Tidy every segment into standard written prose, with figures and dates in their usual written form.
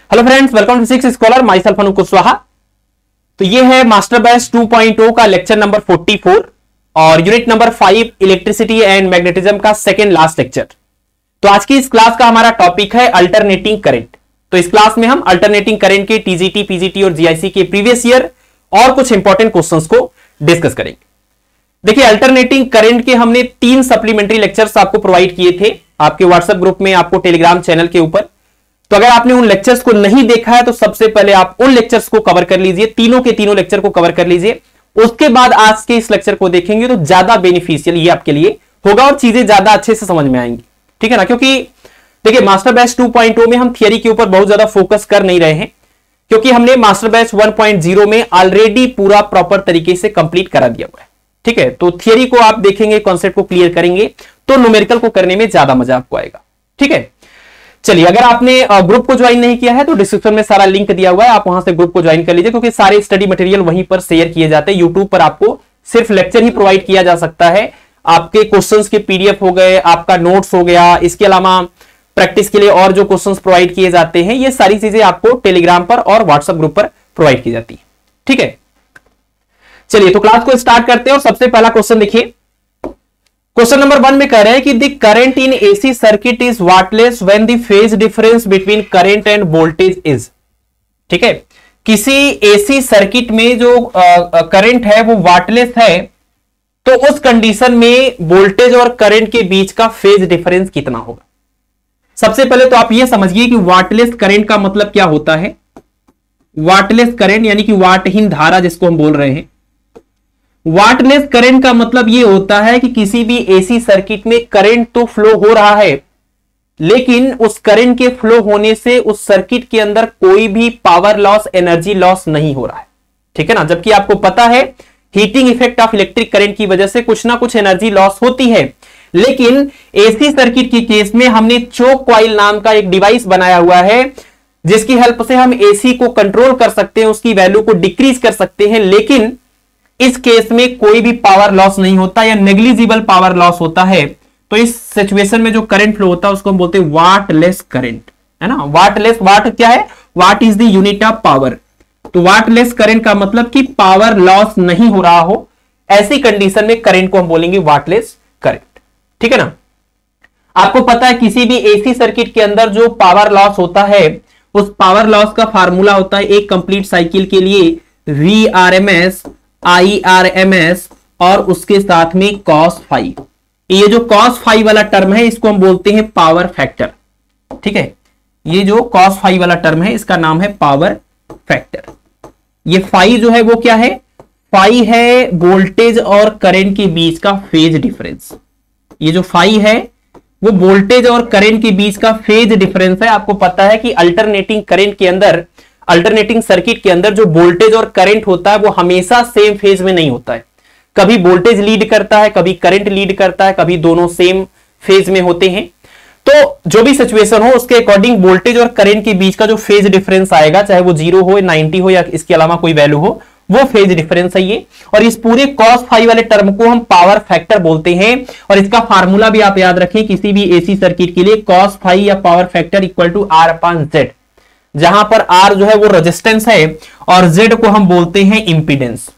Hello friends, welcome to physics scholar. Myself Anoop Kushwaha. तो ये है मास्टर बैच 2.0 का लेक्चर नंबर 44 और unit number 5 electricity and magnetism का सेकेंड लास्ट लेक्चर। तो आज की इस क्लास का हमारा टॉपिक है अल्टरनेटिंग करंट। तो इस क्लास में हम अल्टरनेटिंग करंट के टीजीटी, पीजीटी और जीआईसी के प्रीवियस ईयर और कुछ इंपॉर्टेंट क्वेश्चंस को डिस्कस करेंगे। देखिए, अल्टरनेटिंग करंट के हमने 3 सप्लीमेंट्री लेक्चर्स आपको प्रोवाइड किए थे आपके व्हाट्सएप ग्रुप में, आपको टेलीग्राम चैनल के ऊपर। तो अगर आपने उन लेक्चर्स को नहीं देखा है तो सबसे पहले आप उन लेक्चर्स को कवर कर लीजिए, तीनों के तीनों लेक्चर को कवर कर लीजिए। उसके बाद आज के इस लेक्चर को देखेंगे तो ज्यादा बेनिफिशियल ये आपके लिए होगा और चीजें ज्यादा अच्छे से समझ में आएंगी, ठीक है ना। क्योंकि देखिए, मास्टर बैच 2.0 में हम थियरी के ऊपर बहुत ज्यादा फोकस कर नहीं रहे हैं, क्योंकि हमने मास्टर बैच 1.0 में ऑलरेडी पूरा प्रॉपर तरीके से कंप्लीट करा दिया हुआ है, ठीक है। तो थियरी को आप देखेंगे, कॉन्सेप्ट को क्लियर करेंगे तो न्यूमेरिकल को करने में ज्यादा मजा आपको आएगा, ठीक है। चलिए, अगर आपने ग्रुप को ज्वाइन नहीं किया है तो डिस्क्रिप्शन में सारा लिंक दिया हुआ है, आप वहां से ग्रुप को ज्वाइन कर लीजिए, क्योंकि सारे स्टडी मटेरियल वहीं पर शेयर किए जाते हैं। यूट्यूब पर आपको सिर्फ लेक्चर ही प्रोवाइड किया जा सकता है, आपके क्वेश्चंस के पीडीएफ हो गए, आपका नोट्स हो गया, इसके अलावा प्रैक्टिस के लिए और जो क्वेश्चंस प्रोवाइड किए जाते हैं, ये सारी चीजें आपको टेलीग्राम पर और व्हाट्सएप ग्रुप पर प्रोवाइड की जाती है, ठीक है। चलिए, तो क्लास को स्टार्ट करते हैं और सबसे पहला क्वेश्चन देखिए। क्वेश्चन नंबर 1 में कह रहे हैं कि the current in AC circuit is wattless when the phase difference between current and voltage is, ठीक है। किसी एसी सर्किट में जो करंट है वो वाटलेस है, तो उस कंडीशन में वोल्टेज और करंट के बीच का फेज डिफरेंस कितना होगा। सबसे पहले तो आप ये समझिए कि वाटलेस करंट का मतलब क्या होता है। वाटलेस करंट यानी कि वाटहीन धारा जिसको हम बोल रहे हैं। वाटलेस करंट का मतलब यह होता है कि किसी भी एसी सर्किट में करंट तो फ्लो हो रहा है, लेकिन उस करंट के फ्लो होने से उस सर्किट के अंदर कोई भी पावर लॉस, एनर्जी लॉस नहीं हो रहा है, ठीक है ना। जबकि आपको पता है heating effect of electric current की वजह से कुछ ना कुछ एनर्जी लॉस होती है, लेकिन एसी सर्किट के केस में हमने चोक कॉइल नाम का एक डिवाइस बनाया हुआ है, जिसकी हेल्प से हम एसी को कंट्रोल कर सकते हैं, उसकी वैल्यू को डिक्रीज कर सकते हैं। लेकिन इस केस में कोई भी पावर लॉस नहीं होता या नेग्लिजिबल पावर लॉस होता है। तो इस सिचुएशन में जो करंट फ्लो होता है उसको हम बोलते हैं वाटलेस करंट, है ना। वाटलेस, वाट क्या है, what is the unit of power. तो वाटलेस करंट का मतलब कि पावर लॉस नहीं हो रहा हो, ऐसी कंडीशन में करंट को हम बोलेंगे वाटलेस करंट, ठीक है ना। आपको पता है किसी भी एसी सर्किट के अंदर जो पावर लॉस होता है, उस पावर लॉस का फार्मूला होता है एक कंप्लीट साइकिल के लिए Vrms, IRMS और उसके साथ में cos फाई। ये जो cos फाई वाला टर्म है इसको हम बोलते हैं पावर फैक्टर, ठीक है। ये जो cos फाई वाला टर्म है इसका नाम है पावर फैक्टर। ये फाई जो है वो क्या है, फाई है वोल्टेज और करंट के बीच का फेज डिफरेंस। ये जो फाई है वो वोल्टेज और करंट के बीच का फेज डिफरेंस है। आपको पता है कि अल्टरनेटिंग करंट के अंदर, अल्टरनेटिंग सर्किट के अंदर जो वोल्टेज और करंट होता है वो हमेशा सेम फेज में नहीं होता है। कभी वोल्टेज लीड करता है, कभी करंट लीड करता है, कभी दोनों सेम फेज में होते हैं। तो जो भी सिचुएशन हो उसके अकॉर्डिंग वोल्टेज और करंट के बीच का जो फेज डिफरेंस आएगा, चाहे वो 0 हो, 90 हो या इसके अलावा कोई वैल्यू हो, वो फेज डिफरेंस है ये। और इस पूरे cos फाई वाले टर्म को हम पावर फैक्टर बोलते हैं। और इसका फार्मूला भी आप याद रखें, किसी भी एसी सर्किट के लिए cos फाई या power factor equal to R/Z, जहां पर R जो है वो रेजिस्टेंस है और Z को हम बोलते हैं इंपीडेंस,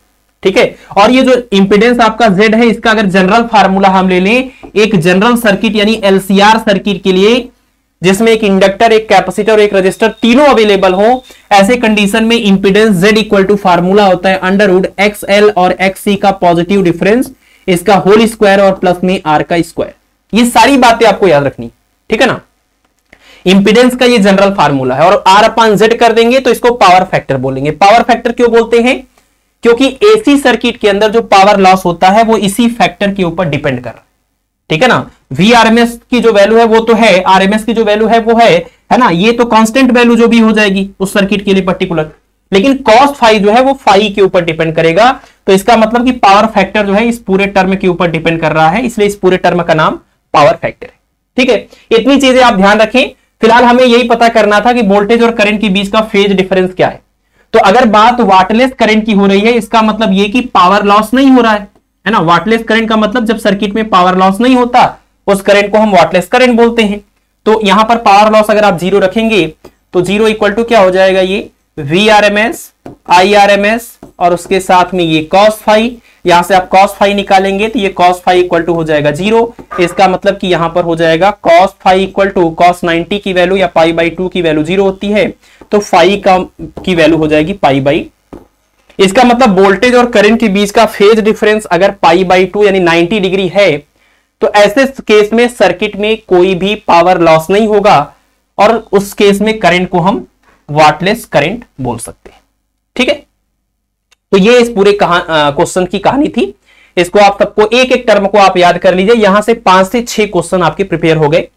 ठीक है। और ये जो इंपीडेंस आपका Z है, इसका अगर जनरल फार्मूला हम ले लें, एक जनरल सर्किट यानी LCR सर्किट के लिए जिसमें एक इंडक्टर, एक कैपेसिटर और एक रजिस्टर तीनों अवेलेबल हो, ऐसे कंडीशन में impedance Z equal to formula होता है √XL और XC का पॉजिटिव डिफरेंस, इसका होल स्क्वायर और प्लस में R का स्क्वायर। ये सारी बातें आपको याद रखनी, ठीक है ना। इंपीडेंस का ये जनरल फार्मूला है और R/Z कर देंगे तो इसको पावर फैक्टर बोलेंगे। पावर फैक्टर क्यों बोलते हैं, क्योंकि एसी सर्किट के अंदर जो पावर लॉस होता है वो इसी फैक्टर के ऊपर डिपेंड कर रहा है, ठीक है ना। Vrms की जो वैल्यू है वो तो है, RMS की जो वैल्यू है वो है ना, ये तो कांस्टेंट वैल्यू जो भी हो जाएगी उस सर्किट के लिए पर्टिकुलर। लेकिन cos फाई जो है वो फाई के ऊपर डिपेंड करेगा। तो इसका मतलब कि पावर फैक्टर जो है इस पूरे टर्म के ऊपर डिपेंड कर रहा है, इसलिए इस पूरे टर्म का नाम पावर फैक्टर है, ठीक है। इतनी चीजें आप ध्यान रखें। फिलहाल हमें यही पता करना था कि वोल्टेज और करंट के बीच का फेज डिफरेंस क्या है। तो अगर बात वाटलेस करंट की हो रही है, इसका मतलब यह कि पावर लॉस नहीं हो रहा है ना। वाटलेस करंट का मतलब जब सर्किट में पावर लॉस नहीं होता, उस करंट को हम वाटलेस करंट बोलते हैं। तो यहां पर पावर लॉस अगर आप 0 रखेंगे तो 0 इक्वल टू क्या हो जाएगा, ये Vrms, Irms और उसके साथ में ये cos phi, यहां से आप cos phi निकालेंगे तो ये cos phi इक्वल टू हो जाएगा 0। इसका मतलब कि यहां पर हो जाएगा cos phi equal to cos 90 की वैल्यू या पाई बाई 2 की वैल्यू 0 होती है, तो phi की वैल्यू हो जाएगी पाई बाई। इसका मतलब वोल्टेज और करंट के बीच का फेज डिफरेंस अगर पाई बाई 2 यानी 90 डिग्री है, तो ऐसे केस में सर्किट में कोई भी पावर लॉस नहीं होगा और उस केस में करंट को हम वाटलेस करंट बोल सकते हैं। ठीक है, तो ये इस पूरे क्वेश्चन की कहानी थी। इसको आप सबको एक एक टर्म को आप याद कर लीजिए। यहां से 5 से 6 क्वेश्चन आपके प्रिपेयर हो गए।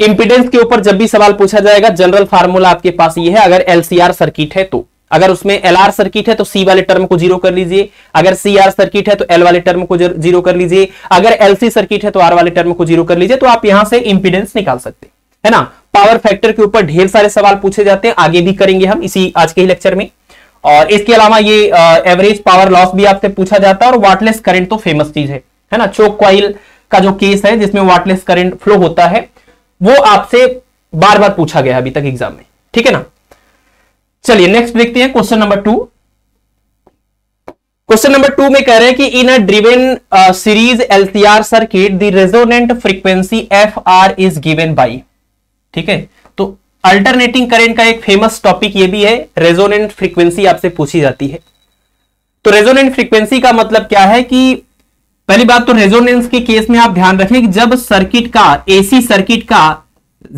इंपीडेंस के ऊपर जब भी सवाल पूछा जाएगा, जनरल फार्मूला आपके पास ये है। अगर एलसीआर सर्किट है तो, अगर उसमें एलआर सर्किट है तो सी वाले टर्म को 0 कर लीजिए, अगर सीआर सर्किट है तो एल वाले टर्म को 0 कर लीजिए, अगर एलसी सर्किट है तो आर वाले टर्म को 0 कर लीजिए। तो आप यहां से इंपीडेंस निकाल सकते हैं, है ना। पावर फैक्टर के ऊपर ढेर सारे सवाल पूछे जाते हैं, आगे भी करेंगे हम इसी आज के ही लेक्चर में। और इसके अलावा ये एवरेज पावर लॉस भी आपसे पूछा जाता है। और वाटलेस करंट तो फेमस चीज है ना। चोक कॉइल का जो केस है जिसमें वाटलेस करंट फ्लो होता है, वो आपसे बार बार पूछा गया अभी तक एग्जाम में। ठीक है ना। चलिए नेक्स्ट देखते हैं क्वेश्चन नंबर 2। क्वेश्चन नंबर 2 में कह रहे हैं कि in a driven series LCR circuit the resonant frequency F R is given by. ठीक है, तो अल्टरनेटिंग करंट का एक फेमस टॉपिक ये भी है, रेजोनेंट फ्रीक्वेंसी आपसे पूछी जाती है। तो रेजोनेंट फ्रीक्वेंसी का मतलब क्या है कि पहली बात तो रेजोनेंस के केस में आप ध्यान रखें कि जब सर्किट का, एसी सर्किट का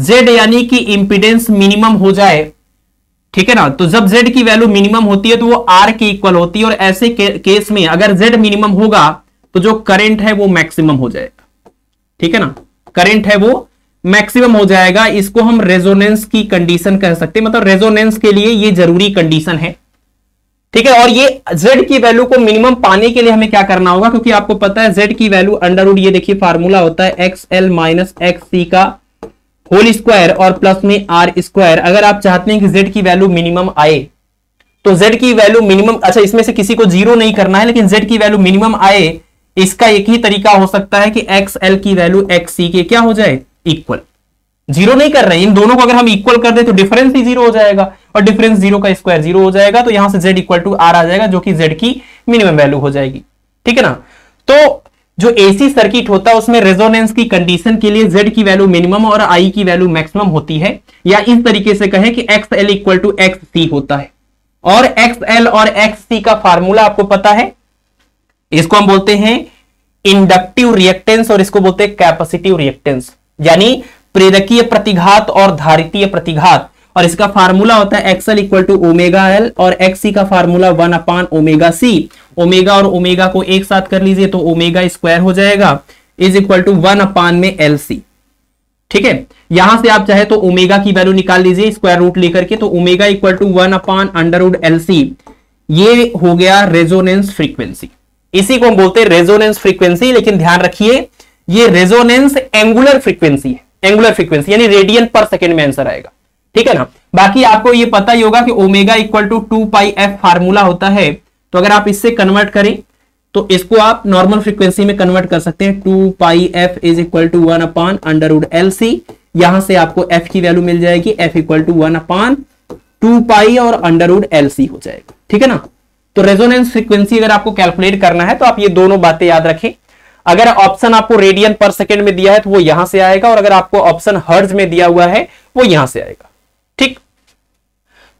Z यानी कि इंपीडेंस मिनिमम हो जाए, ठीक है ना, तो जब Z की वैल्यू मिनिमम होती है तो वो R के इक्वल होती है। और ऐसे केस में अगर Z मिनिमम होगा तो जो करंट है वो मैक्सिमम हो जाएगा। ठीक है ना, करंट है वो मैक्सिमम हो जाएगा। इसको हम रेजोनेंस की कंडीशन कह सकते हैं, मतलब रेजोनेंस के लिए ये जरूरी कंडीशन है। ठीक है, और ये Z की वैल्यू को मिनिमम पाने के लिए हमें क्या करना होगा, क्योंकि आपको पता है Z की वैल्यू अंडर रूट, ये देखिए फार्मूला होता है XL माइनस XC का होल स्क्वायर और प्लस में R स्क्वायर। अगर आप चाहते हैं कि Z की वैल्यू मिनिमम आए तो Z की वैल्यू मिनिमम, अच्छा इसमें से किसी को 0 नहीं करना है, लेकिन Z की वैल्यू मिनिमम आए, इसका एक ही तरीका हो सकता है कि XL की वैल्यू XC के क्या हो जाए, इक्वल। 0 नहीं कर रहे हैं, इन दोनों को अगर हम इक्वल कर दे तो डिफरेंस ही 0 हो जाएगा और डिफरेंस 0 का स्क्वायर 0 हो जाएगा। तो यहां से Z इक्वल टू R आ जाएगा, जो कि Z की मिनिमम वैल्यू हो जाएगी। ठीक है ना। तो जो एसी सर्किट होता है उसमें रेजोनेंस की कंडीशन के लिए Z की वैल्यू मिनिमम और I की वैल्यू मैक्सिमम होती है, या इस तरीके से कहें कि XL इक्वल टू XC होता है। और XL और XC का फार्मूला आपको पता है, इसको हम बोलते हैं इंडक्टिव रिएक्टेंस और इसको बोलते हैं कैपेसिटिव रिएक्टेंस, यानी प्रेरकीय प्रतिघात और धारितीय प्रतिघात। और इसका फार्मूला होता है XL equal to omega L और XC का formula 1 upon omega C। Omega और ओमेगा को एक साथ कर लीजिए तो ओमेगा स्क्वायर हो जाएगा, इज इक्वल टू 1 अपान में LC। ठीक है, यहां से आप चाहे तो ओमेगा की वैल्यू निकाल लीजिए स्क्वायर रूट लेकर के, तो omega equal to 1 upon under root LC। ये हो गया रेजोनेंस फ्रीक्वेंसी, इसी को हम बोलते हैं रेजोनेंस फ्रीक्वेंसी। लेकिन ध्यान रखिए ये रेजोनेंस एंगुलर फ्रीक्वेंसी है, एंगुलर फ्रीक्वेंसी यानी रेडियन पर सेकेंड में आंसर आएगा। ठीक है ना। बाकी आपको ये पता ही होगा कि omega equal to 2 pi f formula होता है, तो अगर आप इससे कन्वर्ट करें तो इसको आप नॉर्मल फ्रीक्वेंसी में कन्वर्ट कर सकते हैं। 2 pi f is equal to 1 upon under root LC। यहां से आपको f की वैल्यू मिल जाएगी, f इक्वल टू 1 अपान 2 पाई और अंडर रूट LC हो जाएगा। ठीक है ना। तो रेजोनेंस फ्रीक्वेंसी अगर आपको कैलकुलेट करना है तो आप ये दोनों बातें याद रखें। अगर ऑप्शन आपको रेडियन पर सेकेंड में दिया है तो वो यहां से आएगा, और अगर आपको ऑप्शन हर्ट्ज में दिया हुआ है वो यहां से आएगा। ठीक,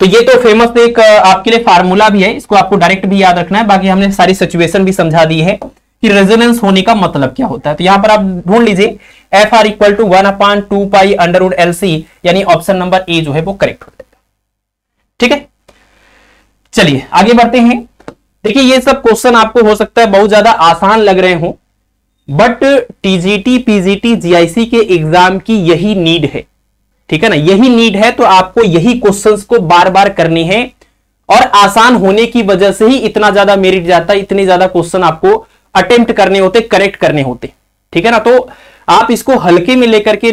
तो ये तो फेमस एक आपके लिए फार्मूला भी है, इसको आपको डायरेक्ट भी याद रखना है। बाकी हमने सारी सिचुएशन भी समझा दी है कि रेजोनेंस होने का मतलब क्या होता है। तो यहां पर आप ढूंढ लीजिए F R equal to 1 upon 2 pi under root LC, यानी ऑप्शन नंबर ए जो है वो करेक्ट हो जाएगा। ठीक है, चलिए आगे बढ़ते हैं। देखिए ये सब क्वेश्चन आपको हो सकता है बहुत ज्यादा आसान लग रहे हो, बट टीजीटी पीजीटी जीआईसी के एग्जाम की यही नीड है। ठीक है ना, यही नीड है। तो आपको यही क्वेश्चंस को बार बार करनी है, और आसान होने की वजह से ही इतना ज्यादा मेरिट जाता है, इतने ज्यादा क्वेश्चन आपको अटेम्प्ट करने होते, करेक्ट करने होते। ठीक है ना, तो आप इसको हल्के में लेकर के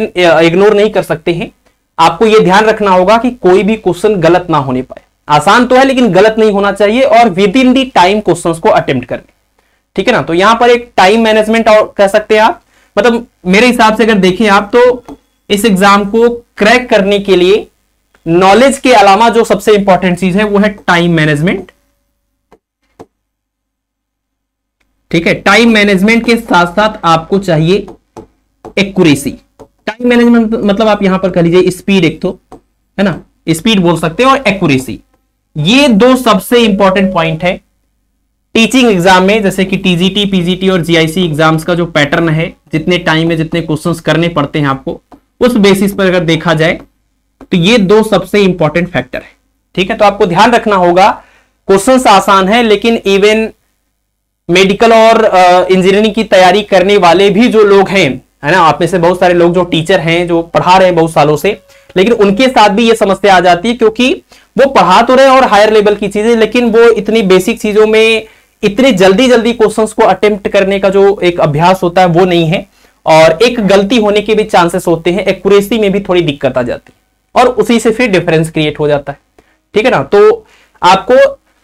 इग्नोर नहीं कर सकते हैं। आपको यह ध्यान रखना होगा कि कोई भी क्वेश्चन गलत ना होने पाए। आसान तो है लेकिन गलत नहीं होना चाहिए, और with in the time questions को अटेम्प्ट करने। ठीक है ना, तो यहां पर एक टाइम मैनेजमेंट और कह सकते हैं आप, मतलब मेरे हिसाब से अगर देखें आप तो इस एग्जाम को क्रैक करने के लिए नॉलेज के अलावा जो सबसे इंपॉर्टेंट चीज है वो है टाइम मैनेजमेंट। ठीक है, टाइम मैनेजमेंट के साथ साथ आपको चाहिए एक्यूरेसी। टाइम मैनेजमेंट मतलब आप यहां पर कह लीजिए स्पीड, एक तो है ना, स्पीड बोल सकते हैं, और एक्यूरेसी, ये दो सबसे इंपॉर्टेंट पॉइंट है टीचिंग एग्जाम में। जैसे कि टीजीटी, पीजीटी और जीआईसी एग्जाम्स का जो पैटर्न है, जितने टाइम में जितने क्वेश्चंस करने पड़ते हैं आपको, उस बेसिस पर अगर देखा जाए तो ये दो सबसे इंपॉर्टेंट फैक्टर है। ठीक है, तो आपको ध्यान रखना होगा, क्वेश्चंस आसान है, लेकिन इवन मेडिकल और इंजीनियरिंग की तैयारी करने वाले भी जो लोग हैं, है ना, आप में से बहुत सारे लोग जो टीचर हैं, जो पढ़ा रहे हैं बहुत सालों से, लेकिन उनके साथ भी ये समस्या आ जाती है, क्योंकि वो पढ़ा तो रहे और हायर लेवल की चीजें, लेकिन वो इतनी बेसिक चीजों में इतने जल्दी जल्दी क्वेश्चंस को अटेम्प्ट करने का जो एक अभ्यास होता है वो नहीं है, और एक गलती होने के भी चांसेस होते हैं, एक्यूरेसी में भी थोड़ी दिक्कत आ जाती है, और उसी से फिर डिफरेंस क्रिएट हो जाता है। ठीक है ना, तो आपको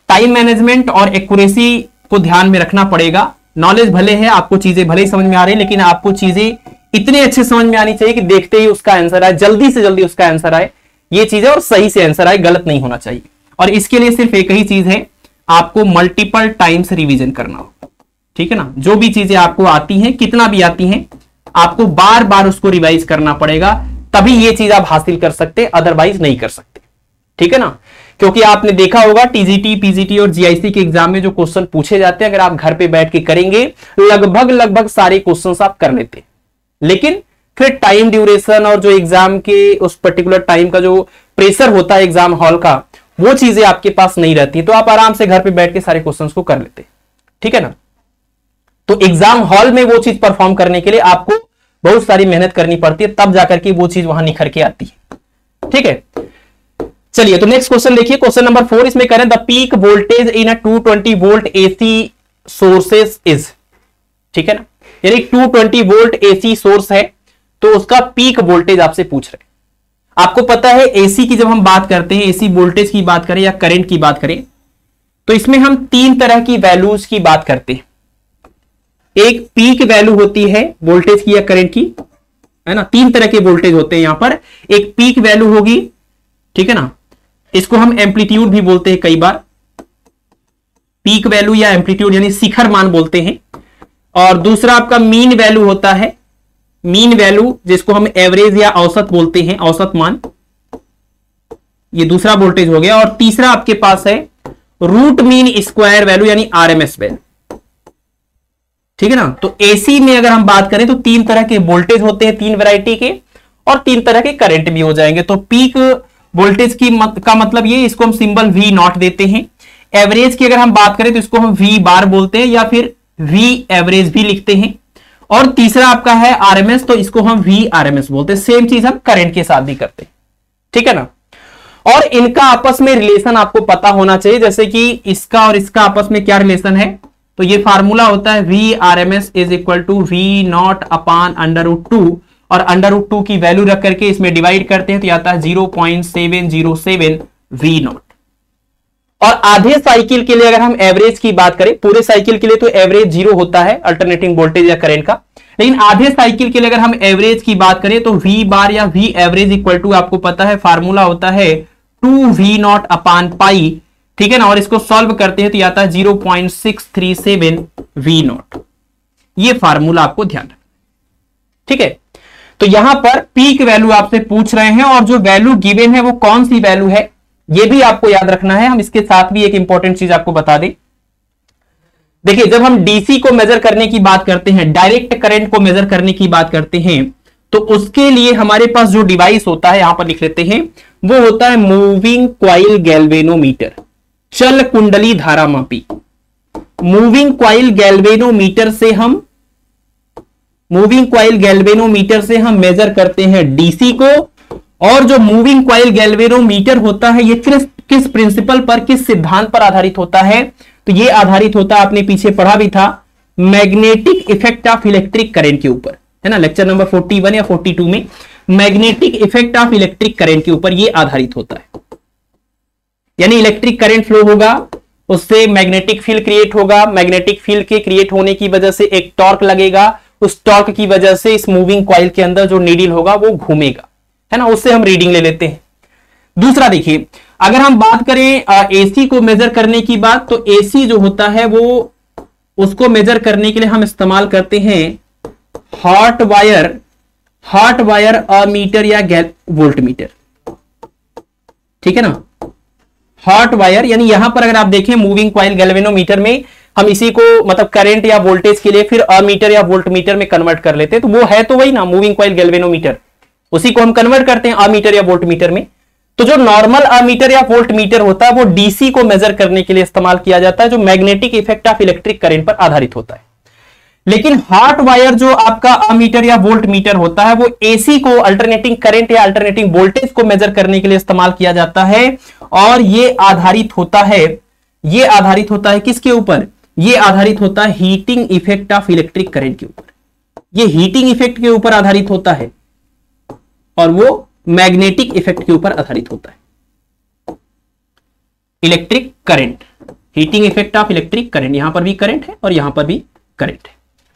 टाइम मैनेजमेंट और एक्यूरेसी को ध्यान में रखना पड़ेगा। नॉलेज भले है, आपको चीजें भले ही समझ में आ रही, लेकिन आपको चीजें इतने अच्छे समझ में आनी चाहिए कि देखते ही उसका आंसर आए, जल्दी से जल्दी उसका आंसर आए, ये चीज है, और सही से आंसर आए, गलत नहीं होना चाहिए। और इसके लिए सिर्फ एक ही चीज है, आपको मल्टीपल टाइम्स रिवीजन करना होगा। ठीक है ना, जो भी चीजें आपको आती हैं, कितना भी आती हैं, आपको बार बार उसको रिवाइज करना पड़ेगा, तभी ये चीज आप हासिल कर सकते, अदरवाइज नहीं कर सकते। ठीक है ना, क्योंकि आपने देखा होगा टीजीटी, पीजीटी और जीआईसी के एग्जाम में जो क्वेश्चन पूछे जाते हैं, अगर आप घर पे बैठ के करेंगे, लगभग सारे क्वेश्चंस आप कर लेते हैं, लेकिन फिर टाइम ड्यूरेशन और जो एग्जाम के उस पर्टिकुलर टाइम का जो प्रेशर होता है एग्जाम हॉल का, वो चीजें आपके पास नहीं रहती, तो आप आराम से घर पे बैठ के सारे क्वेश्चंस को कर लेते हैं। ठीक है ना, तो एग्जाम हॉल में वो चीज परफॉर्म करने के लिए आपको बहुत सारी मेहनत करनी पड़ती है, तब जाकर के वो चीज वहां निखर के आती है। ठीक है, चलिए तो नेक्स्ट क्वेश्चन देखिए, क्वेश्चन नंबर 4 इसमें करें, the peak voltage in a 220 volt AC sources is. ठीक है ना, यानी 220 वोल्ट एसी सोर्स है, तो उसका पीक वोल्टेज आपसे पूछ रहे हैं। आपको पता है एसी की जब हम बात करते हैं, एसी वोल्टेज की बात करें या करंट की बात करें, तो इसमें हम तीन तरह की वैल्यूज की बात करते हैं। एक पीक वैल्यू होती है वोल्टेज की या करंट की, है ना, तीन तरह के वोल्टेज होते हैं यहां पर। एक पीक वैल्यू होगी, ठीक है ना, इसको हम एम्पलीट्यूड भी बोलते हैं कई बार, पीक वैल्यू या एम्पलीट्यूड यानी शिखर मान बोलते हैं। और दूसरा आपका मीन वैल्यू होता है, मीन वैल्यू जिसको हम एवरेज या औसत बोलते हैं, औसत मान, ये दूसरा वोल्टेज हो गया। और तीसरा आपके पास है रूट मीन स्क्वायर वैल्यू यानी आरएमएस वैल्यू। ठीक है ना, तो एसी में अगर हम बात करें तो तीन तरह के वोल्टेज होते हैं, तीन वैरायटी के, और तीन तरह के करंट भी हो जाएंगे। तो पीक वोल्टेज का मतलब ये, इसको हम सिंबल वी नॉट देते हैं। एवरेज की अगर हम बात करें तो इसको हम वी बार बोलते हैं, या फिर वी एवरेज भी लिखते हैं। और तीसरा आपका है आरएमएस, तो इसको हम वी आरएमएस बोलते हैं। सेम चीज हम करंट के साथ भी करते हैं। ठीक है ना, और इनका आपस में रिलेशन आपको पता होना चाहिए, जैसे कि इसका और इसका आपस में क्या रिलेशन है। तो ये फार्मूला होता है V RMS is equal to V not upon under root 2, और अंडर रूट 2 की वैल्यू रख करके इसमें डिवाइड करते हैं तो आता है 0.707 वी नॉट। और आधे साइकिल के लिए अगर हम एवरेज की बात करें, पूरे साइकिल के लिए तो एवरेज 0 होता है अल्टरनेटिंग वोल्टेज या करंट का, लेकिन आधे साइकिल के लिए अगर हम एवरेज की बात करें तो वी बार या वी एवरेज इक्वल टू, आपको पता है फार्मूला होता है 2v नॉट अपान पाई। ठीक है ना, और इसको सॉल्व करते हैं तो आता है 0.637 वी नॉट। ये फार्मूला आपको ध्यान रखना। ठीक है, तो यहां पर पीक वैल्यू आपसे पूछ रहे हैं, और जो वैल्यू गिवन है वो कौन सी वैल्यू है ये भी आपको याद रखना है। हम इसके साथ भी एक इंपॉर्टेंट चीज आपको बता दें। देखिए, जब हम डीसी को मेजर करने की बात करते हैं, डायरेक्ट करंट को मेजर करने की बात करते हैं, तो उसके लिए हमारे पास जो डिवाइस होता है, यहां पर लिख लेते हैं, वो होता है मूविंग कॉइल गैल्वेनोमीटर, चल कुंडली धारा मापी। मूविंग कॉइल गैल्वेनोमीटर से हम मेजर करते हैं डीसी को। और जो मूविंग कॉइल गैल्वेनोमीटर होता है, ये किस प्रिंसिपल पर, किस सिद्धांत पर आधारित होता है, तो ये आधारित होता है, आपने पीछे पढ़ा भी था, magnetic effect of electric current के ऊपर, है ना, लेक्चर नंबर 41 या 42 में, magnetic effect of electric current के ऊपर ये आधारित होता है। यानी इलेक्ट्रिक करंट फ्लो होगा, उससे मैग्नेटिक फील्ड क्रिएट होगा, मैग्नेटिक फील्ड के क्रिएट होने की वजह से एक टॉर्क लगेगा, उस टॉर्क की वजह से इस मूविंग कॉइल के अंदर जो नीडल होगा वो घूमेगा, है ना, उससे हम रीडिंग ले लेते हैं। दूसरा देखिए, अगर हम बात करें एसी को मेजर करने की बात, तो एसी जो होता है वो उसको मेजर करने के लिए हम इस्तेमाल करते हैं हॉट वायर मीटर या वोल्ट मीटर, ठीक है ना। हॉट वायर यानी यहां पर अगर आप देखें मूविंग कॉइल गैल्वेनोमीटर में हम इसी को मतलब करंट या वोल्टेज के लिए फिर अमीटर या वोल्ट मीटर में कन्वर्ट कर लेते हैं, तो वो है तो वही ना मूविंग कॉइल गैल्वेनोमीटर, उसी को हम कन्वर्ट करते हैं अमीटर या वोल्ट मीटर में। तो जो नॉर्मल अमीटर या वोल्ट मीटर होता है वो डीसी को मेजर करने के लिए इस्तेमाल किया जाता है, जो magnetic effect of electric current पर आधारित होता है। लेकिन हॉट वायर जो आपका अमीटर या वोल्ट मीटर होता है वो एसी को अल्टरनेटिंग करंट या अल्टरनेटिंग वोल्टेज को मेजर करने के लिए इस्तेमाल किया जाता है। और ये आधारित होता है किसके ऊपर? ये आधारित होता है heating effect of electric current के ऊपर। ये हीटिंग इफेक्ट के ऊपर आधारित होता है और वो मैग्नेटिक इफेक्ट के ऊपर आधारित होता है। Electric current, heating effect of electric current, यहां पर भी करंट है और यहां पर भी करंट है,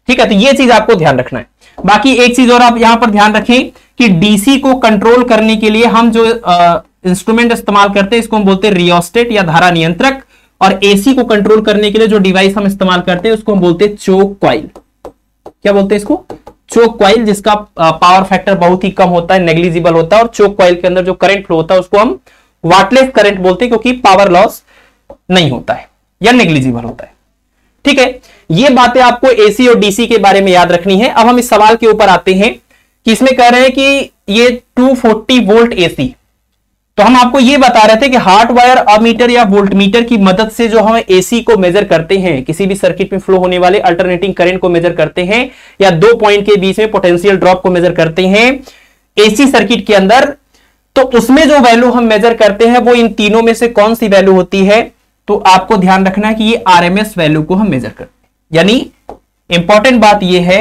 ठीक है। तो ये चीज आपको ध्यान रखना है। बाकी एक चीज और आप यहां पर ध्यान रखें कि डीसी को कंट्रोल करने के लिए हम जो इंस्ट्रूमेंट इस्तेमाल करते हैं इसको हम बोलते हैं रियोस्टेट या धारा नियंत्रक, और एसी को कंट्रोल करने के लिए जो डिवाइस हम इस्तेमाल करते हैं उसको हम बोलते हैं चोक कॉइल। क्या बोलते हैं इसको? चोक कॉइल, जिसका पावर फैक्टर बहुत ही कम होता है, नेग्लिजिबल होता है, और चोक कॉइल के अंदर जो करंट फ्लो होता है उसको हम वाटलेस करंट बोलते हैं, क्योंकि पावर लॉस नहीं होता है या नेग्लिजिबल होता है, ठीक है। ये बातें आपको एसी और डीसी के बारे में याद रखनी है। अब हम इस सवाल के ऊपर आते हैं कि इसमें कह रहे हैं कि ये 240 वोल्ट एसी, तो हम आपको ये बता रहे थे कि हॉट वायर अमीटर या वोल्ट मीटर की मदद से जो हम एसी को मेजर करते हैं, किसी भी सर्किट में फ्लो होने वाले अल्टरनेटिंग करंट को मेजर करते हैं, या दो पॉइंट के बीच में पोटेंशियल ड्रॉप को मेजर करते हैं एसी सर्किट के अंदर, तो उसमें जो वैल्यू हम मेजर करते हैं वो इन तीनों में से कौन सी वैल्यू होती है? तो आपको ध्यान रखना है कि ये आरएमएस वैल्यू को हम मेजर करते हैं। यानी इंपॉर्टेंट बात यह है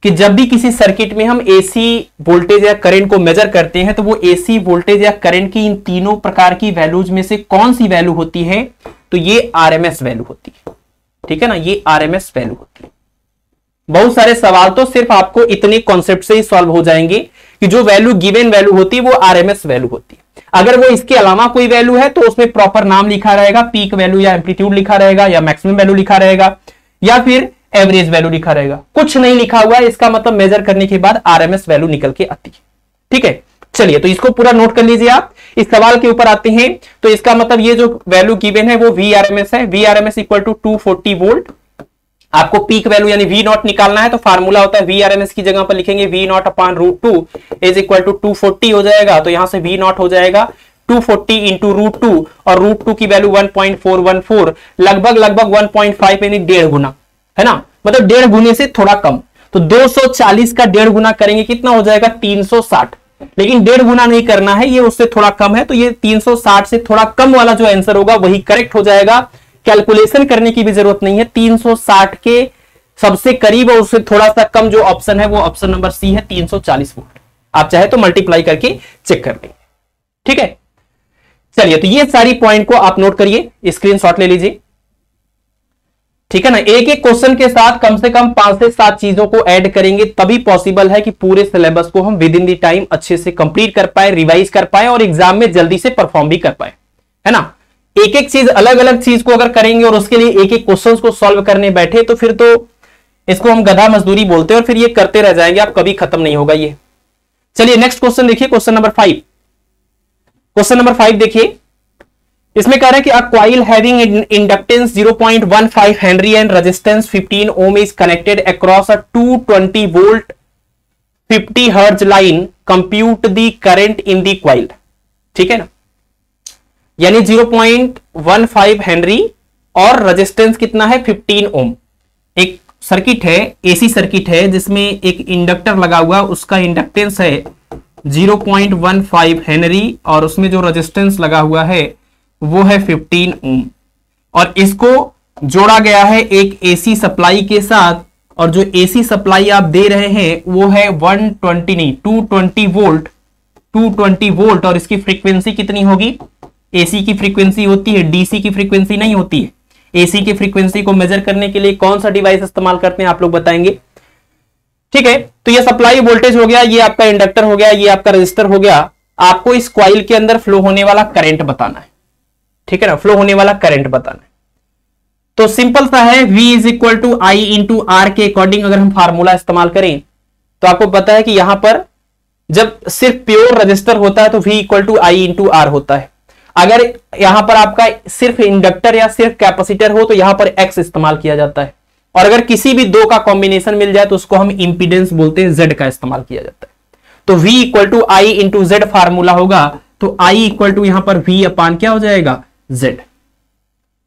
कि जब भी किसी सर्किट में हम एसी वोल्टेज या करंट को मेजर करते हैं तो वो एसी वोल्टेज या करंट की इन तीनों प्रकार की वैल्यूज में से कौन सी वैल्यू होती है? तो ये आरएमएस वैल्यू होती है, ठीक है ना, ये आरएमएस वैल्यू होती है। बहुत सारे सवाल तो सिर्फ आपको इतने कॉन्सेप्ट से ही सॉल्व हो जाएंगे कि जो वैल्यू गिवन वैल्यू होती है वो आरएमएस वैल्यू होती है। अगर वो इसके अलावा कोई वैल्यू है तो उसमें प्रॉपर नाम लिखा रहेगा, पीक वैल्यू या एम्पलीट्यूड लिखा रहेगा, या मैक्सिमम वैल्यू लिखा रहेगा, या फिर एवरेज वैल्यू लिखा रहेगा। कुछ नहीं लिखा हुआ है, इसका मतलब मेजर करने के बाद आरएमएस वैल्यू निकल के आती है, ठीक है। चलिए, तो इसको पूरा नोट कर लीजिए आप। इस सवाल के ऊपर आते हैं, तो इसका मतलब ये जो वैल्यू गिवन है वो Vrms है। Vrms equal to 240 volt. आपको पीक वैल्यू यानी V नॉट निकालना है, तो फार्मूला होता है Vrms की जगह पर लिखेंगे V naught upon √2 is equal to 240 हो जाएगा। तो यहां से V नॉट हो जाएगा 240 इंटू √2, और √2 की वैल्यू 1.414, लगभग 1.5 यानी 1.5 गुना, है ना, मतलब 1.5 गुने से थोड़ा कम। तो 240 का 1.5 गुना करेंगे कितना हो जाएगा? 360। लेकिन 1.5 गुना नहीं करना है, ये उससे थोड़ा कम है, तो ये 360 से थोड़ा कम वाला जो आंसर होगा वही करेक्ट हो जाएगा। कैलकुलेशन करने की भी जरूरत नहीं है। 360 के सबसे करीब और उससे थोड़ा सा कम जो ऑप्शन है वो ऑप्शन नंबर सी है, 340 वोल्ट। आप चाहे तो मल्टीप्लाई करके चेक कर लेंगे, ठीक है। चलिए, तो ये सारी पॉइंट को आप नोट करिए, स्क्रीनशॉट ले लीजिए, ठीक है ना। एक एक क्वेश्चन के साथ कम से कम 5 से 7 चीजों को ऐड करेंगे, तभी पॉसिबल है कि पूरे सिलेबस को हम विद इन दी टाइम अच्छे से कंप्लीट कर पाए, रिवाइज कर पाए और एग्जाम में जल्दी से परफॉर्म भी कर पाए, है ना। एक एक चीज, अलग अलग चीज को अगर करेंगे और उसके लिए एक एक क्वेश्चन को सॉल्व करने बैठे तो फिर तो इसको हम गधा मजदूरी बोलते हैं और फिर ये करते रह जाएंगे, आप कभी खत्म नहीं होगा ये। चलिए नेक्स्ट क्वेश्चन देखिए, क्वेश्चन नंबर 5। क्वेश्चन नंबर 5 देखिए, इसमें कह रहा है कि a coil having inductance 0.15 henry and resistance 15 ohm is connected across a 220 volt 50 hertz line, compute the current in the coil, ठीक है ना। यानी 0.15 हेनरी और रेजिस्टेंस कितना है? 15 ओम। एक सर्किट है, एसी सर्किट है, जिसमें एक इंडक्टर लगा हुआ, उसका इंडक्टेंस है 0.15 हेनरी और उसमें जो रेजिस्टेंस लगा हुआ है वो है 15 ओम, और इसको जोड़ा गया है एक एसी सप्लाई के साथ, और जो एसी सप्लाई आप दे रहे हैं वो है 220 वोल्ट, 220 वोल्ट, और इसकी फ्रीक्वेंसी कितनी होगी? एसी की फ्रीक्वेंसी होती है, डीसी की फ्रीक्वेंसी नहीं होती है। एसी की फ्रीक्वेंसी को मेजर करने के लिए कौन सा डिवाइस इस्तेमाल करते हैं आप लोग बताएंगे, ठीक है। तो ये सप्लाई वोल्टेज हो गया, ये आपका इंडक्टर हो गया, ये आपका रजिस्टर हो गया। आपको इस कॉइल के अंदर फ्लो होने वाला करंट बताना है, ठीक है ना, फ्लो होने वाला करंट बताना है। तो सिंपल सा है, V is equal to I into R के अकॉर्डिंग अगर हम फार्मूला इस्तेमाल करें तो आपको पता है कि यहां पर जब सिर्फ प्योर रजिस्टर होता है तो V equal to I into R होता है। अगर यहां पर आपका सिर्फ इंडक्टर या सिर्फ कैपेसिटर हो तो यहां पर X इस्तेमाल किया जाता है, और अगर किसी भी दो का कॉम्बिनेशन मिल जाए तो उसको हम इंपीडेंस बोलते हैं, Z का इस्तेमाल किया जाता है। तो V equal to I into Z formula होगा, तो I इक्वल टू यहां पर V अपान क्या हो जाएगा, Z,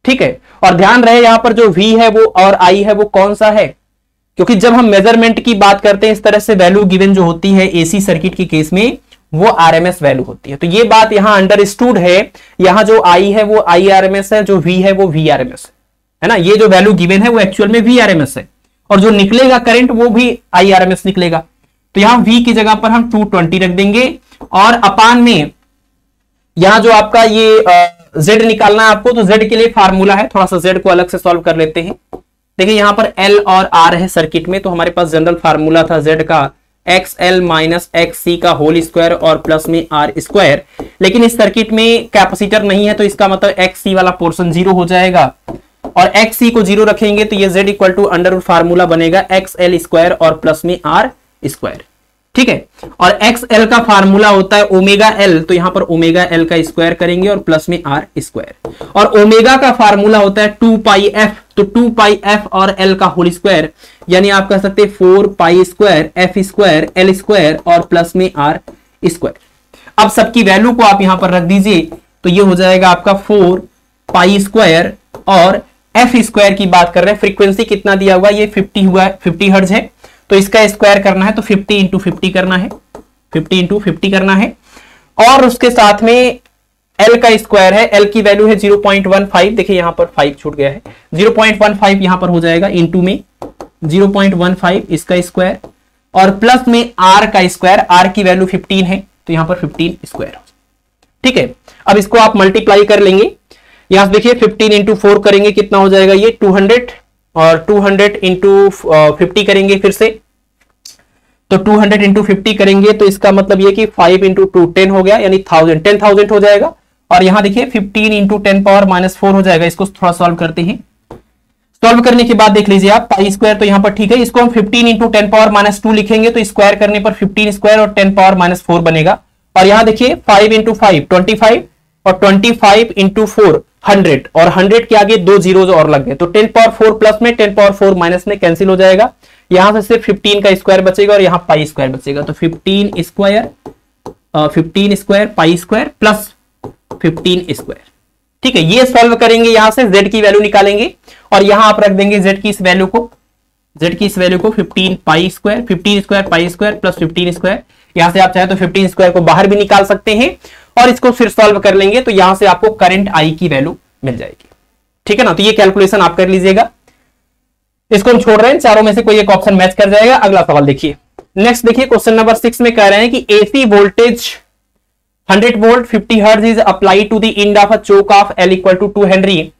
ठीक है। और ध्यान रहे यहां पर जो V है वो और I है वो कौन सा है, क्योंकि जब हम मेजरमेंट की बात करते हैं इस तरह से वैल्यू गिवन जो होती है एसी सर्किट के केस में वो आरएमएस वैल्यू होती है। तो ये बात यहां अंडरस्टूड है, यहां जो I है वो IRMS है, जो V है वो VRMS है ना। ये जो वैल्यू गिवन है वो एक्चुअल में VRMS है, और जो निकलेगा करंट वो भी IRMS निकलेगा। तो यहां V की जगह पर हम 220 रख देंगे, और अपान में यहां जो आपका ये Z निकालना है आपको, तो Z के लिए फार्मूला है, थोड़ा सा Z को अलग से सॉल्व कर लेते हैं। देखिए यहां पर L और R है सर्किट में, तो हमारे पास जनरल फार्मूला था Z का XL माइनस XC का होल स्क्वायर और प्लस में R स्क्वायर। लेकिन इस सर्किट में कैपेसिटर नहीं है तो इसका मतलब XC वाला पोर्शन जीरो हो जाएगा, और XC को जीरो रखेंगे तो ये Z equal to under formula बनेगा XL स्क्वायर और प्लस में R स्क्वायर, ठीक है। और XL का फार्मूला होता है ओमेगा L, तो यहां पर ओमेगा L का स्क्वायर करेंगे और प्लस में R स्क्वायर, और ओमेगा का फार्मूला होता है 2 पाई F, तो 2 पाई F और L का होल स्क्वायर, यानी आप कह सकते हैं 4 pi square F square L square और प्लस में R स्क्वायर। अब सबकी वैल्यू को आप यहां पर रख दीजिए, तो ये हो जाएगा आपका 4 पाई स्क्वायर और F स्क्वायर की बात कर रहे हैं। फ्रीक्वेंसी कितना दिया हुआ, ये 50 हुआ है, 50 हर्ट्ज है, तो इसका स्क्वायर करना है तो 50 इंटू 50 करना है, 50 इंटू 50 करना है, और उसके साथ में L का स्क्वायर है, L की वैल्यू है 0.15, देखिए यहां पर 5 छूट गया है, 0.15 यहां पर हो जाएगा, इंटू में 0.15 इसका स्क्वायर, और प्लस में R का स्क्वायर, R की वैल्यू 15 है तो यहां पर 15 स्क्वायर, ठीक है। अब इसको आप मल्टीप्लाई कर लेंगे, यहां से देखिए 15 इंटू 4 करेंगे कितना हो जाएगा, ये 200, और 200 इंटू 50 करेंगे फिर से, तो 200 इंटू 50 करेंगे तो इसका मतलब ये कि 5 इंटू 2 10 हो गया, यानी 1000 हो जाएगा। और यहां देखिए 15 इंटू 10 पावर माइनस 4 हो जाएगा। इसको थोड़ा सॉल्व करते हैं, सॉल्व करने के बाद देख लीजिए आप पाई स्क्वायर, तो यहां पर ठीक है, इसको हम 15 इंटू 10 पावर माइनस 2 लिखेंगे तो स्क्वायर करने पर 15 स्क्वायर और 10 पावर माइनस 4 बनेगा। और यहां देखिए 5 इंटू 5 25, और 25 इंटू 4 100, और 100 के आगे 2 जीरोज और लग गए, तो 10 पावर 4 प्लस में 10 पावर 4 माइनस में कैंसिल हो जाएगा। यहां से सिर्फ 15 का स्क्वायर बचेगा और यहां पाई स्क्वायर बचेगा, तो 15 square pi square plus 15 square, ठीक है। ये सॉल्व करेंगे, यहां से Z की वैल्यू निकालेंगे, और यहां आप रख देंगे Z की इस वैल्यू को 15 pi square, 15 square pi square plus 15 square. यहां से आप चाहे तो 15 स्क्वायर को बाहर भी निकाल सकते हैं, और इसको फिर सॉल्व कर लेंगे तो यहां से आपको करंट I की वैल्यू मिल जाएगी, ठीक है ना। तो ये कैलकुलेशन आप कर लीजिएगा, इसको हम छोड़ रहे हैं, चारों में से कोई एक ऑप्शन मैच कर जाएगा। अगला सवाल देखिए, नेक्स्ट देखिए क्वेश्चन नंबर 6 में कह रहे हैं कि AC voltage 100 volt 50 hertz is apply to the end of a choke of L equal to 2 henry,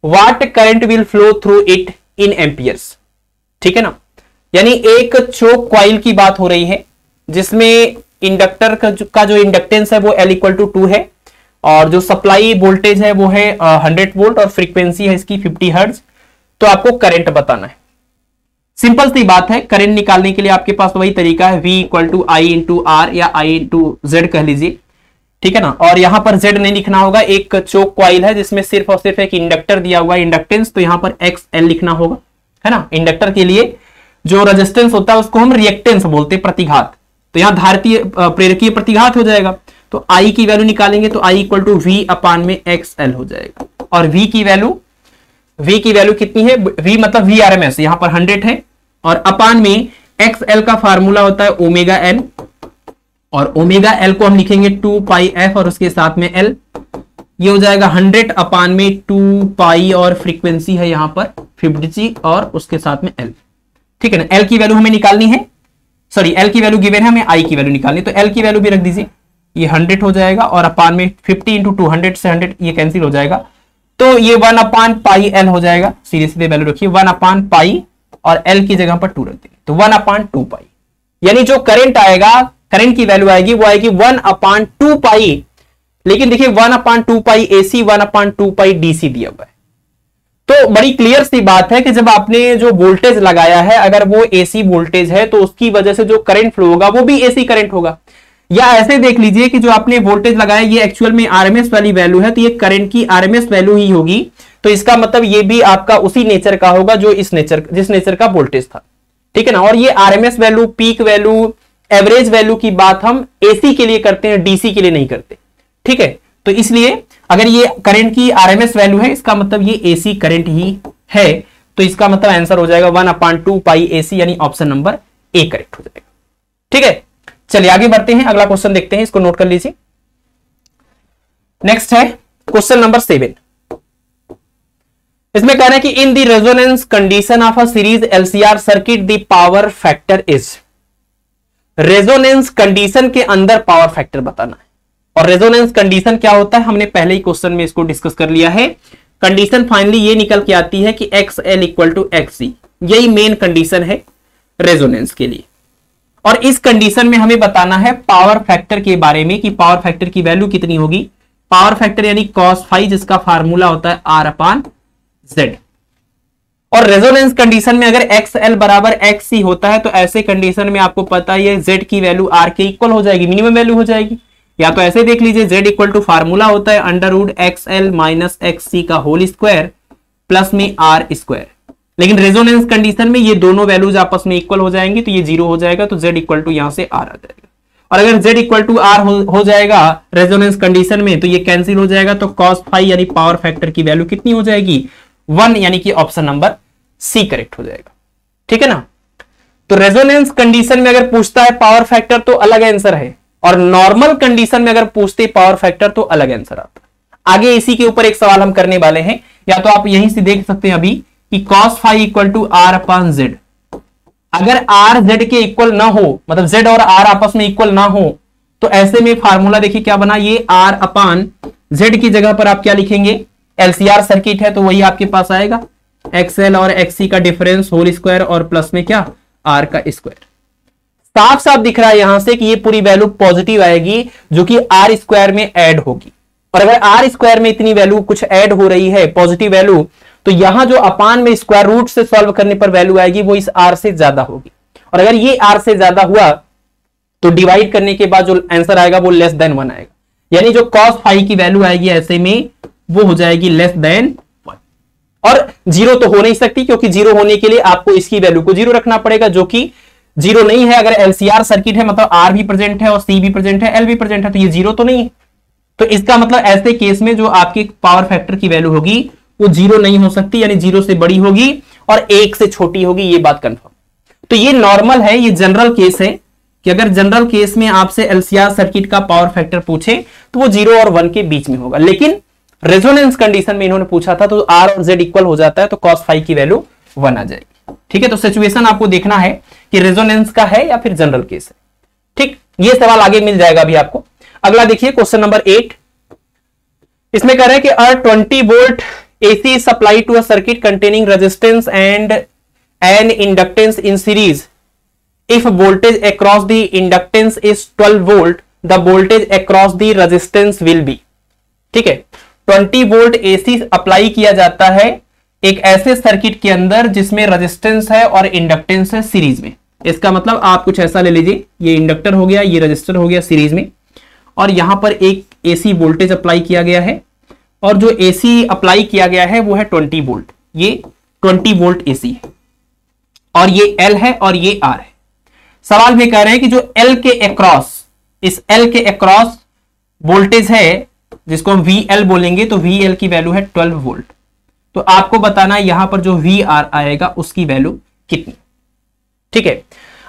what current will flow through it in amperes, ठीक है ना। यानी एक चोक कॉइल की बात हो रही है जिसमें इंडक्टर का जो इंडक्टेंस है वो L इक्वल टू 2 है, और जो सप्लाई वोल्टेज है वो है 100 वोल्ट, और फ्रीक्वेंसी है इसकी 50 हर्ट्ज। तो आपको करंट बताना है, सिंपल सी बात है। करंट निकालने के लिए आपके पास वही तरीका है, V equal to I into R या I इंटू जेड कह लीजिए, ठीक है ना। और यहां पर Z नहीं लिखना होगा, एक चोक कॉइल है जिसमें सिर्फ और सिर्फ एक इंडक्टर दिया हुआ है इंडक्टेंस, तो यहां पर XL लिखना होगा, है ना। इंडक्टर के लिए जो रेजिस्टेंस होता है उसको हम रिएक्टेंस बोलते हैं, प्रतिघात, तो यहां धारतीय प्रेरकीय प्रतिघात हो जाएगा। तो I की वैल्यू निकालेंगे तो I इक्वल टू V अपान में XL हो जाएगा, और V की वैल्यू कितनी है, V मतलब VRMS, यहां पर 100 है, और अपान में XL का फार्मूला होता है ओमेगा L, और ओमेगा L को हम लिखेंगे 2 पाई F और उसके साथ में L, ये हो जाएगा 100 अपान में 2 पाई, और फ्रीक्वेंसी है यहां पर 50 और उसके साथ में L, ठीक है ना। L की वैल्यू हमें निकालनी है, सॉरी L की वैल्यू गिवन है, हमें I की वैल्यू निकालनी, तो L की वैल्यू भी रख दीजिए, ये 100 हो जाएगा, और अपान में 50 इंटू 200 से 100 ये कैंसिल हो जाएगा, तो ये 1 अपान पाई L हो जाएगा। सीधे सीधे वैल्यू रखिए, 1 अपान पाई और L की जगह पर 2 रख देंगे, तो 1 अपान 2 पाई, यानी जो करंट आएगा करंट की वैल्यू आएगी वो आएगी 1/2 पाई, लेकिन देखिए 1/2 पाई AC 1/2 पाई DC दिया हुआ है। तो बड़ी क्लियर सी बात है कि जब आपने जो वोल्टेज लगाया है अगर वो AC वोल्टेज है तो उसकी वजह से जो करंट फ्लो होगा वो भी AC करंट होगा। या ऐसे देख लीजिए कि जो आपने वोल्टेज लगाया ये एक्चुअल में RMS वाली वैल्यू है तो ये करंट की RMS वैल्यू ही होगी, तो इसका मतलब ये भी आपका उसी नेचर का होगा जो जिस नेचर का वोल्टेज था, ठीक है ना। और ये RMS value, peak value, average value की बात हम AC के लिए करते हैं, DC के लिए नहीं करते, ठीक है। तो इसलिए अगर ये करंट की RMS वैल्यू है इसका मतलब ये AC करंट ही है, तो इसका मतलब आंसर हो जाएगा 1/2 पाई AC, यानी ऑप्शन नंबर ए करेक्ट हो जाएगा, ठीक है। चलिए आगे बढ़ते हैं, अगला क्वेश्चन देखते हैं, इसको नोट कर लीजिए। नेक्स्ट है क्वेश्चन नंबर 7। इसमें कह रहा है कि in the resonance condition of a series LCR circuit the power factor is. Resonance condition के अंदर पावर फैक्टर बताना है, और रेजोनेंस कंडीशन क्या होता है हमने पहले ही क्वेश्चन में इसको डिस्कस कर लिया है। कंडीशन फाइनली ये निकल के आती है कि XL = XC, यही मेन कंडीशन है रेजोनेंस के लिए। और इस कंडीशन में हमें बताना है पावर फैक्टर के बारे में कि पावर फैक्टर की वैल्यू कितनी होगी। पावर फैक्टर यानी cos φ, जिसका फार्मूला होता है R/Z। और रेजोनेंस कंडीशन में अगर XL = XC होता है तो ऐसे कंडीशन में आपको पता है Z की वैल्यू R के इक्वल हो जाएगी, मिनिमम वैल्यू हो जाएगी। या तो ऐसे देख लीजिए Z = फार्मूला होता है √XL - XC का होल स्क्वायर प्लस में R²। लेकिन रेजोनेंस कंडीशन में ये दोनों वैल्यूज आपस में इक्वल हो जाएंगी तो ये 0 हो जाएगा, तो Z = यहां से R आ जाएगा। और अगर Z = R हो जाएगा रेजोनेंस कंडीशन में तो ये कैंसिल हो जाएगा, तो cos φ यानी पावर फैक्टर की वैल्यू कितनी हो जाएगी 1, यानी कि ऑप्शन नंबर C करेक्ट हो जाएगा, ठीक है ना। तो रेजोनेंस कंडीशन में अगर पूछता है पावर फैक्टर तो अलग आंसर है, और नॉर्मल कंडीशन में अगर पूछते पावर फैक्टर तो अलग आंसर आता है। आगे इसी के ऊपर एक सवाल हम करने वाले हैं, या तो आप यहीं से देख सकते हैं अभी कि cos φ = R/Z। अगर R Z के इक्वल ना हो, मतलब Z और R आपस में इक्वल ना हो, तो ऐसे में फार्मूला देखिए क्या बना, ये R/Z की जगह पर आप क्या लिखेंगे, LCR सर्किट है तो वही आपके पास आएगा XL और XC का डिफरेंस होल स्क्वायर और प्लस में क्या R का स्क्वायर। साफ साफ दिख रहा है यहां से कि ये पूरी वैल्यू पॉजिटिव आएगी जो कि R² में ऐड होगी। और अगर R² में इतनी वैल्यू कुछ ऐड हो रही है पॉजिटिव वैल्यू, तो यहां जो अपान में स्क्वायर रूट से सॉल्व करने पर वैल्यू आएगी वो इस R से ज्यादा होगी। और अगर ये R से ज्यादा हुआ तो डिवाइड करने के बाद जो आंसर आएगा वो लेस देन 1 आएगा, यानी जो cos φ की वैल्यू आएगी ऐसे में वो हो जाएगी लेस देन 1। और 0 तो हो नहीं सकती, क्योंकि 0 होने के लिए आपको इसकी वैल्यू को 0 रखना पड़ेगा, जो कि 0 नहीं है। अगर LCR सर्किट है मतलब R भी प्रेजेंट है और C भी प्रेजेंट है, L भी प्रेजेंट है, तो ये 0 तो नहीं है। तो इसका मतलब ऐसे केस में जो आपकी पावर फैक्टर की वैल्यू होगी वो 0 नहीं हो सकती, यानी 0 से बड़ी होगी और 1 से छोटी होगी, ये बात कंफर्म। तो ये नॉर्मल है, ये जनरल केस है कि अगर जनरल केस में आपसे LCR सर्किट का पावर फैक्टर पूछे तो वो 0 और 1 के बीच में होगा। लेकिन रेजोनेंस कंडीशन में इन्होंने पूछा था तो R और Z इक्वल हो जाता है, तो cos φ की वैल्यू 1 आ जाएगी, ठीक है। तो सिचुएशन आपको देखना है कि रेजोनेंस का है या फिर जनरल केस है, ठीक। ये सवाल आगे मिल जाएगा अभी आपको। अगला देखिए क्वेश्चन नंबर 8। इसमें कह रहा है कि अ 20 volt AC is supplied to a circuit containing resistance and an inductance in series. If voltage across the inductance is 12 volt, the voltage across the resistance will be, ठीक है। 20 वोल्ट AC अप्लाई किया जाता है एक ऐसे circuit के अंदर जिसमें रेजिस्टेंस है और इंडक्टेंस है सीरीज में। इसका मतलब आप कुछ ऐसा ले लीजिए, ये इंडक्टर हो गया, ये रजिस्टर हो गया सीरीज में, और यहां पर एक AC वोल्टेज अप्लाई किया गया है, और जो AC अप्लाई किया गया है वो है 20 वोल्ट। ये 20 वोल्ट AC है, और ये L है और ये R है। सवाल में कह रहे हैं कि जो L के अक्रॉस, इस L के अक्रॉस वोल्टेज है जिसको हम VL बोलेंगे, तो VL की वैल्यू है 12 वोल्ट। तो आपको बताना है यहां पर जो VR आएगा उसकी वैल्यू कितनी, ठीक है।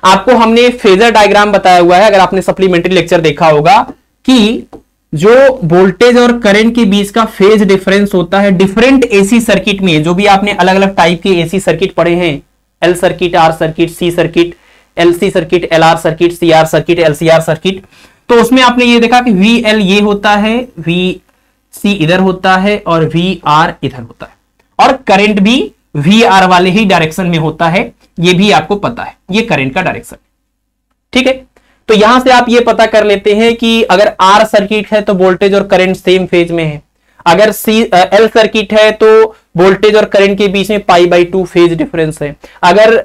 आपको हमने फेजर डायग्राम बताया हुआ है, अगर आपने सप्लीमेंट्री लेक्चर देखा होगा, कि जो वोल्टेज और करंट के बीच का फेज डिफरेंस होता है डिफरेंट AC सर्किट में, जो भी आपने अलग अलग टाइप के AC सर्किट पढ़े हैं, L circuit, R circuit, C circuit, LC circuit, LR circuit, CR circuit, LCR circuit, तो उसमें आपने ये देखा कि VL ये होता है, VC इधर होता है और VR इधर होता है, और करंट भी VR वाले ही डायरेक्शन में होता है, ये भी आपको पता है, ये करंट का डायरेक्शन, ठीक है। तो यहां से आप ये पता कर लेते हैं कि अगर आर सर्किट है तो वोल्टेज और करंट सेम फेज में है, अगर एल सर्किट है तो वोल्टेज और करंट के बीच में π/2 फेज डिफरेंस है, अगर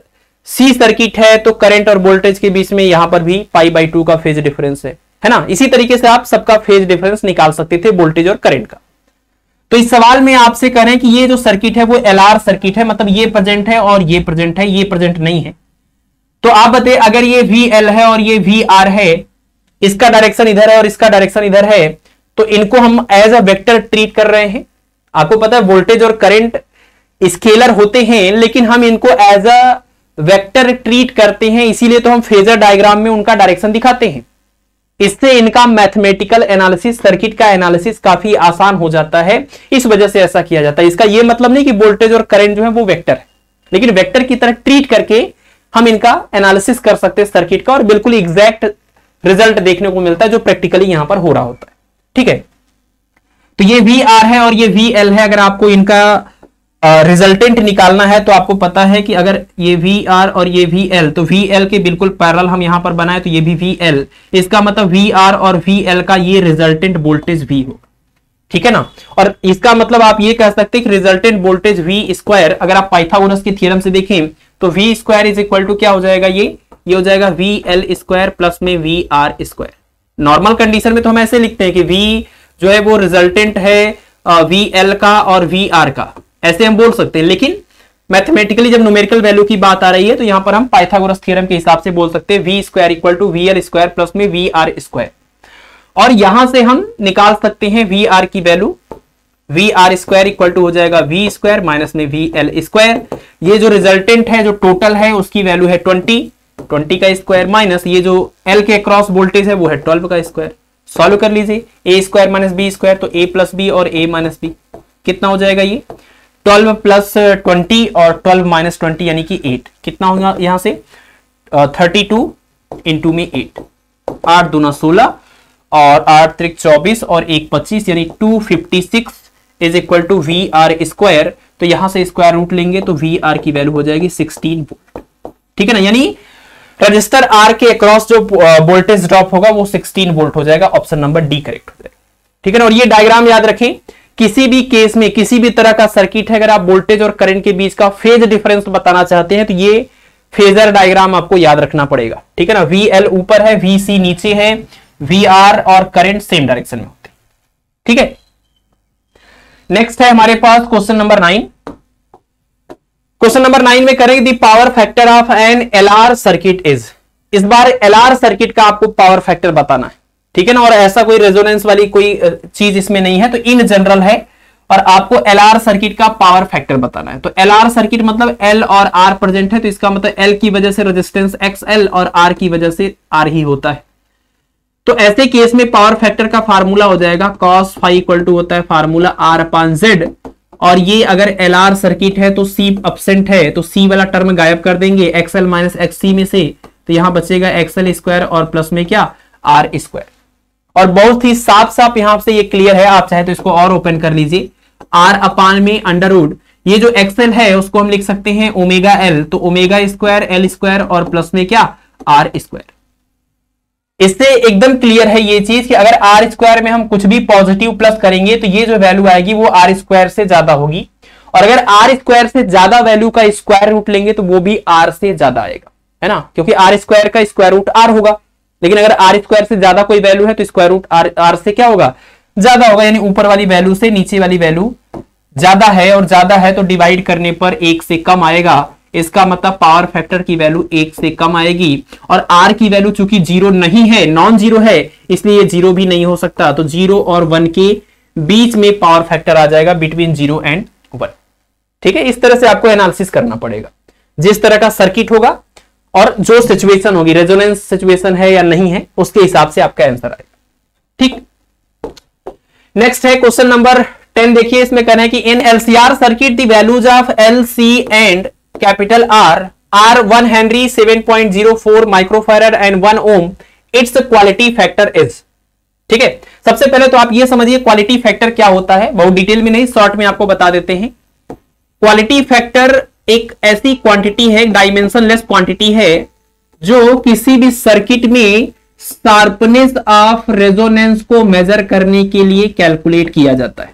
सी सर्किट है तो करंट और वोल्टेज के बीच में यहां पर भी π/2 का फेज डिफरेंस है ना। इसी तरीके से आप सबका फेज डिफरेंस निकाल सकते थे वोल्टेज और करंट का। तो इस सवाल में आपसे कह रहे हैं कि ये जो सर्किट है वो एलआर सर्किट है, मतलब ये प्रेजेंट है और ये प्रेजेंट है, ये प्रेजेंट नहीं है। तो आप बताइए अगर ये VL है और ये VR है, इसका डायरेक्शन इधर है और इसका डायरेक्शन इधर है, तो इनको हम एज अ वेक्टर ट्रीट कर रहे हैं। आपको पता है वोल्टेज और करंट स्केलर होते हैं, लेकिन हम इनको एज अ वेक्टर ट्रीट करते हैं, इसीलिए तो हम फेजर डायग्राम में उनका डायरेक्शन दिखाते हैं। इससे इनका मैथमेटिकल एनालिसिस, सर्किट का एनालिसिस काफी आसान हो जाता है, इस वजह से ऐसा किया जाता है। इसका यह मतलब नहीं कि वोल्टेज और करंट जो है वो वेक्टर है, लेकिन वेक्टर की तरह ट्रीट करके हम इनका एनालिसिस कर सकते हैं सर्किट का, और बिल्कुल एग्जैक्ट रिजल्ट देखने को मिलता है जो प्रैक्टिकली यहां पर हो रहा होता है। ठीक है, तो ये VR है और ये VL है। अगर आपको इनका रिजल्टेंट निकालना है तो आपको पता है कि अगर ये VR और ये VL, तो VL के बिल्कुल पैरेलल हम यहां पर बनाए तो ये भी VL, इसका मतलब VR और VL का ये रिजल्टेंट वोल्टेज V होगा। ठीक है ना, और इसका मतलब आप ये कह सकते हैं कि रिजल्टेंट वोल्टेज V स्क्वायर, अगर आप पाइथागोरस की थ्योरम से देखें तो V square is equal to क्या हो जाएगा, ये हो जाएगा VL स्क्वायर प्लस में VR स्क्वायर। नॉर्मल कंडीशन में तो हम ऐसे लिखते हैं कि V जो है वो रिजल्टेंट है VL का और VR का, ऐसे हम बोल सकते हैं। लेकिन मैथमेटिकली जब न्यूमेरिकल वैल्यू की बात आ रही है तो यहां पर हम पाइथागोरस थ्योरम के हिसाब से बोल सकते हैं V square equal to VL square plus में VR स्क्वायर, और यहां से हम निकाल सकते हैं VR की value. VR square equal to हो जाएगा V स्क्वायर माइनस में VL स्क्वायर। ये जो रिजल्टेंट है, जो टोटल है, उसकी वैल्यू है 20 का स्क्वायर, माइनस ये जो L के अक्रॉस वोल्टेज है वो है 12 का स्क्वायर। सॉल्व कर लीजिए, a square minus B square, तो a प्लस बी और a माइनस बी कितना हो जाएगा, ये 12 प्लस 20 और 12 माइनस 20 यानी कि 8, कितना होगा यहां से 32 इंटू में 8, 8 दूना 16 और 8 त्रिक 24 और 1 25 यानी 256 is equal to VR square. तो यहां से स्क्वायर रूट लेंगे तो VR की वैल्यू हो जाएगी 16 वोल्ट। ठीक है ना, यानी रजिस्टर R के अक्रॉस जो वोल्टेज ड्रॉप होगा वो 16 वोल्ट हो जाएगा। ऑप्शन नंबर डी करेक्ट हो जाएगा। ठीक है ना, और ये डायग्राम याद रखें, किसी भी केस में किसी भी तरह का सर्किट है, अगर आप वोल्टेज और करंट के बीच का फेज डिफरेंस बताना चाहते हैं तो ये फेजर डायग्राम आपको याद रखना पड़ेगा। ठीक है ना, VL ऊपर है, VC नीचे है, VR और करंट सेम डायरेक्शन में होते हैं। ठीक है, नेक्स्ट है हमारे पास क्वेश्चन नंबर 9। क्वेश्चन नंबर 9 में करेंगे the power factor of an LR circuit is. इस बार LR सर्किट का आपको पावर फैक्टर बताना है। ठीक है ना, और ऐसा कोई रेजोनेंस वाली कोई चीज इसमें नहीं है, तो इन जनरल है और आपको LR सर्किट का पावर फैक्टर बताना है। तो LR सर्किट मतलब L और R प्रेजेंट है, तो इसका मतलब L की वजह से रेजिस्टेंस XL और R की वजह से R ही होता है। तो ऐसे केस में पावर फैक्टर का फार्मूला हो जाएगा cos phi इक्वल टू होता है फार्मूला R/Z, और ये अगर LR सर्किट है तो C एब्सेंट है, तो C वाला टर्म गायब कर देंगे XL माइनस XC में से, तो यहां बचेगा XL स्क्वायर और प्लस में क्या R स्क्वायर। और बहुत ही साफ साफ यहां से ये क्लियर है, आप चाहे तो इसको और ओपन कर लीजिए। R अपान में अंडर रूट, ये जो XL है उसको हम लिख सकते हैं ओमेगा L, तो ओमेगा स्क्वायर L स्क्वायर और प्लस में क्या R स्क्वायर। इससे एकदम क्लियर है ये चीज कि अगर R स्क्वायर में हम कुछ भी पॉजिटिव प्लस करेंगे तो ये जो वैल्यू आएगी वो R स्क्वायर से ज्यादा होगी, और अगर R स्क्वायर से ज्यादा वैल्यू का स्क्वायर रूट लेंगे तो वो भी R से ज्यादा आएगा, है ना, क्योंकि R स्क्वायर का स्क्वायर रूट R होगा। लेकिन अगर R स्क्वायर से ज्यादा कोई वैल्यू है तो स्क्वायर रूट R से क्या होगा, ज्यादा होगा, यानी ऊपर वाली वैल्यू से नीचे वाली वैल्यू ज्यादा है, और ज्यादा है तो डिवाइड करने पर 1 से कम आएगा। इसका मतलब पावर फैक्टर की वैल्यू 1 से कम आएगी, और R की वैल्यू चूंकि 0 नहीं है, नॉन जीरो है, इसलिए ये 0 भी नहीं हो सकता, तो 0 और 1 के बीच में पावर फैक्टर आ जाएगा, बिटवीन 0 एंड 1। ठीक है, इस तरह से आपको एनालिसिस करना पड़ेगा। जिस तरह का सर्किट होगा और जो सिचुएशन होगी, रेजोनेंस सिचुएशन है या नहीं है, उसके हिसाब से आपका आंसर आएगा। ठीक, नेक्स्ट है क्वेश्चन नंबर 10। देखिए इसमें कहना है कि in LCR circuit the values of LC and capital R are 1 Henry, 7.04 microfarad and 1 ohm, its quality factor is. ठीक है, सबसे पहले तो आप ये समझिए क्वालिटी फैक्टर क्या होता है, बहुत डिटेल में नहीं, शॉर्ट में आपको बता देते हैं। क्वालिटी फैक्टर एक ऐसी क्वांटिटी है, डायमेंशनलेस क्वांटिटी है, जो किसी भी सर्किट में शार्पनेस ऑफ रेजोनेंस को मेजर करने के लिए कैलकुलेट किया जाता है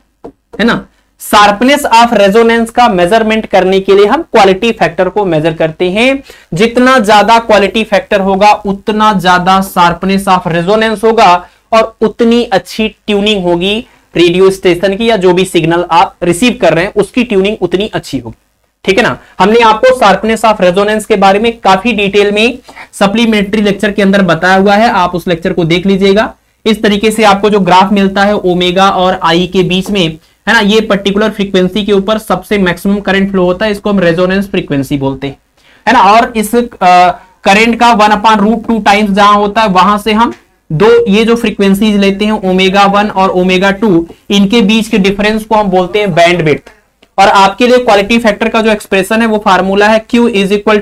ना। शार्पनेस ऑफ रेजोनेंस का मेजरमेंट करने के लिए हम क्वालिटी फैक्टर को मेजर करते हैं। जितना ज्यादा क्वालिटी फैक्टर होगा उतना ज्यादा शार्पनेस ऑफ रेजोनेंस होगा और उतनी अच्छी ट्यूनिंग होगी रेडियो स्टेशन की, या जो भी सिग्नल आप रिसीव कर रहे हैं उसकी ट्यूनिंग उतनी अच्छी होगी। ठीक है ना। हमने आपको शार्पनेस ऑफ रेजोनेंस के बारे में काफी डिटेल में सप्लीमेंट्री लेक्चर के अंदर बताया हुआ है, आप उस लेक्चर को देख लीजिएगा। इस तरीके से आपको जो ग्राफ मिलता है ओमेगा और आई के बीच में, है ना, ये पर्टिकुलर फ्रीक्वेंसी के ऊपर सबसे मैक्सिमम करंट फ्लो होता है, इसको हम रेजोनेंस फ्रीक्वेंसी बोलते हैं, है ना। और इस करंट का 1/√2 टाइम्स जहां होता है वहां से हम दो ये जो फ्रीक्वेंसीज लेते हैं ओमेगा 1 और ओमेगा 2, इनके बीच के डिफरेंस को हम बोलते हैं बैंडविड्थ। और आपके लिए क्वालिटी फैक्टर का जो एक्सप्रेशन है वो फार्मूला है Q equal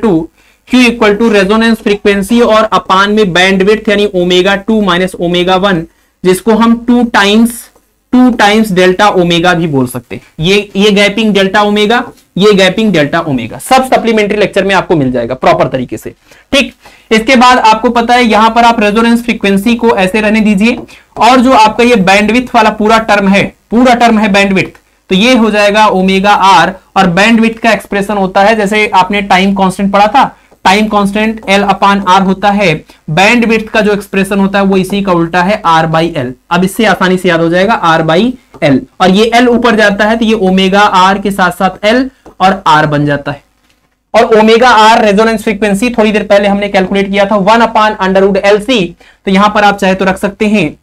to resonance frequency और अपान में बैंडविड्थ यानी ओमेगा 2 माइनस ओमेगा 1, जिसको हम 2 टाइम्स डेल्टा ओमेगा भी बोल सकते हैं। ये गैपिंग डेल्टा ओमेगा, ये गैपिंग डेल्टा ओमेगा, सब सप्लीमेंट्री लेक्चर में आपको मिल जाएगा प्रॉपर तरीके से। ठीक, इसके बाद आपको पता है यहां पर आप रेजोनेंस फ्रीक्वेंसी को ऐसे रहने दीजिए, और जो आपका ये बैंडविड्थ वाला पूरा टर्म है बैंडविड्थ, तो ये हो जाएगा ओमेगा आर। और बैंडविड्थ का एक्सप्रेशन होता है, जैसे आपने टाइम कांस्टेंट पढ़ा था, टाइम कांस्टेंट L/R होता है, बैंडविड्थ का जो एक्सप्रेशन होता है वो इसी का उल्टा है R/L। अब इससे आसानी से याद हो जाएगा R/L, और ये L ऊपर जाता है तो ये ओमेगा आर के साथ साथ L और R बन जाता है। और ओमेगा आर रेजोनेंस फ्रीक्वेंसी थोड़ी देर पहले हमने कैलकुलेट किया था 1/√LC, तो यहां पर आप चाहे तो रख सकते हैं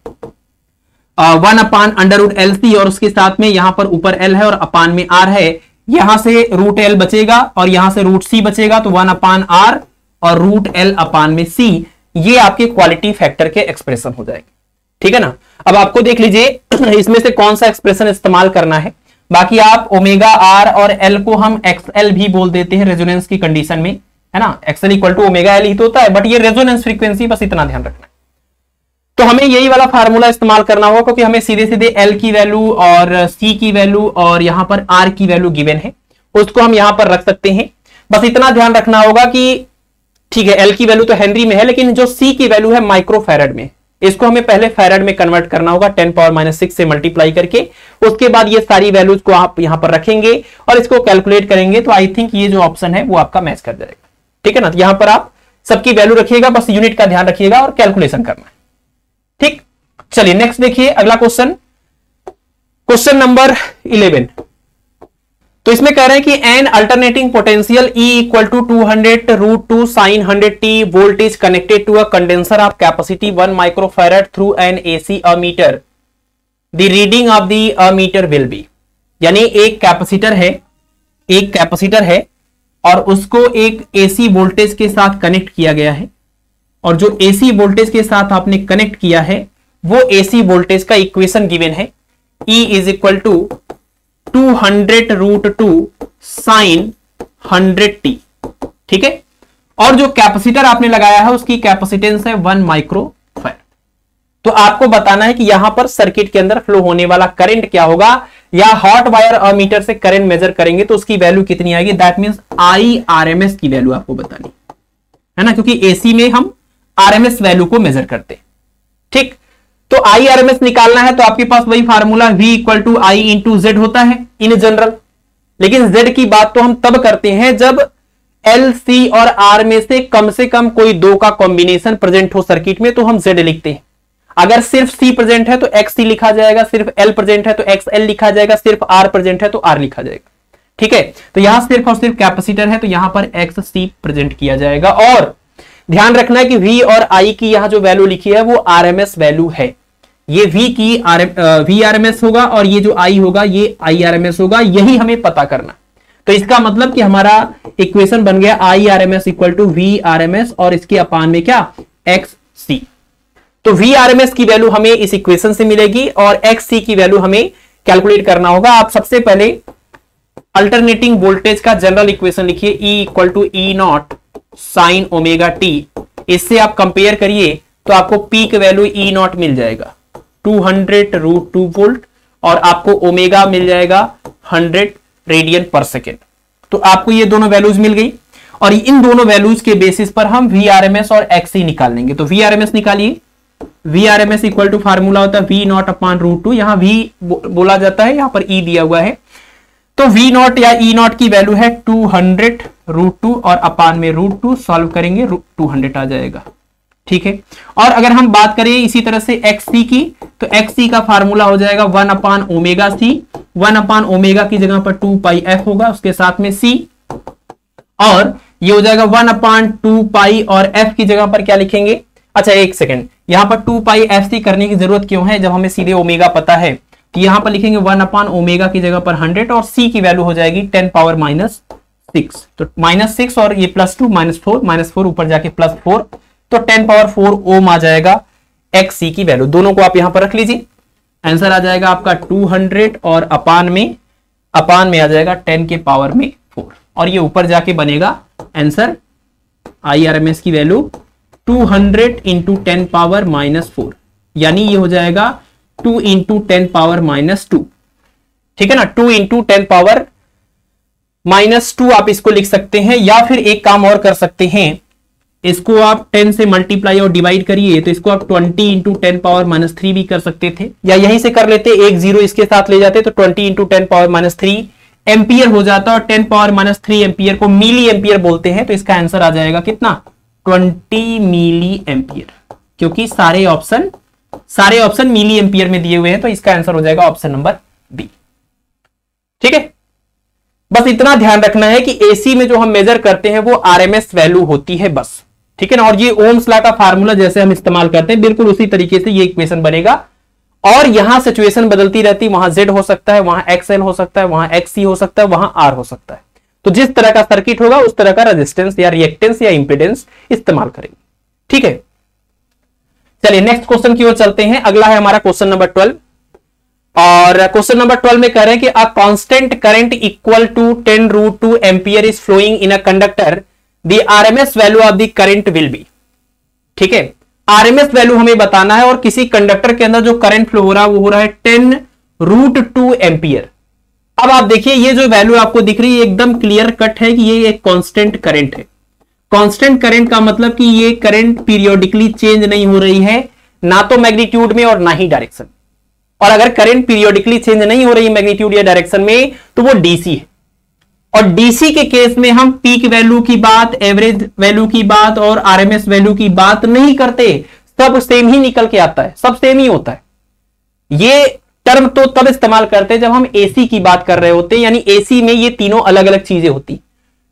1/√LC, और उसके साथ में यहां पर ऊपर L है और अपान में R है, यहां से √L बचेगा और यहां से √C बचेगा, तो 1/R और √L अपान में C, ये आपके क्वालिटी फैक्टर के एक्सप्रेशन हो जाएंगे। ठीक है ना। अब आपको देख लीजिए इसमें से कौन सा एक्सप्रेशन इस्तेमाल करना है। बाकी आप ओमेगा आर और एल को हम XL भी बोल देते हैं रेजोनेंस की कंडीशन में, है ना। XL equal to omega L ही तो होता है, बट ये रेजोनेंस फ्रीक्वेंसी, बस इतना ध्यान रखना है। तो हमें यही वाला फार्मूला इस्तेमाल करना होगा, क्योंकि हमें सीधे सीधे L की वैल्यू और C की वैल्यू और यहां पर R की वैल्यू गिवन है, उसको हम यहां पर रख सकते हैं। बस इतना ध्यान रखना होगा कि ठीक है L की वैल्यू तो हेनरी में है, लेकिन जो C की वैल्यू है माइक्रोफैरड में, इसको हमें पहले फैरड में कन्वर्ट करना होगा 10⁻⁻6 से मल्टीप्लाई करके। उसके बाद ये सारी वैल्यूज को आप यहां पर रखेंगे और इसको कैलकुलेट करेंगे, तो आई थिंक ये जो ऑप्शन है वो आपका मैच कर जाएगा। ठीक है ना। यहां पर आप सबकी वैल्यू रखिएगा, बस यूनिट का ध्यान रखिएगा और कैलकुलेशन करना है। ठीक, चलिए नेक्स्ट देखिए अगला क्वेश्चन नंबर 11। तो इसमें कह रहे हैं कि an alternating potential E equal to 200√2 sin 100t voltage connected to a condenser of capacity 1 microfarad through an AC ammeter, the reading of the ammeter will be. यानी एक कैपेसिटर है और उसको एक AC वोल्टेज के साथ कनेक्ट किया गया है, और जो AC वोल्टेज के साथ आपने कनेक्ट किया है वो AC वोल्टेज का इक्वेशन गिवन है, E is equal to 200√2 sin 100t। ठीक है। और जो कैपेसिटर आपने लगाया है उसकी कैपेसिटेंस है 1 माइक्रोफैरड। तो आपको बताना है कि यहां पर सर्किट के अंदर फ्लो होने वाला करंट क्या होगा, या हॉट वायर अमीटर से करंट मेजर करेंगे तो उसकी वैल्यू कितनी आएगी, दैट मींस IRMS की वैल्यू आपको बतानी है ना, क्योंकि AC में हम RMS वैल्यू को मेजर करते हैं। ठीक, तो IRMS निकालना है तो आपके पास वही formula V equal to I into Z होता है इन जनरल, लेकिन Z की बात तो हम तब करते हैं जब L, C और R में से कम कोई दो का कॉम्बिनेशन प्रेजेंट हो सर्किट में, तो हम Z लिखते हैं। अगर सिर्फ C प्रेजेंट है तो XC लिखा जाएगा, सिर्फ L प्रेजेंट है तो XL लिखा जाएगा, सिर्फ R प्रेजेंट है तो R लिखा जाएगा। ठीक है। तो यहां सिर्फ और सिर्फ कैपेसिटर है तो यहां पर XC प्रेजेंट किया जाएगा। और ध्यान रखना है कि V और I की यहां जो वैल्यू लिखी है वो RMS वैल्यू है। ये V की VRMS होगा और ये जो I होगा ये IRMS होगा, यही हमें पता करना। तो इसका मतलब कि हमारा इक्वेशन बन गया IRMS इक्वल टू VRMS और इसके अपान में क्या XC। तो VRMS की वैल्यू हमें इस इक्वेशन से मिलेगी और XC की वैल्यू हमें कैलकुलेट करना होगा। आप सबसे पहले अल्टरनेटिंग वोल्टेज का जनरल इक्वेशन लिखिए, E equal to E0 sin omega t। इससे आप कंपेयर करिए तो आपको पीक वैल्यू E0 मिल जाएगा 200√2 वोल्ट और आपको ओमेगा मिल जाएगा 100 रेडियन पर सेकेंड। तो आपको ये दोनों वैल्यूज मिल गई और इन दोनों वैल्यूज के बेसिस पर हम VRMS और XC निकाल लेंगे। तो VRMS निकालिए, V R M S equal to formula होता है V naught upon root two, यहां वी बोला जाता है, यहां पर ई दिया हुआ है, तो वी नॉट या ई नॉट की वैल्यू है 200 रूट टू और अपान में रूट टू, सॉल्व करेंगे 200 आ जाएगा। ठीक है, और अगर हम बात करें इसी तरह से एक्स सी की, तो एक्स सी का फार्मूला हो जाएगा 1 upon omega C, 1 upon omega की जगह पर 2 पाई एफ होगा, उसके साथ में सी, और ये हो जाएगा 1 अपान 2 पाई, और एफ की जगह पर क्या लिखेंगे, अच्छा एक सेकेंड, यहां पर 2 पाई एफ सी करने की जरूरत क्यों है जब हमें सीधे ओमेगा पता है, तो यहां पर लिखेंगे 1 अपान ओमेगा की जगह पर 100 और सी की वैल्यू हो जाएगी 10 पावर -6, तो -6 और ये +2 -4 ऊपर जाके +4, तो 10 पावर 4 ओम आ जाएगा एक्स सी की वैल्यू। दोनों को आप यहां पर रख लीजिए, आंसर आ जाएगा आपका 200 और अपान में आ जाएगा 10 के पावर में 4, और ये ऊपर जाके बनेगा आंसर IRMS की वैल्यू 200 इंटू 10 पावर -4, यानी ये हो जाएगा 2 इंटू 10 पावर -2, ठीक है ना, 2 इंटू 10 पावर -2 आप इसको लिख सकते हैं, या फिर एक काम और कर सकते हैं, इसको आप 10 से मल्टीप्लाई और डिवाइड करिए, तो इसको आप 20 इंटू 10 पावर -3 भी कर सकते थे, या यहीं से कर लेते, एक जीरो इसके साथ ले जाते तो 20 इंटू 10 पावर -3 एम्पियर हो जाता, और 10 पावर -3 एम्पियर को मिली एम्पियर बोलते हैं, तो इसका आंसर आ जाएगा कितना, 20 मिली एम्पियर, क्योंकि सारे ऑप्शन मिली एम्पियर में दिए हुए हैं, तो इसका आंसर हो जाएगा ऑप्शन नंबर बी। ठीक है, बस इतना ध्यान रखना है कि एसी में जो हम मेजर करते हैं वो आरएमएस वैल्यू होती है बस, ठीक है ना, और ये ओम्स लॉ का फार्मूला जैसे हम इस्तेमाल करते हैं बिल्कुल उसी तरीके से ये इक्वेशन बनेगा, और यहां सिचुएशन बदलती रहती, वहां जेड हो सकता है, वहां एक्सएल हो सकता है, वहां एक्ससी हो सकता है, वहां आर हो सकता है, तो जिस तरह का सर्किट होगा उस तरह का रेजिस्टेंस या रिएक्टेंस या इंपेडेंस इस्तेमाल करेंगे। ठीक है, चलिए नेक्स्ट क्वेश्चन की ओर चलते हैं। अगला है हमारा क्वेश्चन नंबर 12, और क्वेश्चन नंबर 12 में कह रहे हैं कि a constant current equal to 10 root 2 ampere is flowing in a conductor, the RMS value of the current will be. ठीक है, आरएमएस वैल्यू हमें बताना है, और किसी कंडक्टर के अंदर जो करंट फ्लो हो रहा है वो हो रहा है 10 रूट 2 एम्पियर। अब आप देखिए ये जो वैल्यू आपको दिख रही है एकदम क्लियर कट है कि ये एक कांस्टेंट करंट है। कांस्टेंट करंट का मतलब कि ये करंट पीरियोडिकली चेंज नहीं हो रही है, ना तो मैग्नीट्यूड में और ना ही डायरेक्शन, और अगर करंट पीरियोडिकली चेंज नहीं हो रही मैग्नीट्यूड या डायरेक्शन में तो वो डीसी है, और डीसी के केस में हम पीक वैल्यू की बात, एवरेज वैल्यू की बात और आरएमएस वैल्यू की बात नहीं करते, सब सेम ही निकल के आता है, सब सेम ही होता है। ये टर्म तो तब इस्तेमाल करते हैं जब हम एसी की बात कर रहे होते हैं, यानी एसी में ये तीनों अलग अलग चीजें होती।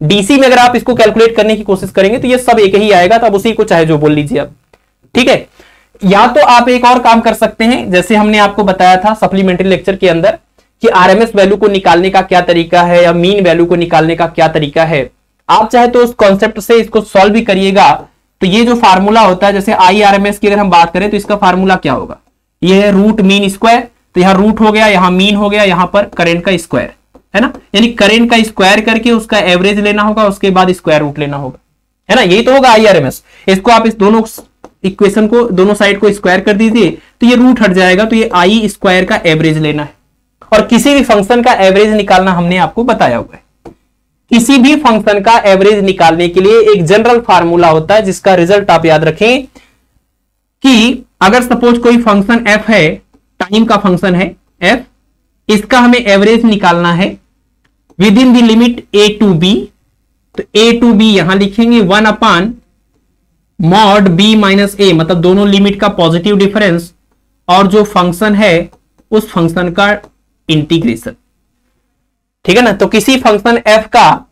डीसी में अगर आप इसको कैलकुलेट करने की कोशिश करेंगे तो ये सब एक ही आएगा, तो अब उसी को चाहे जो बोल लीजिए आप। ठीक है, या तो आप एक और काम कर सकते हैं, जैसे हमने आपको बताया था सप्लीमेंट्री लेक्चर के अंदर कि आरएमएस वैल्यू को निकालने का क्या तरीका है या मीन वैल्यू को निकालने का क्या तरीका है। आप चाहे तो उस कॉन्सेप्ट से इसको सॉल्व भी करिएगा, तो ये जो फार्मूला होता है, जैसे IRMS की अगर हम बात करें तो इसका फार्मूला क्या होगा, ये है रूट मीन स्क्वायर, तो यहां रूट हो गया, यहां मीन हो गया, यहां पर करंट का स्क्वायर है ना, यानी करंट का स्क्वायर करके उसका एवरेज लेना होगा, उसके बाद स्क्वायर रूट लेना होगा, है ना, यही तो होगा IRMS। इसको आप इस दोनों इक्वेशन को, दोनों साइड को स्क्वायर कर दीजिए तो ये रूट हट जाएगा, तो ये आई स्क्वायर का एवरेज लेना है, और किसी भी फंक्शन का एवरेज निकालना हमने आपको बताया हुआ है। किसी भी फंक्शन का एवरेज निकालने के लिए एक जनरल फार्मूला होता है, जिसका रिजल्ट आप याद रखें कि अगर सपोज कोई फंक्शन f है, टाइम का फंक्शन है f, इसका हमें एवरेज निकालना है within the limit a to b, तो a टू b यहां लिखेंगे 1 upon mod b minus a, मतलब दोनों लिमिट का पॉजिटिव डिफरेंस, और जो फंक्शन है उस फंक्शन का इंटीग्रेशन। ठीक है ना, तो किसी फंक्शन f का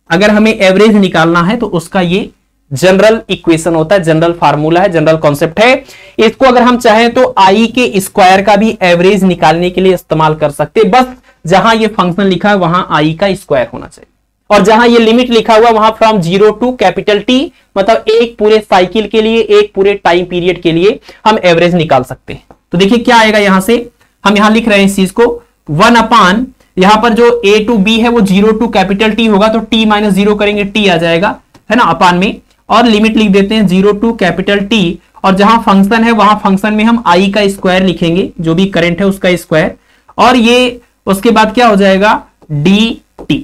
अगर हमें एवरेज निकालना है तो उसका ये जनरल इक्वेशन होता है, जनरल फार्मूला है, जनरल कॉन्सेप्ट है। इसको अगर हम चाहें तो i के स्क्वायर का भी एवरेज निकालने के लिए इस्तेमाल कर सकते हैं, बस जहां ये फंक्शन लिखा है वहां i का स्क्वायर होना चाहिए, और जहां ये लिमिट लिखा हुआ वहां फ्रॉम 0 टू कैपिटल T, मतलब एक पूरे साइकिल के लिए, एक पूरे टाइम पीरियड के लिए हम एवरेज निकाल सकते हैं। तो देखिए क्या आएगा, यहां से हम यहां लिख रहे हैं इस चीज को 1 अपान, यहां पर जो a टू b है वो 0 टू कैपिटल T होगा, तो t माइनस 0 करेंगे t आ जाएगा, है ना, अपान में, और लिमिट लिख देते हैं 0 टू कैपिटल T, और जहां फंक्शन है वहां फंक्शन में हम i का स्क्वायर लिखेंगे, जो भी करंट है उसका स्क्वायर, और ये उसके बाद क्या हो जाएगा dt।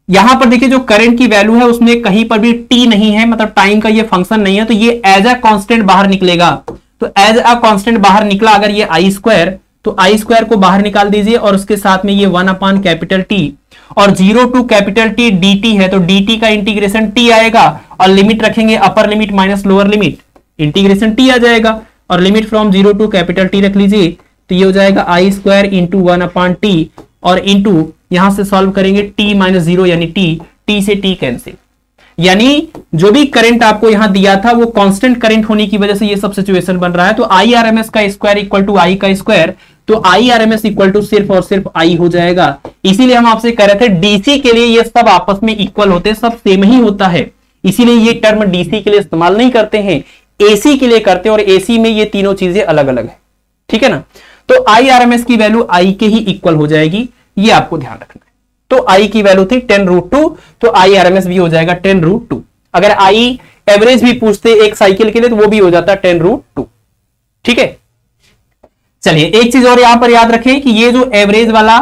यहां पर देखिए जो करंट की वैल्यू है उसमें कहीं पर भी टी नहीं है, मतलब टाइम का ये फंक्शन नहीं है, तो ये एज अ कांस्टेंट बाहर निकलेगा। तो एज अ कांस्टेंट बाहर निकला अगर ये आई स्क्वायर, तो आई स्क्वायर को बाहर निकाल दीजिए और उसके साथ में ये 1 अपान कैपिटल टी, और 0 to capital T D T है, तो डी टी का इंटीग्रेशन टी आएगा, और लिमिट रखेंगे upper limit minus lower limit, integration T आ जाएगा, और limit from 0 to capital T रख लीजिए, तो ये हो जाएगा I square into 1 upon T, और इंटू यहां से सॉल्व करेंगे टी माइनस 0 यानी टी से टी कैंसिल। यानी जो भी करंट आपको यहां दिया था वो कांस्टेंट करंट होने की वजह से ये सब सिचुएशन बन रहा है। तो आई आर एम एस का स्क्वायर इक्वल टू आई का स्क्वायर, तो I R M S equal to सिर्फ और सिर्फ आई हो जाएगा। इसीलिए हम आपसे कह रहे थे डीसी के लिए ये सब आपस में इक्वल होते हैं, सब सेम ही होता है, इसीलिए ये टर्म डीसी के लिए इस्तेमाल नहीं करते हैं, एसी के लिए करते हैं, और एसी में ये तीनों चीजें अलग अलग है, ठीक है ना। तो आई आर एम एस की वैल्यू आई के ही इक्वल हो जाएगी, ये आपको ध्यान रखना है। तो आई की वैल्यू थी 10√2, तो आई आर एम एस भी हो जाएगा 10√2। अगर आई एवरेज भी पूछते एक साइकिल के लिए तो वो भी हो जाता 10√2, ठीक है। चलिए एक चीज और यहां पर याद रखें कि ये जो एवरेज वाला,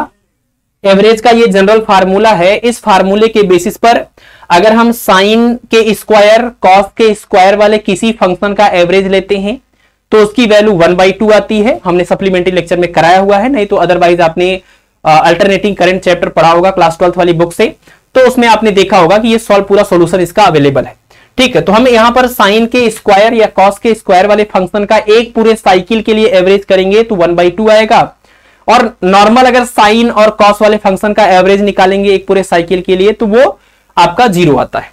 एवरेज का ये जनरल फार्मूला है, इस फार्मूले के बेसिस पर अगर हम साइन के स्क्वायर कॉस के स्क्वायर वाले किसी फंक्शन का एवरेज लेते हैं तो उसकी वैल्यू 1/2 आती है। हमने सप्लीमेंट्री लेक्चर में कराया हुआ है, नहीं तो अदरवाइज आपने अल्टरनेटिंग करंट चैप्टर पढ़ा होगा क्लास 12th वाली बुक से, तो उसमें आपने देखा होगा कि ये सॉल्व पूरा सॉल्यूशन इसका अवेलेबल है, ठीक है। तो हम यहां पर साइन के स्क्वायर या कॉस के स्क्वायर वाले फंक्शन का एक पूरे साइकिल के लिए एवरेज करेंगे तो 1/2 आएगा, और नॉर्मल अगर साइन और कॉस वाले फंक्शन का एवरेज निकालेंगे एक पूरे साइकिल के लिए तो वो आपका 0 आता है,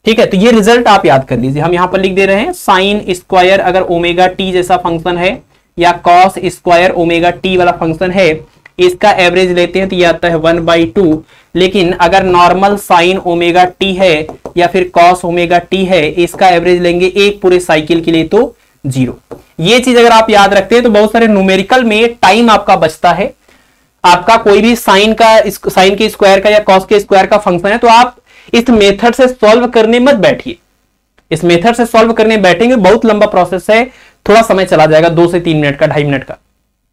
ठीक है। तो ये रिजल्ट आप याद कर लीजिए, हम यहां पर लिख दे रहे हैं साइन स्क्वायर अगर ओमेगा टी जैसा फंक्शन है या कॉस स्क्वायर ओमेगा टी वाला फंक्शन है, इसका एवरेज लेते हैं तो ये आता है 1/2। लेकिन अगर नॉर्मल साइन ओमेगा टी है या फिर कॉस ओमेगा टी है, इसका एवरेज लेंगे एक पूरे साइकिल के लिए तो 0। ये चीज अगर आप याद रखते हैं तो बहुत सारे न्यूमेरिकल में टाइम आपका बचता है। आपका कोई भी साइन के स्क्वायर का या कॉस के स्क्वायर का फंक्शन है तो आप इस मेथड से सॉल्व करने मत बैठिए, इस मेथड से सॉल्व करने बैठेंगे बहुत लंबा प्रोसेस है, थोड़ा समय चला जाएगा, 2 से 3 मिनट का, 2.5 मिनट का।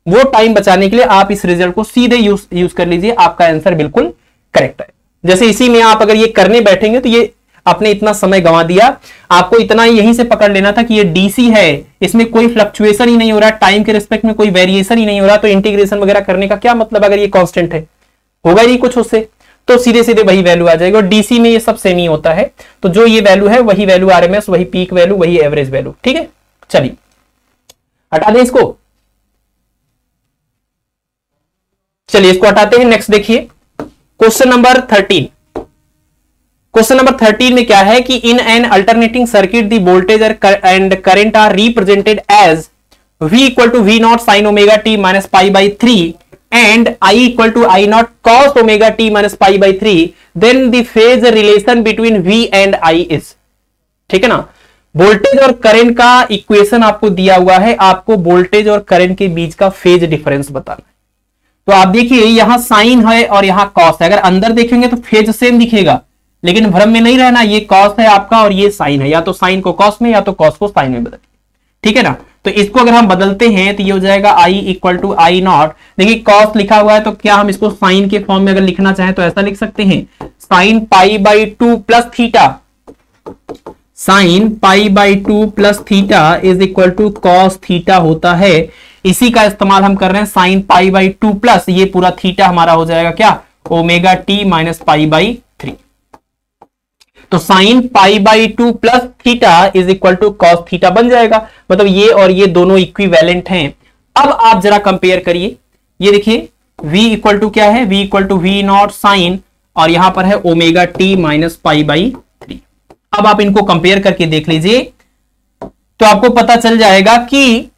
वो टाइम बचाने के लिए आप इस रिजल्ट को सीधे यूज कर लीजिए, आपका आंसर बिल्कुल करेक्ट है। जैसे इसी में आप अगर ये करने बैठेंगे तो ये आपने इतना समय गंवा दिया, आपको इतना यहीं से पकड़ लेना था कि ये डीसी है, इसमें कोई फ्लक्चुएशन ही नहीं हो रहा, टाइम के रिस्पेक्ट में कोई वेरिएशन ही नहीं हो रहा, तो इंटीग्रेशन वगैरह करने का क्या मतलब अगर ये कांस्टेंट है, होगा ही कुछ उससे, तो सीधे सीधे वही वैल्यू आ जाएगी। और डीसी में ये सब सेम ही होता है, तो जो ये वैल्यू है वही वैल्यू आरएमएस, वही पीक वैल्यू, वही एवरेज वैल्यू, ठीक है। चलिए हटा दें इसको, चलिए इसको हटाते हैं। नेक्स्ट देखिए क्वेश्चन नंबर 13। क्वेश्चन नंबर 13 में क्या है कि in an alternating circuit the voltage and current are represented as V equal to V naught sine omega T minus pi by 3 and I equal to I naught cos omega T minus pi by 3, then the phase relation between V and I is, ठीक है ना। Voltage और current का equation आपको दिया हुआ है, आपको वोल्टेज और करंट के बीच का फेज डिफरेंस बताना है। तो आप देखिए यहां साइन है और यहां कॉस है, अगर अंदर देखेंगे तो फेज सेम दिखेगा, लेकिन भ्रम में नहीं रहना, ये कॉस है आपका और ये साइन है, या तो साइन को कॉस में या तो कॉस को साइन में बदलिए, ठीक है ना। तो इसको अगर हम बदलते हैं तो ये हो जाएगा I equal to I naught, देखिए कॉस लिखा हुआ है तो क्या हम इसको साइन के फॉर्म में अगर लिखना चाहें तो ऐसा लिख सकते हैं, sine pi by 2 plus theta, sine pi by 2 plus theta is equal to cos theta होता है। इसी का इस्तेमाल हम कर रहे हैं, साइन पाई बाई 2 प्लस ये पूरा थीटा हमारा हो जाएगा क्या, omega T minus pi by 3। तो sine pi by 2 plus theta is equal to cos theta बन जाएगा, मतलब ये और ये दोनों इक्विवेलेंट हैं। अब आप जरा कंपेयर करिए, ये देखिए v इक्वल टू क्या है, v equal to V naught sine और यहां पर है omega T minus pi by 3। अब आप इनको कंपेयर करके देख लीजिए तो आपको पता चल जाएगा कि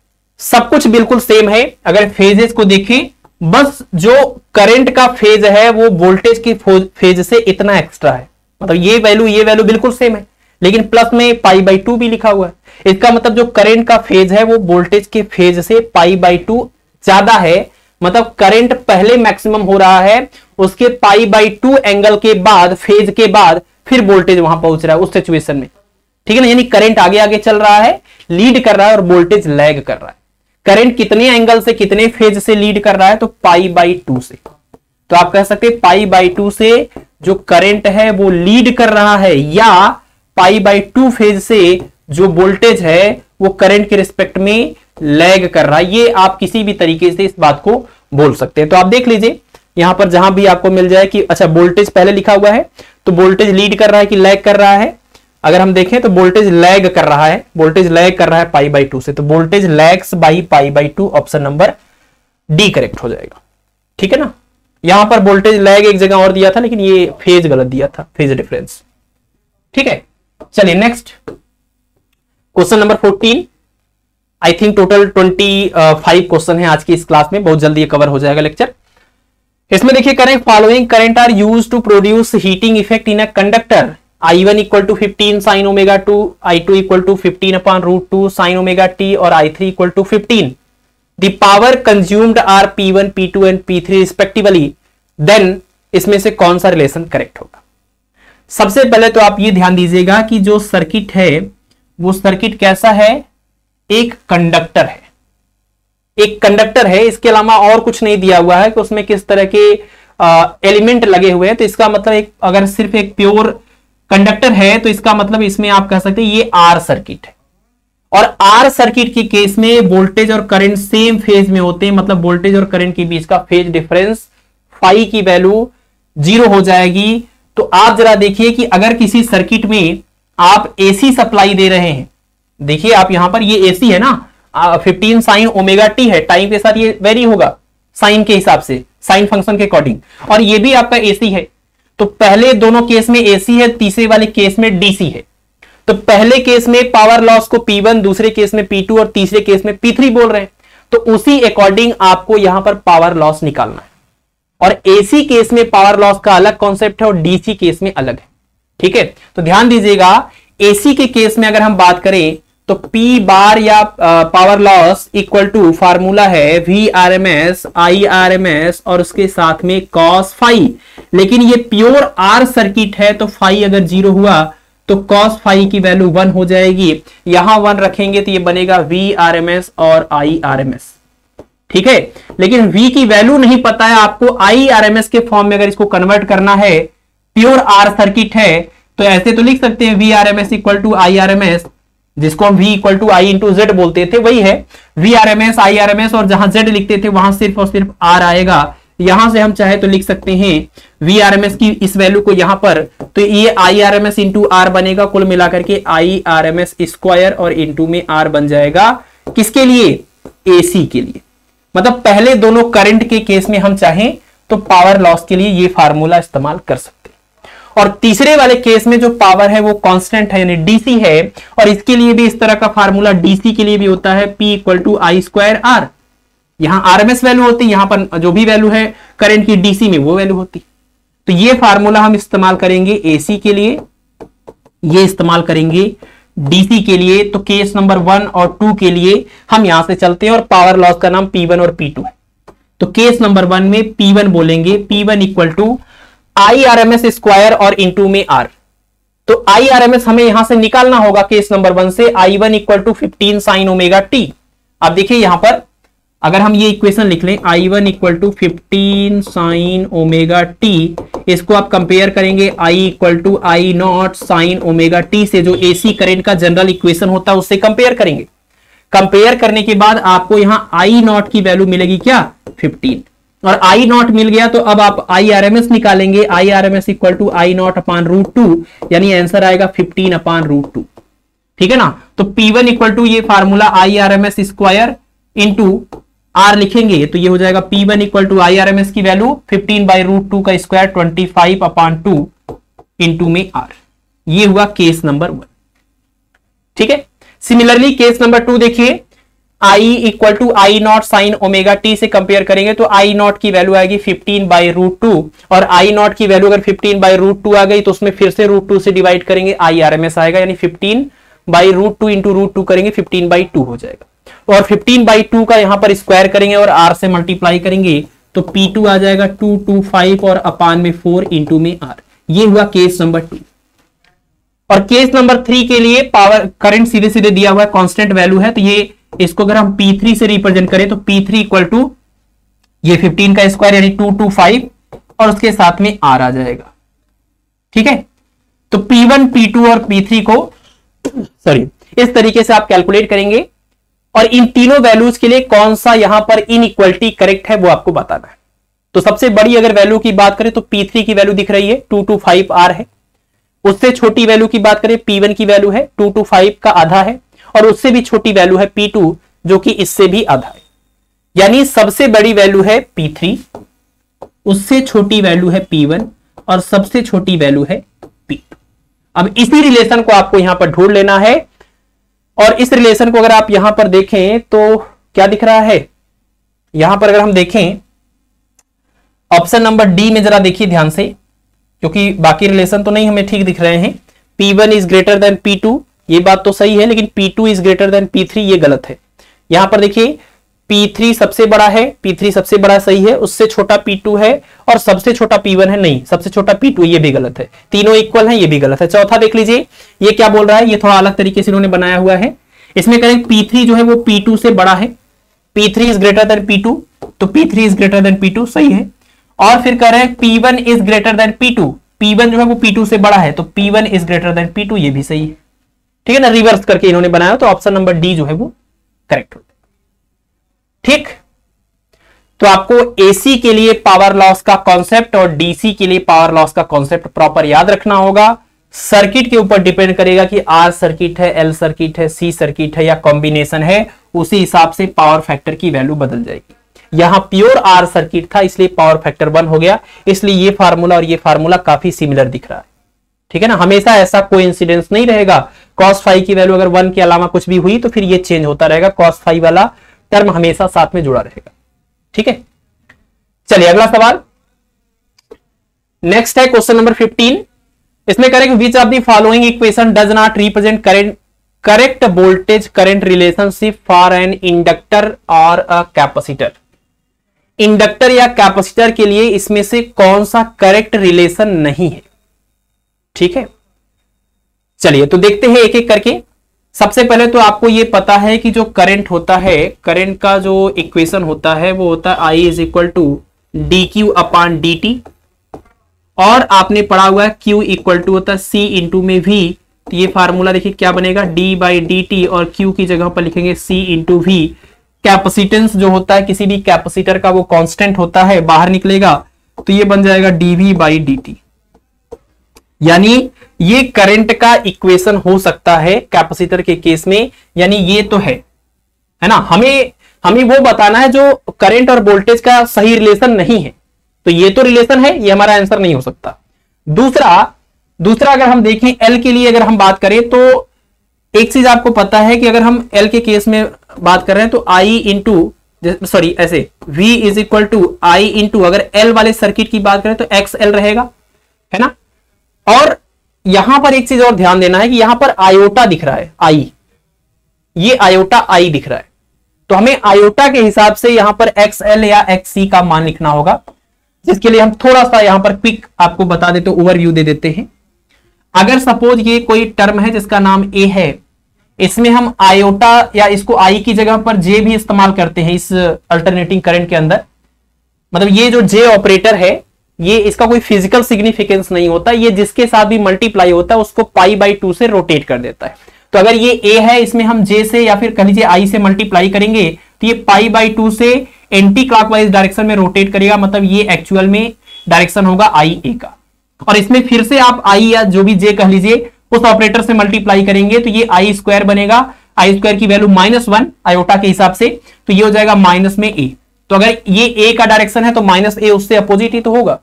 सब कुछ बिल्कुल सेम है। अगर फेजेस को देखें, बस जो करंट का फेज है वो वोल्टेज की फेज से इतना एक्स्ट्रा है, मतलब ये वैल्यू बिल्कुल सेम है, लेकिन प्लस में पाई बाई 2 भी लिखा हुआ है। इसका मतलब जो करंट का फेज है वो वोल्टेज के फेज से पाई बाई 2 ज्यादा है, मतलब करंट पहले मैक्सिमम हो रहा है, उसके पाई बाई 2 एंगल के बाद, फेज के बाद फिर वोल्टेज वहां पहुंच रहा है उस सिचुएशन में, ठीक है ना। यानी करंट आगे आगे चल रहा है, लीड कर रहा है और वोल्टेज लैग कर रहा है। करंट कितने एंगल से, कितने फेज से लीड कर रहा है, तो पाई बाई 2 से। तो आप कह सकते हैं पाई बाई 2 से जो करंट है वो लीड कर रहा है, या π/2 फेज से जो वोल्टेज है वो करंट के रिस्पेक्ट में लैग कर रहा है। ये आप किसी भी तरीके से इस बात को बोल सकते हैं। तो आप देख लीजिए यहां पर जहां भी आपको मिल जाए कि अच्छा वोल्टेज पहले लिखा हुआ है, तो वोल्टेज लीड कर रहा है कि लैग कर रहा है। अगर हम देखें तो वोल्टेज लैग कर रहा है, वोल्टेज लैग कर रहा है π/2 से, तो voltage lags by π/2, option number D correct हो जाएगा। ठीक है ना, यहां पर वोल्टेज लैग एक जगह और दिया था लेकिन ये फेज गलत दिया था, फेज डिफरेंस। ठीक है, चलिए next question number 14। I think total 25 question है आज की इस क्लास में, बहुत जल्दी ये कवर हो जाएगा लेक्चर। इसमें देखिए, current following current are used to produce heating effect in a conductor. I1 equal to 15 sin omega 2, I2 equal to 15/√2 sin omega t और I3 equal to 15। The power consumed are P1, P2 and P3 respectively, then इसमें से कौन सा relation correct होगा? सबसे पहले तो आप ये ध्यान दीजिएगा कि जो सर्किट है वो सर्किट कैसा है, एक कंडक्टर है, एक कंडक्टर है, इसके अलावा और कुछ नहीं दिया हुआ है कि उसमें किस तरह के एलिमेंट लगे हुए हैं। तो इसका मतलब एक, अगर सिर्फ एक प्योर कंडक्टर है तो इसका मतलब इसमें आप कह सकते हैं ये आर सर्किट है। और आर सर्किट के केस में वोल्टेज और करंट सेम फेज में होते हैं, मतलब वोल्टेज और करंट के बीच का फेज डिफरेंस फाई की वैल्यू 0 हो जाएगी। तो आप जरा देखिए कि अगर किसी सर्किट में आप एसी सप्लाई दे रहे हैं, देखिए आप यहां पर ये एसी है ना, 15 sin ओमेगा टी है, टाइम के साथ ये वेरी होगा साइन के हिसाब से, साइन फंक्शन के अकॉर्डिंग, और ये भी आपका एसी है। तो पहले दोनों केस में एसी है, तीसरे वाले केस में डीसी है। तो पहले केस में पावर लॉस को P1, दूसरे केस में P2 और तीसरे केस में P3 बोल रहे हैं। तो उसी अकॉर्डिंग आपको यहां पर पावर लॉस निकालना है। और एसी केस में पावर लॉस का अलग कॉन्सेप्ट है और डीसी केस में अलग है। ठीक है, तो ध्यान दीजिएगा, एसी के केस में अगर हम बात करें तो P बार या power loss equal to formula है VRMS IRMS और उसके साथ में cos फाई। लेकिन ये प्योर आर सर्किट है तो फाई अगर 0 हुआ तो cos फाई की वैल्यू 1 हो जाएगी। यहां 1 रखेंगे तो ये बनेगा VRMS और IRMS। ठीक है, लेकिन V की वैल्यू नहीं पता है आपको, IRMS के फॉर्म में अगर इसको कन्वर्ट करना है, प्योर आर सर्किट है तो ऐसे तो लिख सकते हैं VRMS इक्वल टू IRMS, जिसको हम V equal to I into Z बोलते थे, वही है VRMS IRMS, और जहां Z लिखते थे वहां सिर्फ और सिर्फ R आएगा। यहां से हम चाहे तो लिख सकते हैं VRMS की इस वैल्यू को यहां पर, तो ये IRMS इंटू R बनेगा, कुल मिलाकर के IRMS स्क्वायर और इंटू में R बन जाएगा। किसके लिए? AC के लिए। मतलब पहले दोनों करंट के केस में हम चाहें तो पावर लॉस के लिए ये फार्मूला इस्तेमाल कर सकते हैं। और तीसरे वाले केस में जो पावर है वो कांस्टेंट है यानी डीसी है, और इसके लिए भी इस तरह का फार्मूला डीसी के लिए भी होता है P equal to I square R। यहां आरएमएस वैल्यू होती है, यहां पर जो भी वैल्यू है करंट की डीसी में वो वैल्यू होती। तो ये फार्मूला हम इस्तेमाल करेंगे एसी के लिए, ये इस्तेमाल करेंगे डीसी के लिए। तो केस नंबर 1 और 2 के लिए हम यहां से चलते हैं और पावर लॉस का नाम P1 और P2 है। तो केस नंबर 1 में P1 बोलेंगे, P1 equal to IRMS square और इंटू में R। तो IRMS हमें यहां से निकालना होगा केस नंबर 1 से, I1 equal to 15 sin omega T. अब देखिए यहां पर अगर हम ये इक्वेशन लिख लें, I1 equal to 15 sin omega T, इसको आप कंपेयर करेंगे I equal to I naught sin omega T से, जो AC करंट का जनरल इक्वेशन होता है उससे कंपेयर करेंगे। कंपेयर करने के बाद आपको यहां I नॉट की वैल्यू मिलेगी क्या? 15, और I नॉट मिल गया तो अब आप IRMS निकालेंगे, IRMS equal to I not upon √2, यानी आंसर आएगा 15 अपान √2। ठीक है ना, तो P1 इक्वल टू ये formula IRMS square into R लिखेंगे तो ये हो जाएगा P1 इक्वल टू IRMS की वैल्यू 15/√2 का स्क्वायर 25 अपान 2 इंटू में R। ये हुआ केस नंबर 1। ठीक है, सिमिलरली केस नंबर 2 देखिए, I equal to I naught sine omega T से कंपेयर करेंगे तो I नॉट की वैल्यू आएगी 15/√2, और I नॉट की वैल्यू अगर 15/√2 आ गई तो उसमें फिर से √2 से डिवाइड करेंगे, IRMS आएगा, यानी 15/√2 इंटू √2 करेंगे 15/2 हो जाएगा, और 15/2 का यहां पर स्क्वायर करेंगे और R से मल्टीप्लाई करेंगे तो P2 आ जाएगा 225 और अपान में 4 इंटू में R। ये हुआ केस नंबर 2। और केस नंबर 3 के लिए पावर करंट सीधे सीधे दिया हुआ है, कांस्टेंट वैल्यू है, तो ये इसको अगर हम P3 से रिप्रेजेंट करें तो P3 इक्वल टू ये 15 का स्क्वायर यानी 225 और उसके साथ में R आ जाएगा। ठीक है, तो P1, P2 और P3 को इस तरीके से आप कैलकुलेट करेंगे और इन तीनों वैल्यूज के लिए कौन सा यहां पर इनइक्वालिटी करेक्ट है वो आपको बताना है। तो सबसे बड़ी अगर वैल्यू की बात करें तो P3 की वैल्यू दिख रही है 225 R है। उससे छोटी वैल्यू की बात करें P1 की वैल्यू है 225 का आधा है, और उससे भी छोटी वैल्यू है P2 जो कि इससे भी आधा है। यानी सबसे बड़ी वैल्यू है P3, उससे छोटी वैल्यू है P1 और सबसे छोटी वैल्यू है P2। अब इसी रिलेशन को आपको यहां पर ढूंढ लेना है, और इस रिलेशन को अगर आप यहां पर देखें तो क्या दिख रहा है, यहां पर अगर हम देखें ऑप्शन नंबर डी में जरा देखिए ध्यान से, क्योंकि बाकी रिलेशन तो नहीं हमें ठीक दिख रहे हैं। P1 is greater than P2 ये बात तो सही है, लेकिन P2 is greater than P3 ये गलत है। यहां पर देखिए P3 सबसे बड़ा है, P3 सबसे बड़ा सही है, उससे छोटा P2 है और सबसे छोटा P1 है, नहीं सबसे छोटा P2 ये भी गलत है। तीनों इक्वल हैं ये भी गलत है। चौथा देख लीजिए ये क्या बोल रहा है, ये थोड़ा अलग तरीके से इन्होंने बनाया हुआ है। इसमें करें P3 जो है वो P2 से बड़ा है, P3 is greater than P2, तो P3 is greater than P2 सही है। और फिर कह रहे हैं P1 is greater than P2, P1 जो है वो P2 से बड़ा है, तो P1 is greater than P2 ये भी सही है। ठीक है ना, रिवर्स करके इन्होंने बनाया, तो ऑप्शन नंबर डी जो है वो करेक्ट होता है। ठीक, तो आपको एसी के लिए पावर लॉस का कॉन्सेप्ट और डीसी के लिए पावर लॉस का कॉन्सेप्ट प्रॉपर याद रखना होगा। सर्किट के ऊपर डिपेंड करेगा कि आर सर्किट है, एल सर्किट है, सी सर्किट है या कॉम्बिनेशन है, उसी हिसाब से पावर फैक्टर की वैल्यू बदल जाएगी। यहां प्योर आर सर्किट था इसलिए पावर फैक्टर 1 हो गया, इसलिए ये फार्मूला और ये फार्मूला काफी सिमिलर दिख रहा है। ठीक है ना, हमेशा ऐसा कोइंसिडेंस नहीं रहेगा। cos फाई की वैल्यू अगर 1 के अलावा कुछ भी हुई तो फिर ये चेंज होता रहेगा, cos फाई वाला टर्म हमेशा साथ में जुड़ा रहेगा। ठीक है, चलिए अगला सवाल नेक्स्ट है क्वेश्चन नंबर 15। इसमें correct which of the following equation does not represent correct voltage current relationship for an inductor और अ कैपेसिटर। इंडक्टर या कैपेसिटर के लिए इसमें से कौन सा करेक्ट रिलेशन नहीं है। ठीक है, चलिए तो देखते हैं एक एक करके। सबसे पहले तो आपको यह पता है कि जो करंट होता है, करंट का जो इक्वेशन होता है वो होता है I is equal to D Q upon D T, और आपने पढ़ा हुआ है Q इक्वल टू होता है C इंटू में V। तो ये फार्मूला देखिए क्या बनेगा, D बाई डी टी, और Q की जगह पर लिखेंगे C इंटू V। कैपेसिटेंस जो होता है किसी भी कैपेसिटर का वो कांस्टेंट होता है, बाहर निकलेगा तो ये बन जाएगा dV बाई डी टी। यानी ये करंट का इक्वेशन हो सकता है कैपेसिटर के केस में, यानी ये तो है ना। हमें वो बताना है जो करंट और वोल्टेज का सही रिलेशन नहीं है, तो ये तो रिलेशन है, ये हमारा आंसर नहीं हो सकता। दूसरा अगर हम देखें एल के लिए अगर हम बात करें तो एक चीज आपको पता है कि अगर हम एल के केस में बात कर रहे हैं तो आई इंटू सॉरी ऐसे V is equal to I into, अगर एल वाले सर्किट की बात करें तो एक्स एल रहेगा, है ना। और यहां पर एक चीज और ध्यान देना है कि यहां पर आयोटा दिख रहा है, आई, ये आयोटा आई दिख रहा है, तो हमें आयोटा के हिसाब से यहां पर एक्स एल या एक्स सी का मान लिखना होगा, जिसके लिए हम थोड़ा सा यहां पर क्विक आपको बता देते, ओवरव्यू दे देते हैं। अगर सपोज ये कोई टर्म है जिसका नाम ए है, इसमें हम आयोटा या इसको आई की जगह पर जे भी इस्तेमाल करते हैं इस अल्टरनेटिंग करंट के अंदर, मतलब ये जो जे ऑपरेटर है ये इसका कोई फिजिकल सिग्निफिकेंस नहीं होता, ये जिसके साथ भी मल्टीप्लाई होता है उसको पाई बाई 2 से रोटेट कर देता है। तो अगर ये ए है, इसमें हम जे से या फिर कह लीजिए आई से मल्टीप्लाई करेंगे तो ये पाई बाई 2 से एंटी क्लॉकवाइज डायरेक्शन में रोटेट करेगा, मतलब ये एक्चुअल में डायरेक्शन होगा आई ए का। और इसमें फिर से आप आई या जो भी जे कह लीजिए उस ऑपरेटर से मल्टीप्लाई करेंगे तो ये आई स्क्वायर बनेगा, आई स्क्वायर की वैल्यू -1 आयोटा के हिसाब से, तो ये हो जाएगा माइनस में ए। तो अगर ये ए का डायरेक्शन है तो माइनस ए उससे अपोजिट ही तो होगा,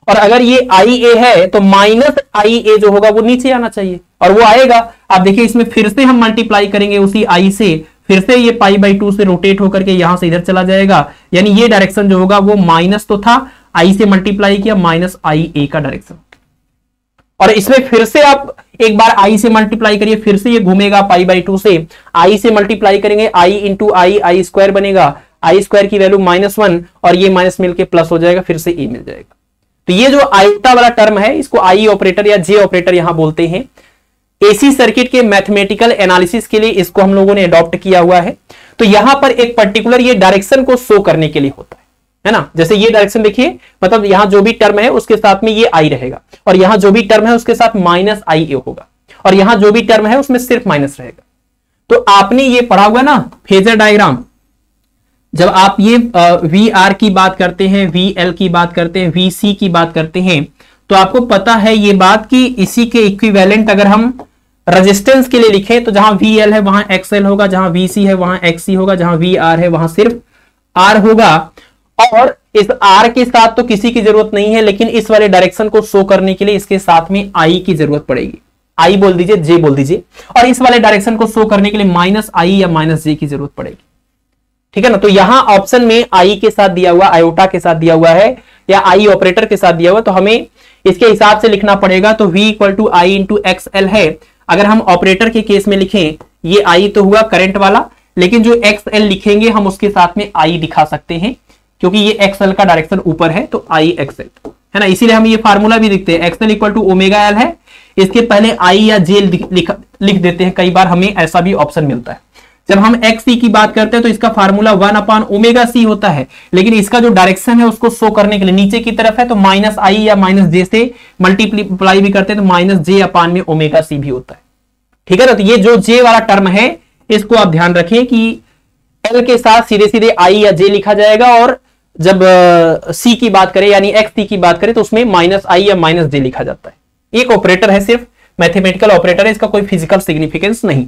और अगर ये आई ए है तो माइनस आई ए जो होगा वो नीचे आना चाहिए, और वो आएगा। आप देखिए इसमें फिर से हम मल्टीप्लाई करेंगे उसी आई से, फिर से ये पाई बाई 2 से रोटेट होकर के यहां से इधर चला जाएगा, यानी ये डायरेक्शन जो होगा वो माइनस तो था, आई से मल्टीप्लाई किया माइनस आई ए का डायरेक्शन। और इसमें फिर से आप एक बार आई से मल्टीप्लाई करिए, फिर से ये घूमेगा पाई बाई 2 से, आई से मल्टीप्लाई करेंगे आई इंटू आई, आई स्क्वायर बनेगा, आई स्क्वायर की वैल्यू -1 और ये माइनस मिलके प्लस हो जाएगा, फिर से ए मिल जाएगा। तो ये जो आयोटा वाला टर्म है इसको आई ऑपरेटर या जे ऑपरेटर यहां बोलते हैं। एसी सर्किट के मैथमेटिकल एनालिसिस के लिए इसको हम लोगों ने अडॉप्ट किया हुआ है। तो यहां पर एक पर्टिकुलर ये डायरेक्शन को शो करने के लिए होता है, है ना। जैसे ये डायरेक्शन देखिए, मतलब यहां जो भी टर्म है उसके साथ में ये आई रहेगा, और यहां जो भी टर्म है उसके साथ माइनस आई होगा, और यहां जो भी टर्म है उसमें सिर्फ माइनस रहेगा। तो आपने ये पढ़ा हुआ ना फेजर डायग्राम, जब आप ये वी आर की बात करते हैं, वी एल की बात करते हैं, वी सी की बात करते हैं, तो आपको पता है ये बात कि इसी के इक्विवेलेंट अगर हम रेजिस्टेंस के लिए लिखें तो जहां वी एल है वहां एक्स एल होगा, जहां वी सी है वहां एक्स सी होगा, जहां वी आर है वहां सिर्फ आर होगा। और इस आर के साथ तो किसी की जरूरत नहीं है, लेकिन इस वाले डायरेक्शन को शो करने के लिए इसके साथ में आई की जरूरत पड़ेगी। आई बोल दीजिए, जे बोल दीजिए, और इस वाले डायरेक्शन को शो करने के लिए माइनस आई या माइनस जे की जरूरत पड़ेगी। ठीक है ना। तो यहां ऑप्शन में आई के साथ दिया हुआ, आयोटा के साथ दिया हुआ है, या आई ऑपरेटर के साथ दिया हुआ, तो हमें इसके हिसाब से लिखना पड़ेगा। तो v equal to I into X L है। अगर हम ऑपरेटर के केस में लिखें, ये आई तो हुआ करंट वाला, लेकिन जो एक्स एल लिखेंगे हम उसके साथ में आई दिखा सकते हैं, क्योंकि ये एक्स एल का डायरेक्शन ऊपर है, तो आई एक्स एल है ना। इसीलिए हम ये फार्मूला भी लिखते हैं, X L equal to omega L है, इसके पहले आई या जे लिख देते हैं। कई बार हमें ऐसा भी ऑप्शन मिलता है। जब हम एक्स सी की बात करते हैं तो इसका फार्मूला 1 अपान ओमेगा सी होता है, लेकिन इसका जो डायरेक्शन है उसको शो करने के लिए नीचे की तरफ है, तो माइनस आई या माइनस जे से मल्टीप्लाई भी करते हैं, तो माइनस जे अपान में ओमेगा सी भी होता है। ठीक है ना। तो ये जो जे वाला टर्म है इसको आप ध्यान रखें कि एल के साथ सीधे सीधे आई या जे लिखा जाएगा, और जब सी की बात करें यानी एक्स सी की बात करें तो उसमें माइनस आई या माइनस जे लिखा जाता है। एक ऑपरेटर है, सिर्फ मैथमेटिकल ऑपरेटर है, इसका कोई फिजिकल सिग्निफिकेंस नहीं।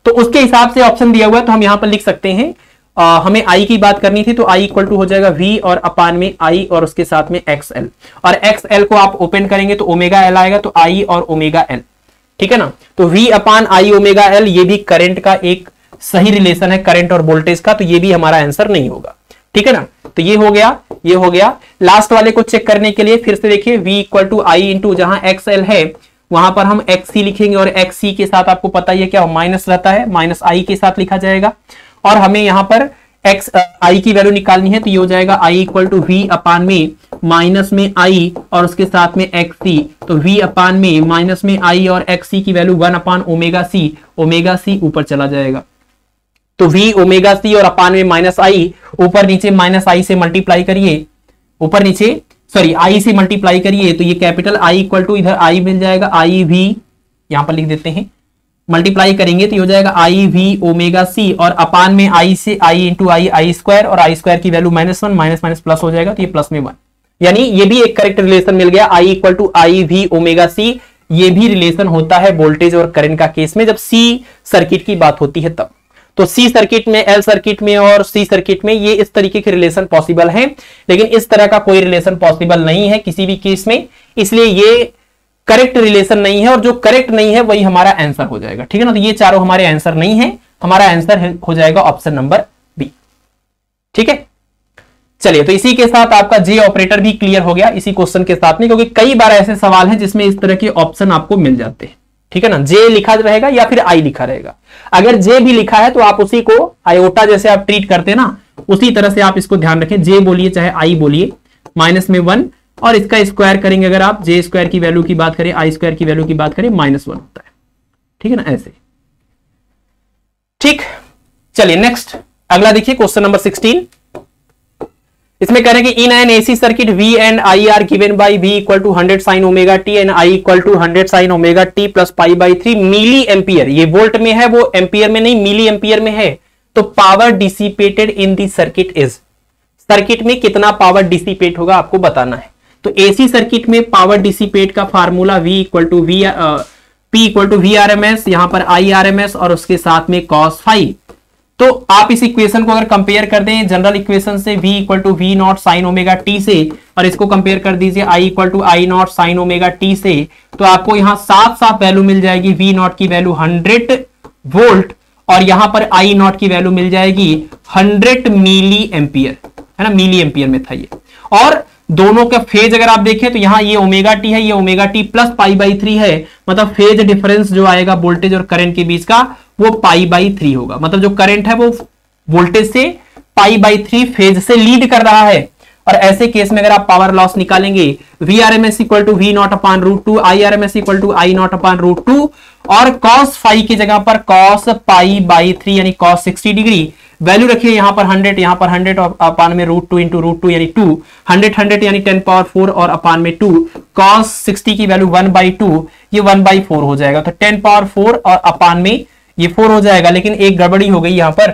तो उसके हिसाब से ऑप्शन दिया हुआ है, तो हम यहां पर लिख सकते हैं, हमें आई की बात करनी थी, तो आई इक्वल टू हो जाएगा वी और अपान में आई और उसके साथ में एक्स एल, और एक्स एल को आप ओपन करेंगे तो ओमेगा एल आएगा, तो आई और ओमेगा एल। ठीक है ना। तो वी अपान आई ओमेगा एल, ये भी करंट का एक सही रिलेशन है, करंट और वोल्टेज का, तो ये भी हमारा आंसर नहीं होगा। ठीक है ना। तो ये हो गया, ये हो गया। लास्ट वाले को चेक करने के लिए फिर से देखिए, v equal to I into जहां एक्स एल है वहां पर हम एक्स सी लिखेंगे, और एक्स सी के साथ आपको पता ही है क्या माइनस रहता है, माइनस आई के साथ लिखा जाएगा। और हमें यहां पर एक्स आई की वैल्यू निकालनी है, तो ये हो जाएगा आई इक्वल टू वी अपान में माइनस में आई और उसके साथ में एक्स सी, तो वी अपान में माइनस में आई और एक्स सी की वैल्यू 1 अपान ओमेगा सी ऊपर चला जाएगा। तो v ओमेगा सी और अपान में माइनस आई, ऊपर नीचे माइनस आई से मल्टीप्लाई करिए, ऊपर नीचे सॉरी आई से मल्टीप्लाई करिए, तो ये कैपिटल आई इक्वल टू इधर आई मिल जाएगा, आई वी यहां पर लिख देते हैं, मल्टीप्लाई करेंगे तो ये हो जाएगा आई वी ओमेगा सी, और अपान में आई से आई इंटू आई स्क्वायर, और आई स्क्वायर की वैल्यू -1, माइनस माइनस प्लस हो जाएगा, तो ये प्लस में 1, यानी ये भी एक करेक्ट रिलेशन मिल गया। I equal to I V omega C, ये भी रिलेशन होता है वोल्टेज और करंट का केस में, जब सी सर्किट की बात होती है तब। तो सी सर्किट में, एल सर्किट में और सी सर्किट में ये इस तरीके के रिलेशन पॉसिबल हैं, लेकिन इस तरह का कोई रिलेशन पॉसिबल नहीं है किसी भी केस में, इसलिए ये करेक्ट रिलेशन नहीं है, और जो करेक्ट नहीं है वही हमारा आंसर हो जाएगा। ठीक है ना। तो ये चारों हमारे आंसर नहीं है, हमारा आंसर हो जाएगा ऑप्शन नंबर बी। ठीक है। चलिए, तो इसी के साथ आपका जे ऑपरेटर भी क्लियर हो गया इसी क्वेश्चन के साथ में, क्योंकि कई बार ऐसे सवाल हैं जिसमें इस तरह के ऑप्शन आपको मिल जाते हैं। ठीक है ना। जे लिखा रहेगा या फिर आई लिखा रहेगा। अगर जे भी लिखा है तो आप उसी को आयोटा जैसे आप ट्रीट करते हैं ना, उसी तरह से आप इसको ध्यान रखें, जे बोलिए चाहे आई बोलिए, माइनस में 1, और इसका स्क्वायर करेंगे अगर आप, जे स्क्वायर की वैल्यू की बात करें, आई स्क्वायर की वैल्यू की बात करें, -1 होता है। ठीक है ना, ऐसे। ठीक, चलिए नेक्स्ट अगला देखिए, क्वेश्चन नंबर 16। इसमें कह रहे हैं कि in an AC circuit V and I are given by V equal to 100 sin omega t and I equal to 100 sin omega t plus π/3 milli ampere, ये वोल्ट में है, वो एम्पियर में नहीं, मिली एम्पियर में है। तो power dissipated in the circuit is, circuit में कितना पावर डिसिपेट होगा आपको बताना है। तो एसी सर्किट में पावर डिसिपेट का formula P equal to V R M S, यहां पर आई आर एम एस और उसके साथ में cos फाई। तो आप इस इक्वेशन को अगर कंपेयर कर दें जनरल इक्वेशन से v equal to V naught sine omega T से, और इसको कंपेयर कर दीजिए i equal to I naught sine omega T से, तो आपको यहां साफ साफ वैल्यू मिल जाएगी, v नॉट की वैल्यू 100 वोल्ट और यहां पर i नॉट की वैल्यू मिल जाएगी 100 मिली एम्पियर, है ना, मिली एम्पियर में था ये। और दोनों का फेज अगर आप देखें तो यहां ये ओमेगा टी है, ये ओमेगा टी प्लस π/3 है, मतलब फेज डिफरेंस जो आएगा वोल्टेज और करंट के बीच का वो π/3 होगा, मतलब जो करंट है वो वोल्टेज से π/3 फेज से लीड कर रहा है। और ऐसे केस में अगर आप पावर लॉस निकालेंगे, V R M S equal to V not upon √2, I R M S equal to I not upon √2, और cos फाई की जगह पर cos π/3 यानी cos 60 डिग्री, वैल्यू रखिए यहाँ पर 100, यहाँ पर 100 और अपान में √2 इंटू √2 यानी 2, 100 यानी 10⁴ और अपान में 2, cos 60 की वैल्यू 1/2, ये 1/4 हो जाएगा। तो 10⁴ और अपान में ये 4 हो जाएगा। लेकिन एक गड़बड़ी हो गई यहाँ पर,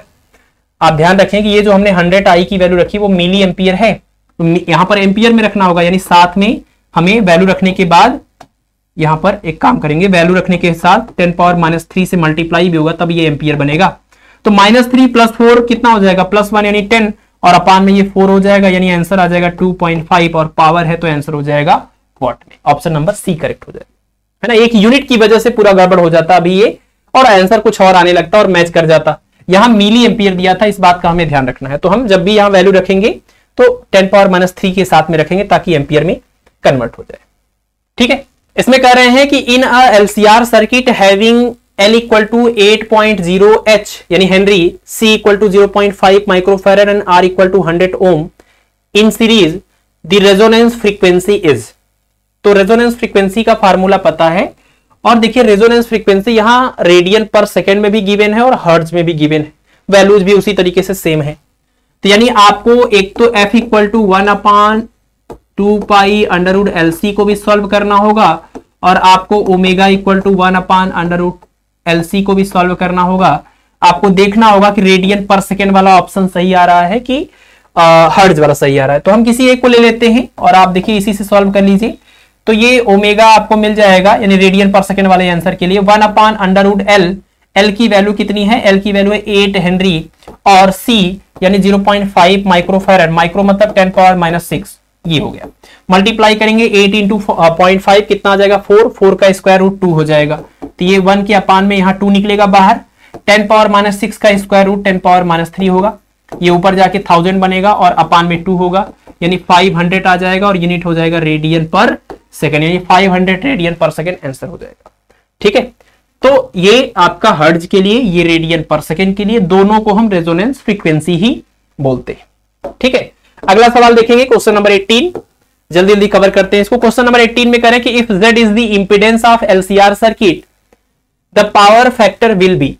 आप ध्यान रखें कि ये जो हमने 100i की वैल्यू रखी वो मिली एम्पियर है, तो यहाँ पर एम्पियर में रखना होगा, यानी साथ में हमें वैल्यू रखने के बाद यहां पर एक काम करेंगे, वैल्यू रखने के साथ 10⁻³ से मल्टीप्लाई भी होगा तब ये एम्पियर बनेगा। तो -3 + 4 कितना हो जाएगा, +1 यानी 10 और अपान में ये 4 हो जाएगा, यानी आंसर आ जाएगा 2.5 और पावर है तो आंसर हो जाएगा वॉट में। ऑप्शन नंबर सी करेक्ट हो जाएगा, है ना। एक यूनिट की वजह से पूरा गड़बड़ हो जाता अभी ये, और आंसर कुछ और आने लगता और मैच कर जाता। यहां मिली एम्पियर दिया था, इस बात का हमें ध्यान रखना है। तो हम जब भी यहां वैल्यू रखेंगे तो 10⁻³ के साथ में रखेंगे ताकि एम्पियर में कन्वर्ट हो जाए। ठीक है, इसमें कह रहे हैं कि in a LCR circuit having L = 8.0 यानी henry, C = 0.5 microfarad and R = 100 ohm in series, the resonance frequency is. तो रेजोनेंस फ्रीक्वेंसी का फार्मूला पता है, और देखिए रेजोनेंस फ्रीक्वेंसी यहां रेडियन पर सेकेंड में भी गिवन है और हर्ट्ज में भी गिवन है, वैल्यूज भी उसी तरीके से सेम है। तो यानी आपको एक तो F = 1/2π√LC को भी सॉल्व करना होगा, और आपको ओमेगा = 1/√LC को भी सॉल्व करना होगा। आपको देखना होगा कि रेडियन पर सेकेंड वाला ऑप्शन सही आ रहा है कि हर्ट्ज वाला सही आ रहा है। तो हम किसी एक को ले लेते हैं और आप देखिए इसी से सॉल्व कर लीजिए। तो ये ओमेगा आपको मिल जाएगा, यानी रेडियन पर सेकेंड वाले आंसर के लिए 1/√L। L की वैल्यू कितनी है, L की वैल्यू है 8 हेनरी, और C यानी 0.5 माइक्रोफैरड, माइक्रो मतलब 10⁻⁻6, ये हो गया। मल्टीप्लाई करेंगे 8 × 0.5 कितना आ जाएगा, 4 का स्क्वायर रूट 2 हो जाएगा। तो ये 1 के अपान में यहाँ 2 निकलेगा बाहर, 10⁻⁻6 का स्क्वायर रूट 10⁻³ होगा, ये ऊपर जाके 1000 बनेगा और अपान में 2 होगा, यानी 500 आ जाएगा, और यूनिट हो जाएगा रेडियन पर सेकेंड, यानी 500 रेडियन पर सेकेंड आंसर हो जाएगा। ठीक है, तो ये आपका हर्ट्ज के लिए, ये रेडियन पर सेकेंड के लिए, दोनों को हम रेजोनेंस फ्रीक्वेंसी ही बोलते हैं। ठीक है, अगला सवाल देखेंगे, क्वेश्चन नंबर 18, जल्दी जल्दी कवर करते हैं इसको। क्वेश्चन नंबर 18 में कह रहे हैं कि if Z is the impedance of LCR circuit the power factor will be.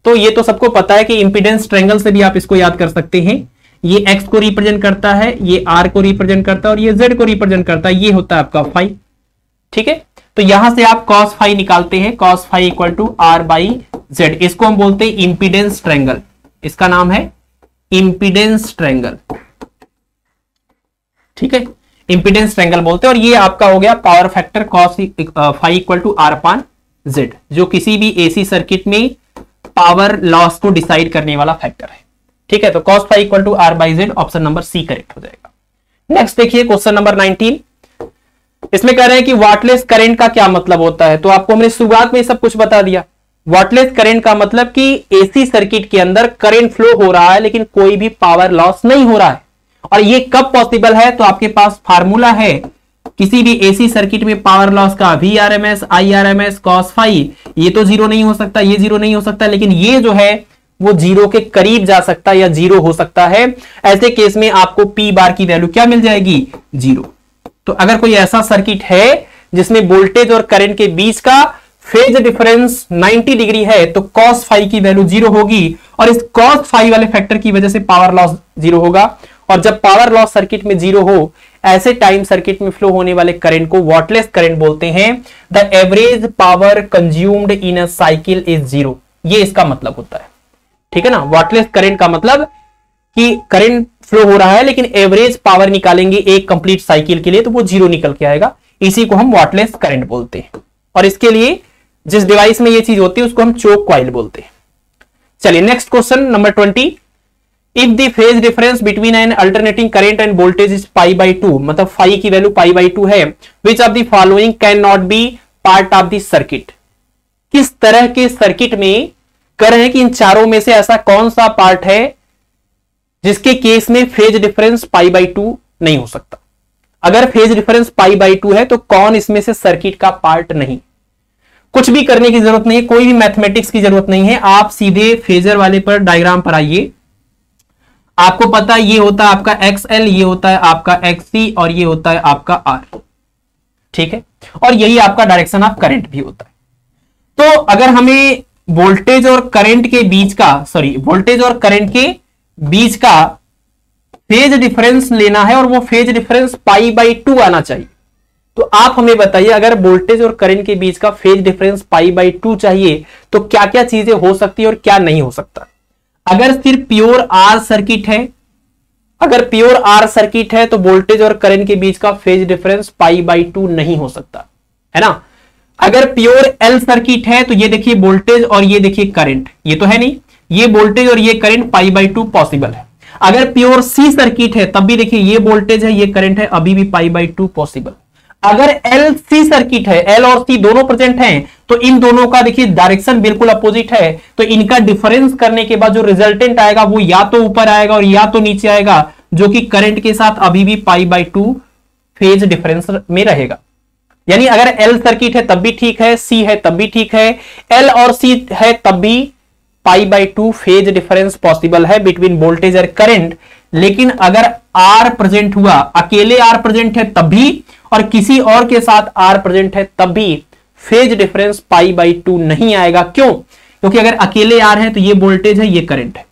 तो ये तो सबको पता है कि इंपीडेंस ट्रायंगल से भी आप इसको याद कर सकते हैं। ये X को रिप्रेजेंट करता है, ये R को रिप्रेजेंट करता है, और ये Z को रिप्रेजेंट करता है, ये होता है आपका फाई। ठीक है, तो यहां से आप cos फाई निकालते हैं, cos फाई = R/Z। इसको हम बोलते हैं इंपीडेंस ट्रायंगल, इसका नाम है इंपीडेंस ट्रायंगल। ठीक है, इंपीडेंस ट्रायंगल बोलते हैं, और ये आपका हो गया power factor cos phi = R/Z, जो किसी भी एसी सर्किट में पावर लॉस को डिसाइड करने वाला फैक्टर है। ठीक है, तो cos phi = R/Z, option number C correct हो जाएगा। नेक्स्ट देखिए क्वेश्चन नंबर 19, इसमें कह रहे हैं कि वाटलेस करंट का क्या मतलब होता है। तो आपको हमने शुरुआत में सब कुछ बता दिया। वाटलेस करंट का मतलब कि एसी सर्किट के अंदर करंट फ्लो हो रहा है लेकिन कोई भी पावर लॉस नहीं हो रहा है, और ये कब पॉसिबल है, तो आपके पास फार्मूला है किसी भी एसी सर्किट में पावर लॉस का, VRMS, IRMS, cos फाई। ये तो जीरो नहीं हो सकता, ये जीरो नहीं हो सकता, लेकिन ये जो है वो जीरो के करीब जा सकता है या जीरो हो सकता है। ऐसे केस में आपको P बार की वैल्यू क्या मिल जाएगी, 0। तो अगर कोई ऐसा सर्किट है जिसमें वोल्टेज और करंट के बीच का फेज डिफरेंस 90 डिग्री है, तो cos फाई की वैल्यू 0 होगी, और इस cos फाई वाले फैक्टर की वजह से पावर लॉस 0 होगा। और जब पावर लॉस सर्किट में 0 हो, ऐसे टाइम सर्किट में फ्लो होने वाले करंट को वाटलेस करंट बोलते हैं। The average power consumed in a cycle is 0, ये इसका मतलब होता है। ठीक है ना, वाटलेस करंट का मतलब कि करंट फ्लो हो रहा है लेकिन एवरेज पावर निकालेंगे एक कंप्लीट साइकिल के लिए, तो वो 0 निकल के आएगा। इसी को हम वाटलेस करंट बोलते हैं, और इसके लिए जिस डिवाइस में ये चीज होती है उसको हम चोक कॉइल बोलते हैं। चलिए next question number 20, if the phase difference between an alternating current and voltage is π/2, मतलब फाई की वैल्यू π/2 है, which of the following can not be part of the circuit. किस तरह के सर्किट में कह रहे हैं कि इन चारों में से ऐसा कौन सा पार्ट है जिसके केस में फेज डिफरेंस π/2 नहीं हो सकता। अगर फेज डिफरेंस π/2 है तो कौन इसमें से सर्किट का पार्ट नहीं। कुछ भी करने की जरूरत नहीं है, कोई भी मैथमेटिक्स की जरूरत नहीं है, आप सीधे फेजर वाले पर डायग्राम पर आइए। आपको पता है ये होता है आपका XL, ये होता है आपका XC, और ये होता है आपका R। ठीक है, और यही आपका डायरेक्शन ऑफ करंट भी होता है। तो अगर हमें वोल्टेज और करंट के बीच का, वोल्टेज और करंट के बीच का फेज डिफरेंस लेना है और वो फेज डिफरेंस π/2 आना चाहिए। तो आप हमें बताइए, अगर वोल्टेज और करंट के बीच का फेज डिफरेंस π/2 चाहिए तो क्या क्या चीजें हो सकती है और क्या नहीं हो सकता। अगर सिर्फ प्योर आर सर्किट है, अगर प्योर आर सर्किट है तो वोल्टेज और करंट के बीच का फेज डिफरेंस π/2 नहीं हो सकता, है ना। अगर प्योर एल सर्किट है तो ये देखिए वोल्टेज और ये देखिए करंट, ये तो है नहीं, ये वोल्टेज और ये करंट π/2 पॉसिबल है। अगर प्योर सी सर्किट है तब भी देखिए ये वोल्टेज है ये करंट है, अभी भी π/2 पॉसिबल। अगर एल सी सर्किट है, एल और सी दोनों प्रेजेंट हैं, तो इन दोनों का देखिए डायरेक्शन बिल्कुल अपोजिट है, तो इनका डिफरेंस करने के बाद जो रिजल्टेंट आएगा वो या तो ऊपर आएगा और या तो नीचे आएगा, जो कि करंट के साथ अभी भी π/2 फेज डिफरेंस में रहेगा। यानी अगर एल सर्किट है तब भी ठीक है, सी है तब भी ठीक है, एल और सी है तब भी π/2 फेज डिफरेंस पॉसिबल है बिटवीन वोल्टेज और करंट। लेकिन अगर आर प्रेजेंट हुआ, अकेले आर प्रेजेंट है तब भी और किसी और के साथ आर प्रेजेंट है तब भी फेज डिफरेंस π/2 नहीं आएगा। क्यों? क्योंकि अगर अकेले आर है तो ये वोल्टेज है ये करंट है,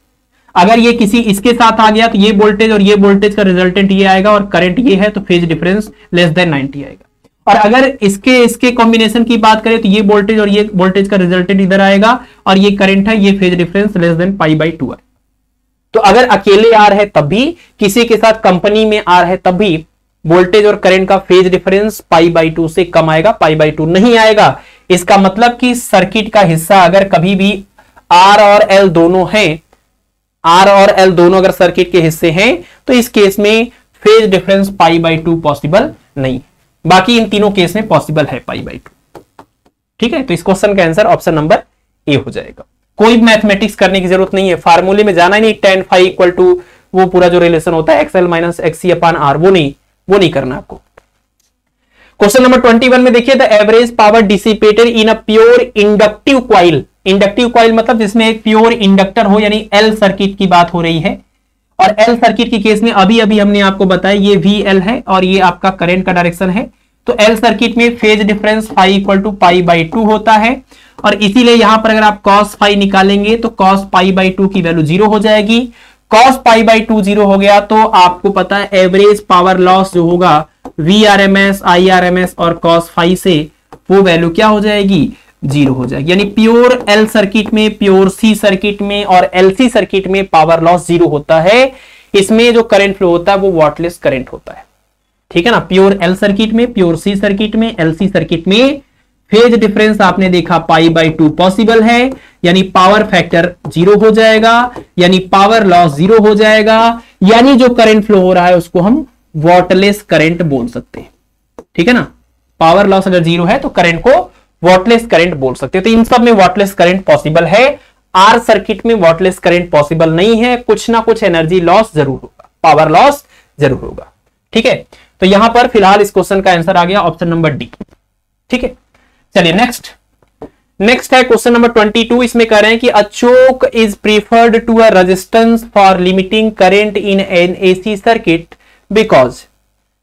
अगर ये किसी इसके साथ आ गया तो ये वोल्टेज और ये वोल्टेज का रिजल्टेंट ये आएगा और करंट ये है, तो फेज डिफरेंस लेस देन 90 आएगा। और अगर इसके कॉम्बिनेशन की बात करें तो ये वोल्टेज और ये वोल्टेज का रिजल्टेंट इधर आएगा और ये करंट है, ये फेज डिफरेंस लेस देन π/2 है। तो अगर अकेले आर है तब भी, किसी के साथ कंपनी में आर है तब भी वोल्टेज और करंट का फेज डिफरेंस π/2 से कम आएगा, π/2 नहीं आएगा। इसका मतलब कि सर्किट का हिस्सा अगर कभी भी आर और एल दोनों हैं, आर और एल दोनों अगर सर्किट के हिस्से हैं तो इस केस में फेज डिफरेंस π/2 पॉसिबल नहीं, बाकी इन तीनों केस में पॉसिबल है π/2। ठीक है, तो इस क्वेश्चन का आंसर ऑप्शन नंबर ए हो जाएगा। कोई मैथमेटिक्स करने की जरूरत नहीं है, फार्मूले में जाना ही नहीं, tan phi इक्वल टू वो पूरा जो रिलेशन होता है XL minus XC upon R, वो नहीं करना आपको। क्वेश्चन नंबर 21 में देखिए, the average power dissipated in a pure inductive coil. Inductive coil मतलब जिसमें एक प्योर इंडक्टर हो, यानी एल सर्किट की बात हो रही है। और एल सर्किट की केस में अभी अभी हमने आपको बताया ये VL है और ये आपका करंट का डायरेक्शन है। तो एल सर्किट में phase difference phi equal to π/2 होता है और इसीलिए यहां पर अगर आप cos phi निकालेंगे तो cos π/2 की वैल्यू 0 हो जाएगी। cos π/2 0 हो गया तो आपको पता है एवरेज पावर लॉस जो होगा Vrms, Irms और cos phi से वो वैल्यू क्या हो जाएगी, 0 हो जाएगी। यानी प्योर एल सर्किट में, प्योर सी सर्किट में और एलसी सर्किट में पावर लॉस 0 होता है। इसमें जो करंट फ्लो होता है वो वॉटलेस करंट होता है। ठीक है ना, प्योर एल सर्किट में, प्योर सी सर्किट में, एलसी सर्किट में फेज डिफरेंस आपने देखा π/2 पॉसिबल है, यानी पावर फैक्टर 0 हो जाएगा, यानी पावर लॉस 0 हो जाएगा, यानी जो करंट फ्लो हो रहा है उसको हम वॉटलेस करंट बोल सकते हैं। ठीक है ना, पावर लॉस अगर 0 है तो करंट को वॉटलेस करंट बोल सकते हैं। तो इन सब में वॉटलेस करंट पॉसिबल है, आर सर्किट में वॉटलेस करंट पॉसिबल नहीं है, कुछ ना कुछ एनर्जी लॉस जरूर होगा, पावर लॉस जरूर होगा। ठीक है, तो यहां पर फिलहाल इस क्वेश्चन का आंसर आ गया ऑप्शन नंबर डी। ठीक है, चलिए नेक्स्ट है क्वेश्चन नंबर 22। इसमें कह रहे हैं कि a choke is preferred to a resistance for limiting current in an AC circuit because,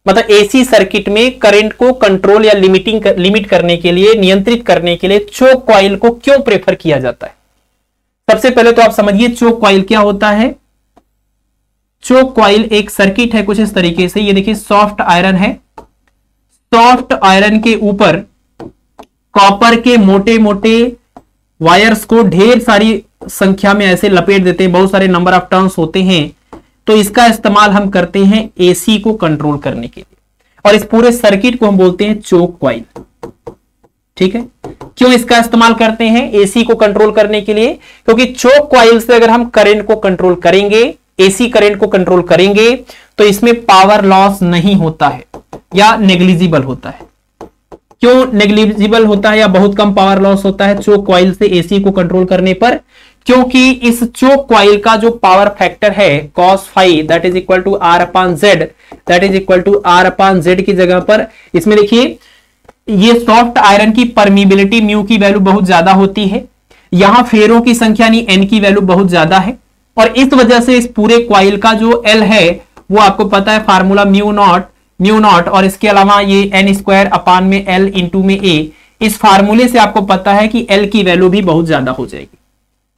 मतलब एसी सर्किट में करंट को कंट्रोल या लिमिट करने के लिए, नियंत्रित करने के लिए चोक कॉइल को क्यों प्रेफर किया जाता है। सबसे पहले तो आप समझिए चोक कॉइल क्या होता है। चोक कॉइल एक सर्किट है कुछ इस तरीके से, ये देखिए सॉफ्ट आयरन है, सॉफ्ट आयरन के ऊपर कॉपर के मोटे मोटे वायर्स को ढेर सारी संख्या में ऐसे लपेट देते हैं, बहुत सारे नंबर ऑफ टर्न्स होते हैं। तो इसका इस्तेमाल हम करते हैं एसी को कंट्रोल करने के लिए और इस पूरे सर्किट को हम बोलते हैं चोक कॉइल। ठीक है, क्यों इसका इस्तेमाल करते हैं एसी को कंट्रोल करने के लिए, क्योंकि चोक कॉइल से अगर हम करंट को कंट्रोल करेंगे, एसी करंट को कंट्रोल करेंगे तो इसमें पावर लॉस नहीं होता है या नेग्लिजिबल होता है। क्यों नेग्लिजिबल होता है या बहुत कम पावर लॉस होता है चोक कॉइल से एसी को कंट्रोल करने पर, क्योंकि इस चोक कॉइल का जो पावर फैक्टर है cos phi that is equal to R upon Z, that is equal to R upon Z की जगह पर इसमें देखिए ये सॉफ्ट आयरन की परमीबिलिटी म्यू की वैल्यू बहुत ज्यादा होती है, यहां फेरों की संख्या यानी N की वैल्यू बहुत ज्यादा है और इस वजह से इस पूरे कॉइल का जो L है वो आपको पता है फार्मूला म्यू नॉट और इसके अलावा ये N स्क्वायर अपॉन में L इंटू में A, इस फार्मूले से आपको पता है कि L की वैल्यू भी बहुत ज्यादा हो जाएगी,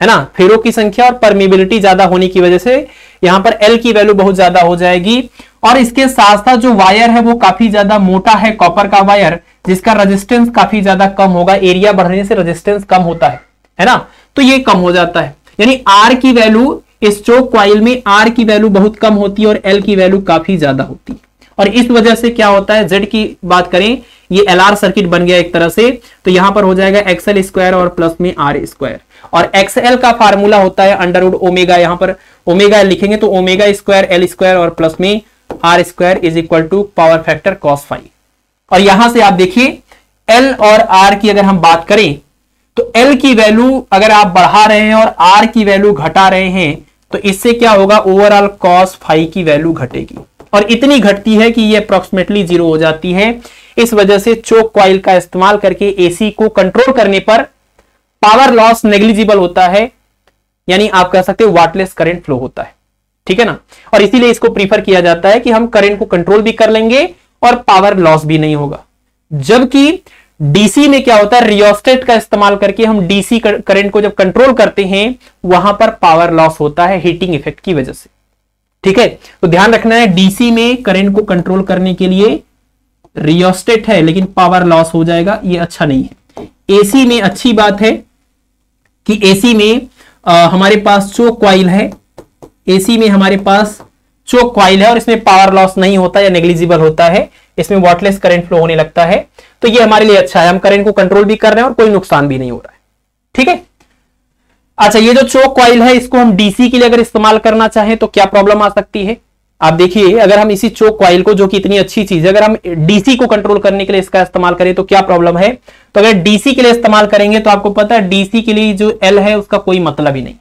है ना। फेरों की संख्या और परमीबिलिटी ज्यादा होने की वजह से यहां पर L की वैल्यू बहुत ज्यादा हो जाएगी। और इसके साथ साथ जो वायर है वो काफी ज्यादा मोटा है, कॉपर का वायर, जिसका रेजिस्टेंस काफी ज्यादा कम होगा। एरिया बढ़ने से रेजिस्टेंस कम होता है ना, तो ये कम हो जाता है। यानी R की वैल्यू इस चोक कॉइल में R की वैल्यू बहुत कम होती है और L की वैल्यू काफी ज्यादा होती है। और इस वजह से क्या होता है, Z की बात करें, ये LR सर्किट बन गया एक तरह से, तो यहां पर हो जाएगा XL स्क्वायर और प्लस में R स्क्वायर। और XL का फार्मूला होता है अंडर रूट ओमेगा, यहां पर ओमेगा लिखेंगे तो ओमेगा स्क्वायर L स्क्वायर और प्लस में R square is equal to power factor cos phi. और यहां से आप देखिए L और R की अगर हम बात करें तो L की वैल्यू अगर आप बढ़ा रहे हैं और R की वैल्यू घटा रहे हैं तो इससे क्या होगा, ओवरऑल cos फाई की वैल्यू घटेगी। और इतनी घटती है कि ये अप्रोक्सीमेटली 0 हो जाती है। इस वजह से चोक कॉइल का इस्तेमाल करके एसी को कंट्रोल करने पर पावर लॉस नेग्लिजिबल होता है, यानी आप कह सकते हो वाटलेस करंट फ्लो होता है, ठीक है ना। और इसीलिए इसको प्रीफर किया जाता है कि हम करंट को कंट्रोल भी कर लेंगे और पावर लॉस भी नहीं होगा। जबकि डीसी में क्या होता है, रियोस्टेट का इस्तेमाल करके हम डीसी करंट को जब कंट्रोल करते हैं वहां पर पावर लॉस होता है हीटिंग इफेक्ट की वजह से, ठीक है। तो ध्यान रखना है, डीसी में करंट को कंट्रोल करने के लिए रियोस्टेट है लेकिन पावर लॉस हो जाएगा, ये अच्छा नहीं है। एसी में अच्छी बात है कि एसी में हमारे पास चोक कॉइल है, एसी में हमारे पास चोक कॉइल है और इसमें पावर लॉस नहीं होता या नेग्लिजिबल होता है, इसमें वाटलेस करंट फ्लो होने लगता है। तो ये हमारे लिए अच्छा है, हम करंट को कंट्रोल भी कर रहे हैं और कोई नुकसान भी नहीं हो रहा है, ठीक है। अच्छा, ये जो चोक कॉइल है इसको हम डीसी के लिए अगर इस्तेमाल करना चाहें तो क्या प्रॉब्लम आ सकती है। आप देखिए, अगर हम इसी चोक कॉइल को, जो कि इतनी अच्छी चीज है, अगर हम डीसी को कंट्रोल करने के लिए इसका इस्तेमाल करें तो क्या प्रॉब्लम है। तो अगर डीसी के लिए इस्तेमाल करेंगे तो आपको पता है डीसी के लिए जो एल है उसका कोई मतलब ही नहीं।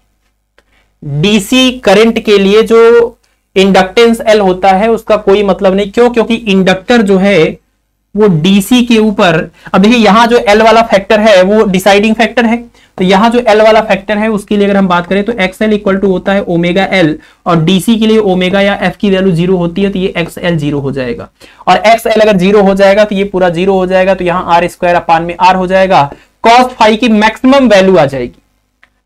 डीसी करंट के लिए जो इंडक्टेंस एल होता है उसका कोई मतलब नहीं। क्यों? क्योंकि इंडक्टर जो है वो डीसी के ऊपर, अब देखिए यहां जो एल वाला फैक्टर है वो डिसाइडिंग फैक्टर है, तो यहां जो एल वाला फैक्टर है उसके लिए अगर हम बात करें तो एक्सएल इक्वल टू होता है ओमेगा एल, और डीसी के लिए ओमेगा या एफ की वैल्यू 0 होती है, तो ये एक्सएल 0 हो जाएगा। और एक्सएल अगर 0 हो जाएगा तो ये पूरा 0 हो जाएगा, तो यहां आर स्क्वायर अपान में आर हो जाएगा, कॉस फाई की मैक्सिमम वैल्यू आ जाएगी।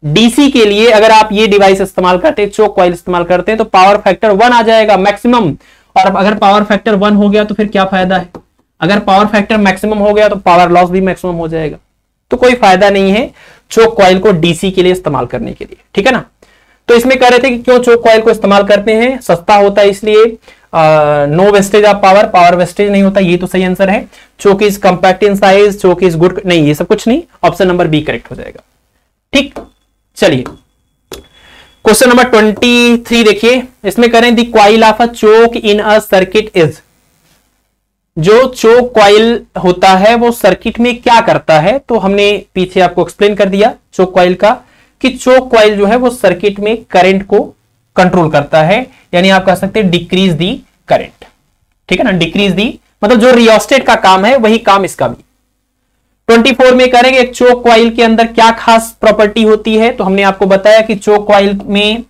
डीसी के लिए अगर आप ये डिवाइस इस्तेमाल करते हैं, चोक कॉइल इस्तेमाल करते हैं, तो पावर फैक्टर 1 आ जाएगा मैक्सिमम। और अगर पावर फैक्टर 1 हो गया तो फिर क्या फायदा है, अगर पावर फैक्टर मैक्सिमम हो गया तो पावर लॉस भी मैक्सिमम हो जाएगा, तो कोई फायदा नहीं है चोक कॉइल को डीसी के लिए इस्तेमाल करने के लिए, ठीक है ना। तो इसमें कह रहे थे कि क्यों चोक कॉइल को इस्तेमाल करते हैं, सस्ता होता है इसलिए, no wastage of power, power wastage नहीं होता, ये तो सही आंसर है। Choke is compact in size, choke is good, नहीं ये सब कुछ नहीं, ऑप्शन नंबर बी करेक्ट हो जाएगा। ठीक, चलिए क्वेश्चन नंबर 23 देखिए, इसमें करें the coil of a choke in a circuit is, जो चोक कॉइल होता है वो सर्किट में क्या करता है, तो हमने पीछे आपको एक्सप्लेन कर दिया चोक कॉइल का, कि चोक कॉइल जो है वो सर्किट में करंट को कंट्रोल करता है, यानी आप कह सकते हैं डिक्रीज दी करंट, ठीक है ना, डिक्रीज दी मतलब जो रियोस्टेट का काम है वही काम इसका भी। 24 में करेंगे एक चोक कॉइल के अंदर क्या खास प्रॉपर्टी होती है, तो हमने आपको बताया कि चोक कॉइल में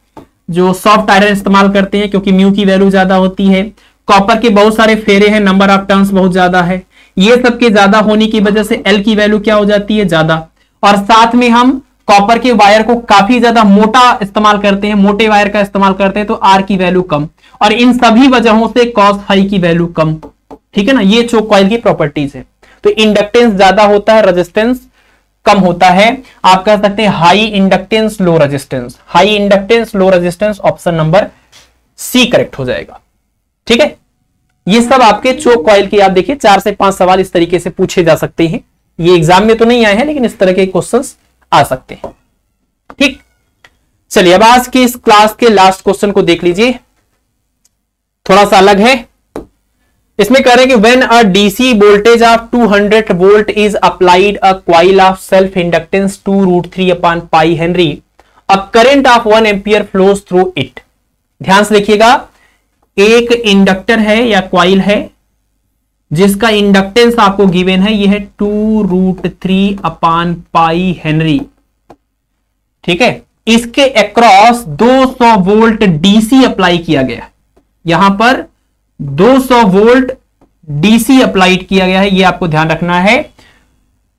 जो सॉफ्ट आयरन इस्तेमाल करते हैं क्योंकि म्यू की वैल्यू ज्यादा होती है, कॉपर के बहुत सारे फेरे हैं, नंबर ऑफ टर्न्स बहुत ज्यादा है, ये सब के ज्यादा होने की वजह से एल की वैल्यू क्या हो जाती है, ज्यादा। और साथ में हम कॉपर के वायर को काफी ज्यादा मोटा इस्तेमाल करते हैं, मोटे वायर का इस्तेमाल करते हैं, तो आर की वैल्यू कम, और इन सभी वजहों से कॉस फाई की वैल्यू कम, ठीक है ना। ये चोक कॉइल की प्रॉपर्टीज है। तो इंडक्टेंस ज्यादा होता है, रेजिस्टेंस कम होता है, आप कह सकते हैं high inductance low resistance, high inductance low resistance, option number C correct हो जाएगा, ठीक है। ये सब आपके चोक कॉइल की, आप देखिए 4 से 5 सवाल इस तरीके से पूछे जा सकते हैं, ये एग्जाम में तो नहीं आए हैं लेकिन इस तरह के क्वेश्चंस आ सकते हैं, ठीक। चलिए अब आज की इस क्लास के लास्ट क्वेश्चन को देख लीजिए, थोड़ा सा अलग है। इसमें कह रहे हैं कि when a DC voltage of 200 volt is applied a coil of self inductance 2√3/पाई henry, a current of 1 ampere flows through it. ध्यान से देखिएगा, एक इंडक्टर है या कॉइल है जिसका इंडक्टेंस आपको गिवन है, यह है 2√3/पाई हेनरी, ठीक है। इसके अक्रॉस 200 वोल्ट डीसी अप्लाई किया गया, यहां पर 200 वोल्ट डीसी अप्लाइड किया गया है, यह आपको ध्यान रखना है।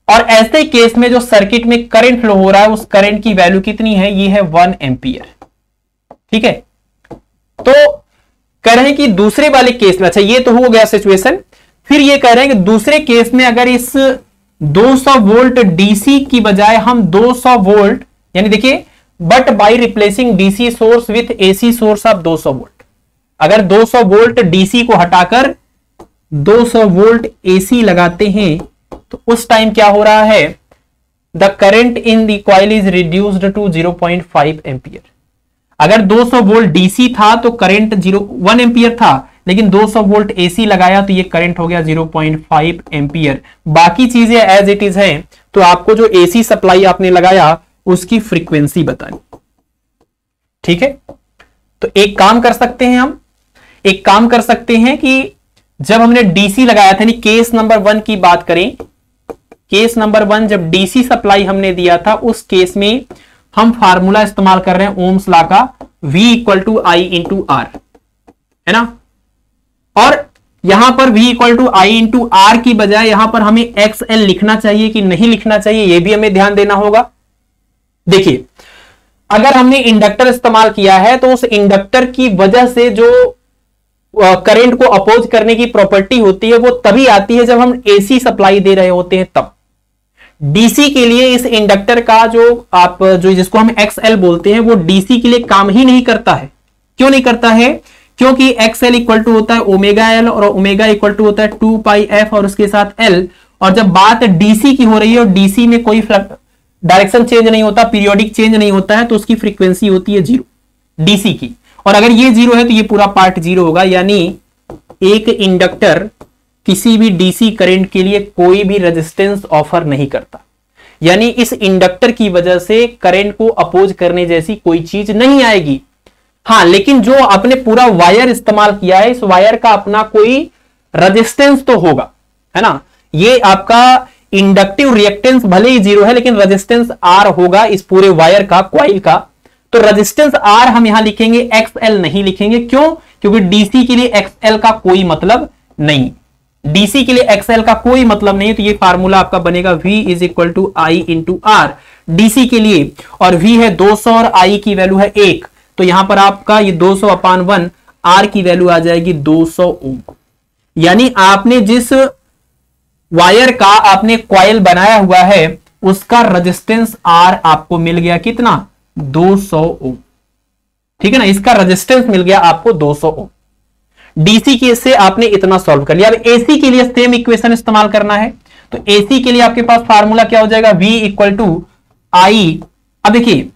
और ऐसे केस में जो सर्किट में करंट फ्लो हो रहा है उस करंट की वैल्यू कितनी है, यह है 1 एम्पियर, ठीक है। तो कह रहे हैं कि दूसरे वाले केस में, अच्छा ये तो हो गया सिचुएशन, फिर ये कह रहे हैं कि दूसरे केस में अगर इस 200 वोल्ट डीसी की बजाय हम 200 वोल्ट, यानी देखिए but by replacing DC source with AC source of 200 volt, अगर 200 वोल्ट डीसी को हटाकर 200 वोल्ट एसी लगाते हैं तो उस टाइम क्या हो रहा है, the current in the coil is reduced to 0.5 ampere. अगर 200 वोल्ट डीसी था तो करंट 1 एम्पियर था, लेकिन 200 वोल्ट एसी लगाया तो ये करंट हो गया 0.5 एम्पियर। बाकी चीजें एज इट इज हैं, तो आपको जो एसी सप्लाई आपने लगाया उसकी फ्रीक्वेंसी बतानी, ठीक है। तो एक काम कर सकते हैं, हम एक काम कर सकते हैं कि जब हमने डीसी लगाया था, यानी केस नंबर 1 की बात करें, केस नंबर 1 जब डीसी सप्लाई हमने दिया था उस केस में हम फार्मूला इस्तेमाल कर रहे हैं ओम्स लॉ का, V equal to I into R, है ना। और यहां पर V equal to I into R की बजाय यहां पर हमें XL लिखना चाहिए कि नहीं लिखना चाहिए, यह भी हमें ध्यान देना होगा। देखिए अगर हमने इंडक्टर इस्तेमाल किया है तो उस इंडक्टर की वजह से जो करंट को अपोज करने की प्रॉपर्टी होती है वो तभी आती है जब हम एसी सप्लाई दे रहे होते हैं तब। डीसी के लिए इस इंडक्टर का जो जिसको हम XL बोलते हैं वो डीसी के लिए काम ही नहीं करता है। क्यों नहीं करता है? क्योंकि XL इक्वल टू होता है ओमेगा एल और ओमेगा इक्वल टू होता है 2 पाई एफ और उसके साथ एल। और जब बात डीसी की हो रही है और डीसी में कोई डायरेक्शन चेंज नहीं होता, पीरियोडिक चेंज नहीं होता है, तो उसकी फ्रीक्वेंसी होती है 0 डीसी की। और अगर ये 0 है तो ये पूरा पार्ट 0 होगा, यानी एक इंडक्टर किसी भी डीसी करंट के लिए कोई भी रेजिस्टेंस ऑफर नहीं करता, यानी इस इंडक्टर की वजह से करंट को अपोज करने जैसी कोई चीज नहीं आएगी। हां, लेकिन जो आपने पूरा वायर इस्तेमाल किया है, इस वायर का अपना कोई रेजिस्टेंस तो होगा, है ना। ये आपका इंडक्टिव रिएक्टेंस भले ही 0 है लेकिन रेजिस्टेंस R होगा इस पूरे वायर का, कॉइल का। तो रेजिस्टेंस R हम यहां लिखेंगे, XL नहीं लिखेंगे। क्यों? क्योंकि डीसी के लिए XL का कोई मतलब नहीं, डीसी के लिए XL का कोई मतलब नहीं। तो ये फार्मूला आपका बनेगा V is equal to I into R DC के लिए, और V है 200 और I की वैल्यू है 1, तो यहां पर आपका ये 200/1 R की वैल्यू आ जाएगी 200 ओम। यानी आपने जिस वायर का आपने कॉइल बनाया हुआ है उसका रेजिस्टेंस R आपको मिल गया कितना? 200 ओम, ठीक है ना। इसका रेजिस्टेंस मिल गया आपको 200 ओम। डीसी के से आपने इतना सॉल्व कर लिया। अब एसी के लिए सेम इक्वेशन इस्तेमाल करना है, तो एसी के लिए आपके पास फार्मूला क्या हो जाएगा? V इक्वल टू आई। अब देखिए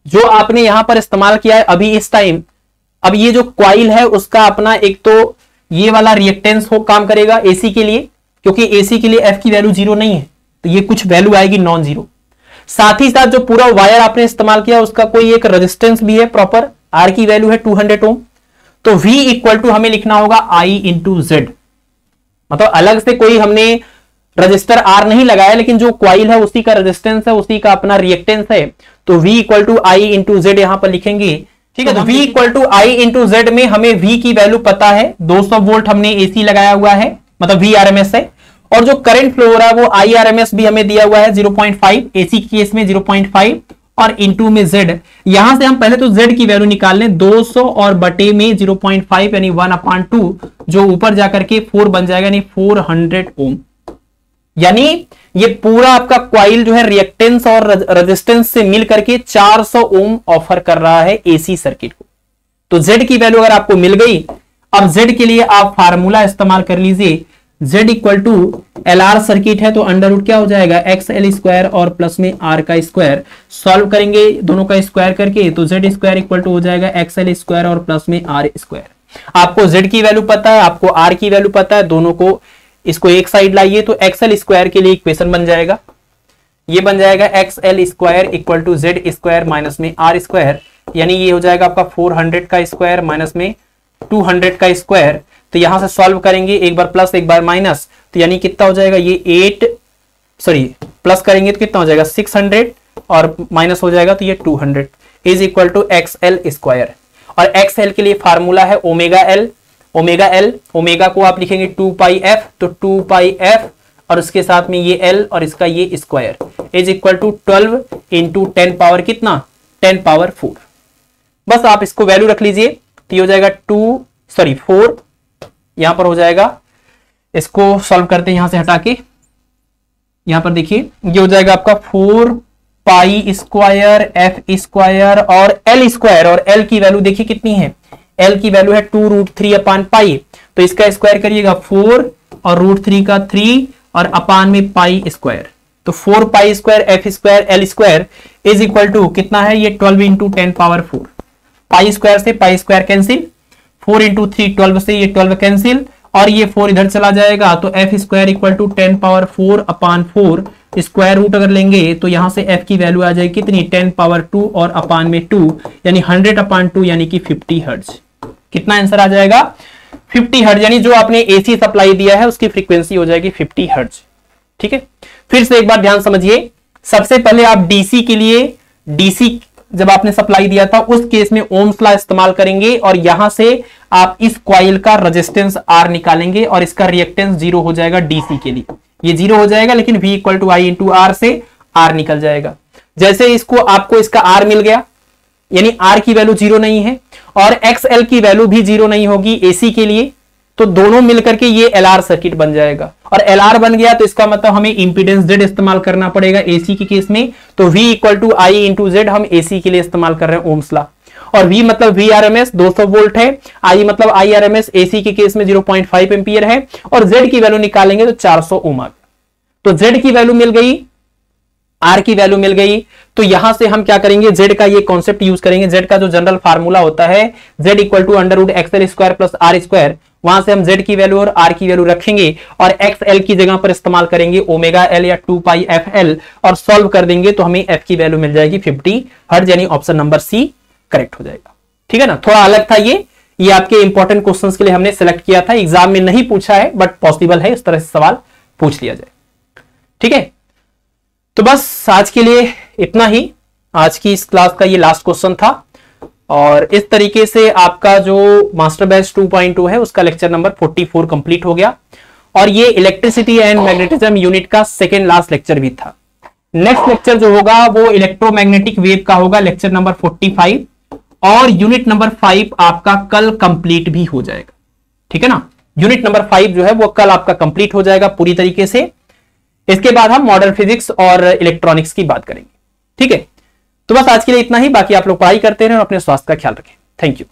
जो आपने यहां पर इस्तेमाल किया है अभी इस टाइम, अब ये जो कॉइल है उसका अपना एक तो ये वाला रिएक्टेंस हो काम करेगा एसी के लिए, क्योंकि एसी के लिए एफ की वैल्यू 0 नहीं है तो ये कुछ वैल्यू आएगी नॉन जीरो। साथ ही साथ जो पूरा वायर आपने इस्तेमाल किया उसका कोई एक रेजिस्टेंस भी है प्रॉपर, आर की वैल्यू है 200 ओम। तो V इक्वल टू हमें लिखना होगा I इंटू जेड, मतलब अलग से कोई हमने रजिस्टर R नहीं लगाया, लेकिन जो कॉइल है उसी का रेजिस्टेंस है, उसी का अपना रिएक्टेंस है। तो V equal to I into Z यहां पर लिखेंगे, ठीक है। तो V equal to I into Z में हमें V की वैल्यू पता है, 200 वोल्ट हमने AC लगाया हुआ है, मतलब VRMS है। और जो करंट फ्लो हो रहा है वो IRMS भी हमें दिया हुआ है 0.5, AC केस में 0.5 और इनटू में Z। यहां से हम पहले तो Z की वैल्यू निकाल लें, 200 और बटे में 0.5 यानी 1/2, जो ऊपर जाकर के 4 बन जाएगा, यानी 400 ओम। यानी ये पूरा आपका कॉइल जो है रिएक्टेंस और रेजिस्टेंस से मिल करके 400 ओम ऑफर कर रहा है एसी सर्किट को। तो Z की वैल्यू अगर आपको मिल गई, अब Z के लिए आप फार्मूला इस्तेमाल कर लीजिए। Z equal to LR circuit है तो अंडर रूट क्या हो जाएगा? XL स्क्वायर और प्लस में R का स्क्वायर। सॉल्व करेंगे दोनों का स्क्वायर करके तो Z स्क्वायर इक्वल टू हो जाएगा XL स्क्वायर और प्लस में R स्क्वायर। आपको Z की वैल्यू पता है, आपको R की वैल्यू पता है, दोनों को इसको एक साइड लाइए तो XL स्क्वायर के लिए इक्वेशन बन जाएगा, ये बन जाएगा XL square equal to Z square minus में R स्क्वायर, यानी ये हो जाएगा आपका 400 का स्क्वायर माइनस में 200 का स्क्वायर। तो यहां से सॉल्व करेंगे, एक बार प्लस एक बार माइनस, तो यानी कितना हो जाएगा? ये प्लस करेंगे तो कितना हो जाएगा? 600 और माइनस हो जाएगा तो ये 200 is equal to XL square. और XL के लिए फार्मूला है ओमेगा एल। ओमेगा को आप लिखेंगे 2 पाई एफ, तो 2 पाई एफ और उसके साथ में ये L और इसका ये square is equal to 12 into 10 power कितना? 10 पावर 4। बस आप इसको वैल्यू रख लीजिए तो ये हो जाएगा 4, यहां पर हो जाएगा, इसको सॉल्व करते हैं यहां से हटा के, यहां पर देखिए ये हो जाएगा आपका 4 पाई स्क्वायर एफ स्क्वायर और एल स्क्वायर, और एल की वैल्यू देखिए कितनी है, एल की वैल्यू है 2√3 अपान पाई, तो इसका स्क्वायर करिएगा 4 और √3 का 3 और अपान में पाई स्क्वायर, तो 4 pi square F square L square is equal to कितना है, ये 12 इंटू 10 पावर 4, पाई स्क्वायर से पाई स्क्वायर कैंसिल, 4 इंटू 3 12 से ये 12 कैंसिल, और ये 4 इधर चला जाएगा, तो F square equal to 10 power 4 upon 4, square root अगर लेंगे तो यहां से एफ की वैल्यू आ जाएगी कितनी, 10 पावर 2 और अपान में 2, यानी 100 अपान 2 यानी कि 50 हर्ट्ज। कितना आंसर आ जाएगा, 50 हर्ट्ज, यानी जो आपने एसी सप्लाई दिया है उसकी फ्रीक्वेंसी हो जाएगी 50 हर्ट्ज। ठीक है, फिर से एक बार ध्यान समझिए, सबसे पहले आप डीसी के लिए, डीसी जब आपने सप्लाई दिया था उस केस में ओम्स लॉ इस्तेमाल करेंगे, और यहां से आप इस कॉइल का रेजिस्टेंस आर निकालेंगे और इसका रिएक्टेंस 0 हो जाएगा डीसी के लिए, ये 0 हो जाएगा, लेकिन V equal to I into R से आर निकल जाएगा। जैसे इसको आपको इसका आर मिल गया, यानी आर की वैल्यू 0 नहीं है और XL की वैल्यू भी 0 नहीं होगी एसी के लिए, तो दोनों मिलकर के ये LR सर्किट बन जाएगा, और LR बन गया तो इसका मतलब हमें इंपीडेंस Z इस्तेमाल करना पड़ेगा एसी के केस में, तो V equal to I into Z हम एसी के लिए इस्तेमाल कर रहे हैं ओम्स लॉ, और V मतलब VRMS 200 वोल्ट है, I मतलब IRMS एसी के केस में 0.5 एम्पियर है, और Z की वैल्यू निकालेंगे तो 400 ओम आ गया। तो Z की वैल्यू मिल गई, R की वैल्यू मिल गई, तो यहां से हम क्या करेंगे, Z का ये कॉन्सेप्ट यूज करेंगे, Z का जो जनरल फार्मूला होता है Z equal to √XL square plus R square, वहां से हम Z की वैल्यू और R की वैल्यू रखेंगे और XL की जगह पर इस्तेमाल करेंगे ओमेगा L या 2 पाई FL, और सॉल्व कर देंगे तो हमें F की वैल्यू मिल जाएगी 50 हर्ट्ज, यानी ऑप्शन नंबर सी करेक्ट हो जाएगा। ठीक है ना, थोड़ा अलग था ये आपके इंपॉर्टेंट क्वेश्चंस के लिए हमने सेलेक्ट किया था, एग्जाम में नहीं पूछा है बट पॉसिबल है इस तरह से सवाल पूछ लिया जाए। ठीक है, तो बस आज के लिए इतना ही, आज की इस क्लास का ये लास्ट क्वेश्चन था, और इस तरीके से आपका जो मास्टर बैच 2.2 है उसका लेक्चर नंबर 44 कंप्लीट हो गया, और ये इलेक्ट्रिसिटी एंड मैग्नेटिज्म यूनिट का सेकेंड लास्ट लेक्चर भी था। नेक्स्ट लेक्चर जो होगा वो इलेक्ट्रोमैग्नेटिक वेव का होगा, लेक्चर नंबर 45, और यूनिट नंबर 5 आपका कल कंप्लीट भी हो जाएगा। ठीक है ना, यूनिट नंबर 5 जो है वो कल आपका कंप्लीट हो जाएगा पूरी तरीके से। इसके बाद हम मॉडर्न फिजिक्स और इलेक्ट्रॉनिक्स की बात करेंगे। ठीक है, तो बस आज के लिए इतना ही, बाकी आप लोग पढ़ाई करते रहें और अपने स्वास्थ्य का ख्याल रखें। Thank you.